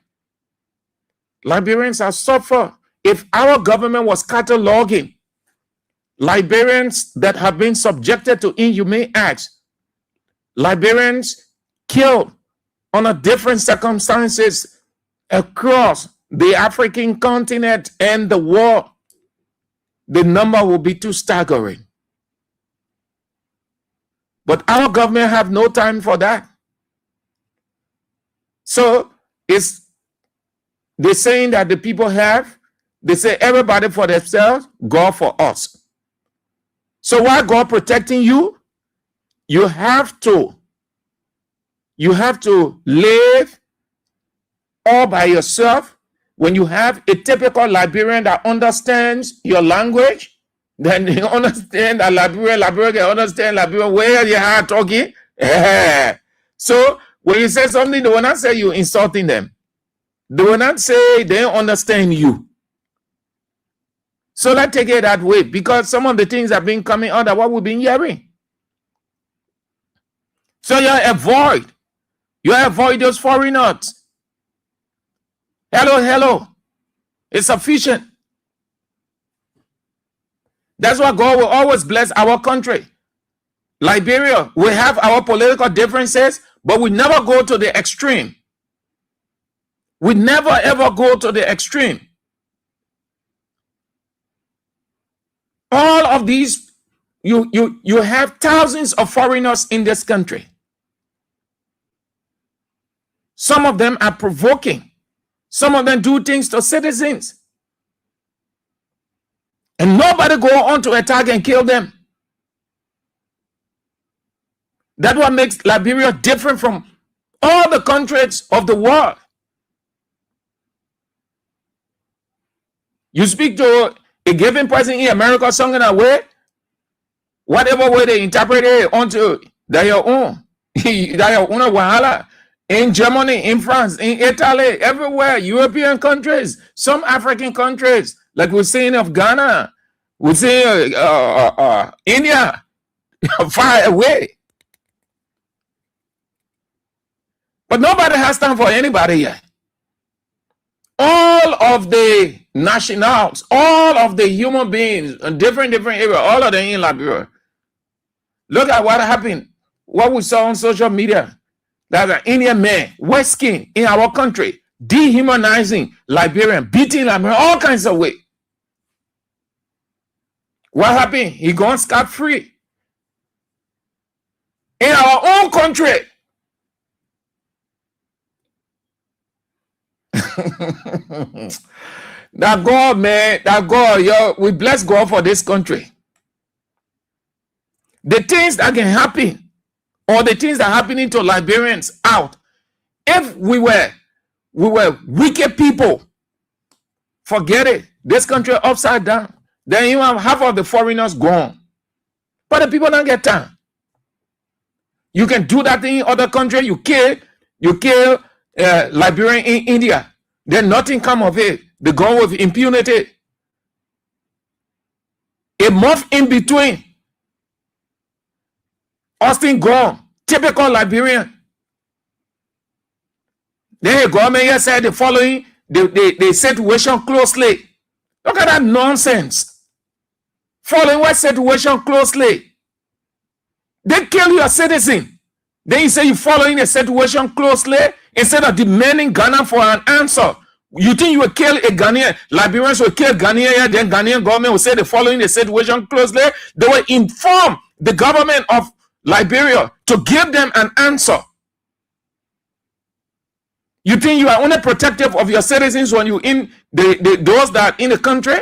Liberians are suffer. If our government was cataloging Liberians that have been subjected to inhumane acts, Liberians killed under different circumstances across the African continent and the world, the number will be too staggering. But our government have no time for that. So it's the saying that the people have, they say everybody for themselves, God for us. So while God protecting you, you have to live all by yourself. When you have a typical Liberian that understands your language, then you understand that Liberian can understand Liberian where you are talking. So when you say something, they will not say you insulting them. They will not say they don't understand you. So let's take it that way, because some of the things have been coming out of what we've been hearing. So you avoid those foreigners. Hello. It's sufficient. That's why God will always bless our country. Liberia, we have our political differences, but we never go to the extreme. We never ever go to the extreme. All of these, you have thousands of foreigners in this country. Some of them are provoking. Some of them do things to citizens. And nobody go on to attack and kill them. That's what makes Liberia different from all the countries of the world. You speak to a given person in America, song in a way, whatever way they interpret it onto their own. Wahala. In Germany, in France, in Italy, everywhere, European countries, some African countries, like we're seeing of Ghana, we're seeing India, far away. But nobody has time for anybody yet. All of the nationals, all of the human beings in different areas, all of them in Liberia. Look at what happened, what we saw on social media. That an Indian man, white skin in our country, dehumanizing Liberian, beating Liberian, all kinds of ways. What happened? He gone scot-free. In our own country. That God, man, that God, we bless God for this country. The things that can happen, or the things that are happening to Liberians out. If we were wicked people, forget it. This country upside down. Then you have half of the foreigners gone. But the people don't get time. You can do that in other country. You kill Liberian in India. Then nothing come of it. They go with impunity. A month in between. Austin gone. Typical Liberian. Then the government here said the following the situation closely. Look at that nonsense. Following what situation closely? They kill your citizen. Then you say you're following the situation closely instead of demanding Ghana for an answer. You think you will kill a Ghanaian? Liberians will kill Ghanaian, then Ghanaian government will say they're following the situation closely. They will inform the government of Liberia to give them an answer. You think you are only protective of your citizens when you in those that are in the country?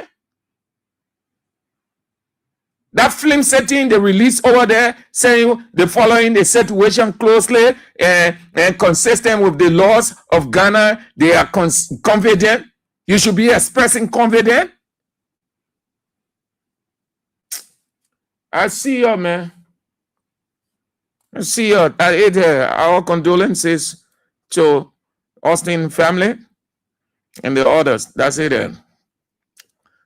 That film setting they released over there saying they're following the situation closely and consistent with the laws of Ghana. They are confident. You should be expressing confidence. I see you, man. I see you. Our condolences to Austin family and the others. That's it.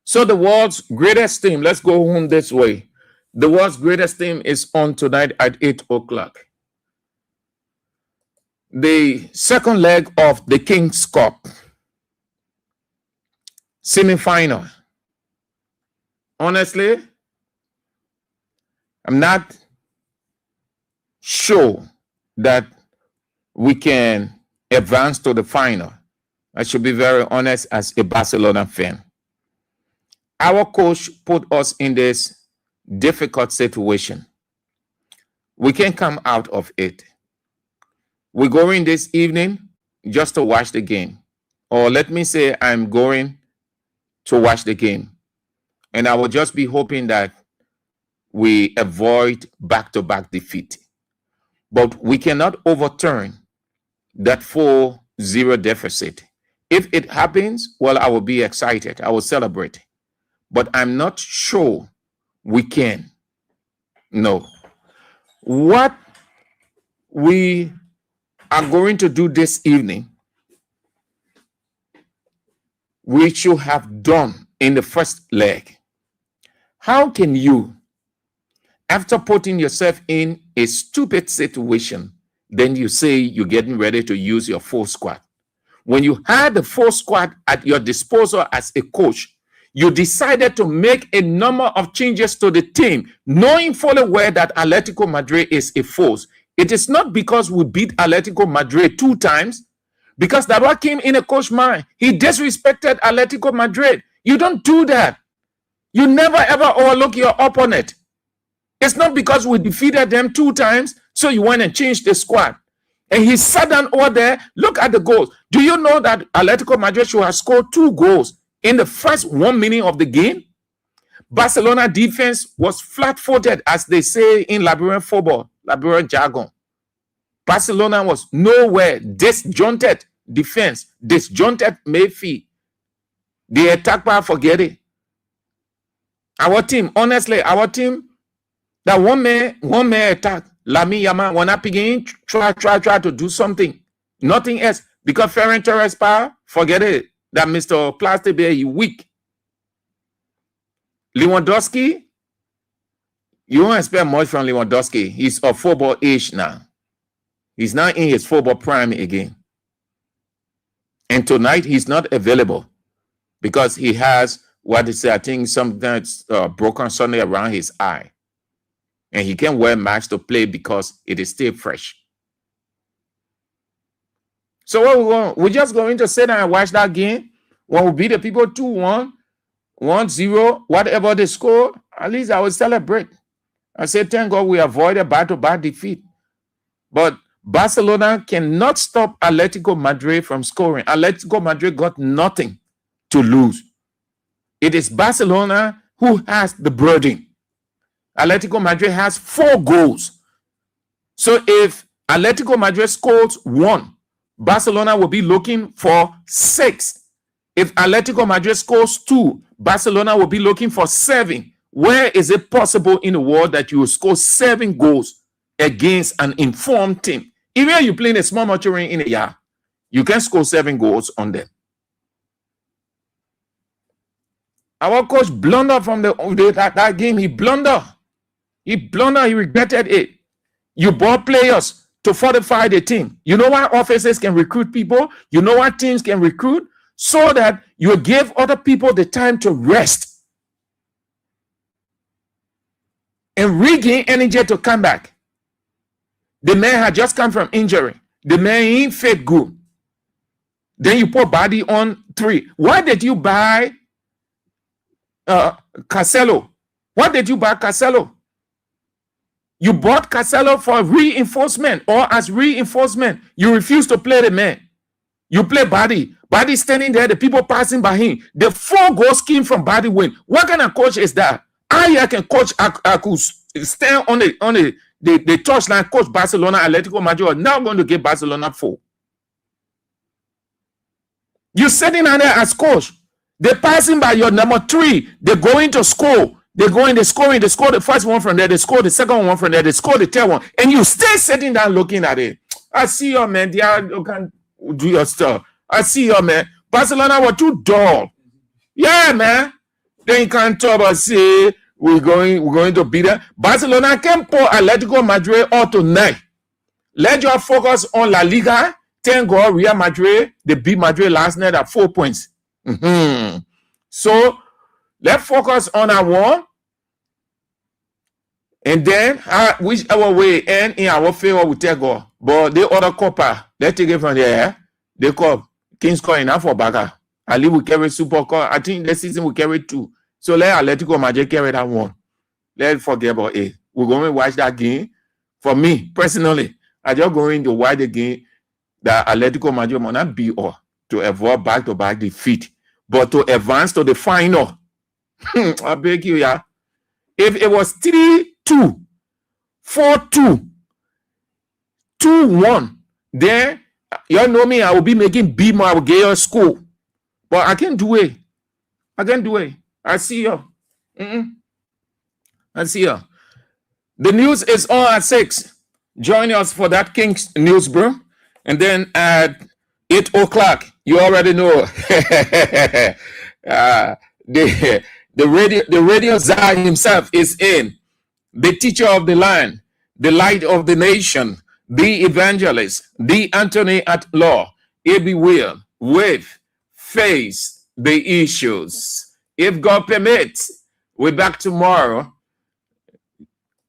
So the world's greatest team, let's go home this way. The world's greatest team is on tonight at 8 o'clock. The second leg of the King's Cup semi-final. Honestly, I'm not sure that we can advance to the final. I should be very honest as a Barcelona fan. Our coach put us in this difficult situation. We can come out of it. We're going this evening just to watch the game. Or let me say I'm going to watch the game. And I will just be hoping that we avoid back-to-back defeat. But we cannot overturn that 4-0 deficit. If it happens, well, I will be excited. I will celebrate. But I'm not sure we can. No. What we are going to do this evening, we should have done in the first leg. How can you, after putting yourself in a stupid situation, then you say you're getting ready to use your full squad? When you had the full squad at your disposal as a coach, you decided to make a number of changes to the team, knowing fully well that Atletico Madrid is a force. It is not because we beat Atletico Madrid 2 times, because that what came in a coach mind. He disrespected Atletico Madrid. You don't do that. You never ever overlook your opponent. It's not because we defeated them 2 times, so you went and changed the squad. And he sat down over there, look at the goals. Do you know that Atletico Madrid should have scored 2 goals in the first 1 minute of the game? Barcelona defense was flat-footed, as they say in Liberian football, Liberian jargon. Barcelona was nowhere. Disjointed defense, disjointed midfield. The attacker, forget it. Our team, honestly, our team, that one man attack. Lamine Yamal, when I begin try to do something, nothing else. Because Ferran Torres power, forget it. That Mr. Plastic Bear, he weak. Lewandowski, you won't expect much from Lewandowski. He's of football age now. He's not in his football prime again. And tonight, he's not available because he has, what they say, I think sometimes broken something around his eye. And he can't wear mask to play because it is still fresh. So what we're just going to sit down and watch that game. When we beat the people 2-1, 1-0, whatever they score, at least I will celebrate. I say, thank God we avoided back-to-back defeat. But Barcelona cannot stop Atletico Madrid from scoring. Atletico Madrid got nothing to lose. It is Barcelona who has the burden. Atletico Madrid has 4 goals. So if Atletico Madrid scores 1, Barcelona will be looking for 6. If Atletico Madrid scores 2, Barcelona will be looking for 7. Where is it possible in the world that you will score 7 goals against an informed team? Even you playing a small maturing in a year, you can score 7 goals on them. Our coach blundered from that game. He blundered. He regretted it. You bought players to fortify the team. You know why offices can recruit people? You know why teams can recruit? So that you give other people the time to rest and regain energy to come back. The man had just come from injury. The man ain't fit good. Then you put body on 3. Why did you buy Cancelo? Why did you buy Cancelo? You bought Cancelo for reinforcement, or as reinforcement, you refuse to play the man. You play Body. Body standing there, the people passing by him. The 4 goals came from Body win. What kind of coach is that? How you can coach? I could stand on the touchline, coach Barcelona, Atletico Madrid. Now going to get Barcelona 4. You're sitting out there as coach. They're passing by your number 3. They're going to score. They're scoring. They score the first one from there. They score the second one from there. They score the third one. And you stay sitting down looking at it. I see you, man. You can do your stuff. I see you, man. Barcelona were too dull. Yeah, man. Then you can't talk about say we're going to beat them. Barcelona can pour Atletico Madrid all tonight. Let your focus on La Liga. Thank God, Real Madrid, they beat Madrid last night at 4 points. So let's focus on our one. And then whichever way end in our favor, we take go. But the other Copa, let's take it from there. They call Kings Cup enough for Baka. I leave we carry Super Cup. I think this season we carry 2. So let Atletico Madrid carry that one. Let's forget about it. We're going to watch that game. For me, personally, I just going to watch the game that Atletico Madrid might not be or to avoid back-to-back defeat, but to advance to the final. I beg you, yeah. If it was 3-2, 4-2, 2-1, then you know me, I will be making B-more, I will get your school. But I can't do it. I see you. I see you. The news is on at 6. Join us for that King's News, bro. And then at 8 o'clock, you already know the radio czar himself is in. The teacher of the land, the light of the nation, the evangelist, the attorney at law, A.B. Will, with face the issues. If God permits, we're back tomorrow.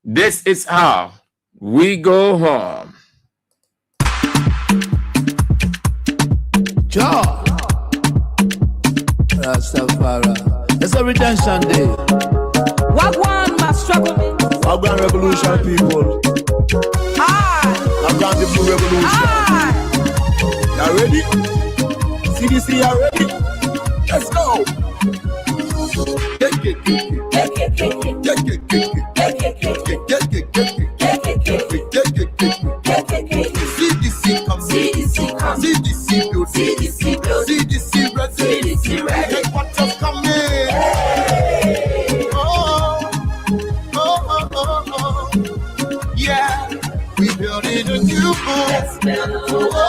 This is how we go home.
Jah, Rastafari. It's a redemption day.
Wagwan must struggle.
Wagwan revolution, people. Wagwan the blue revolution. You ready? CDC, you ready? Let's go. CDC come. CDC come. CDC build. CDC build. CDC ready. CDC ready. Take what just come in. Oh. Yeah. We building a new home.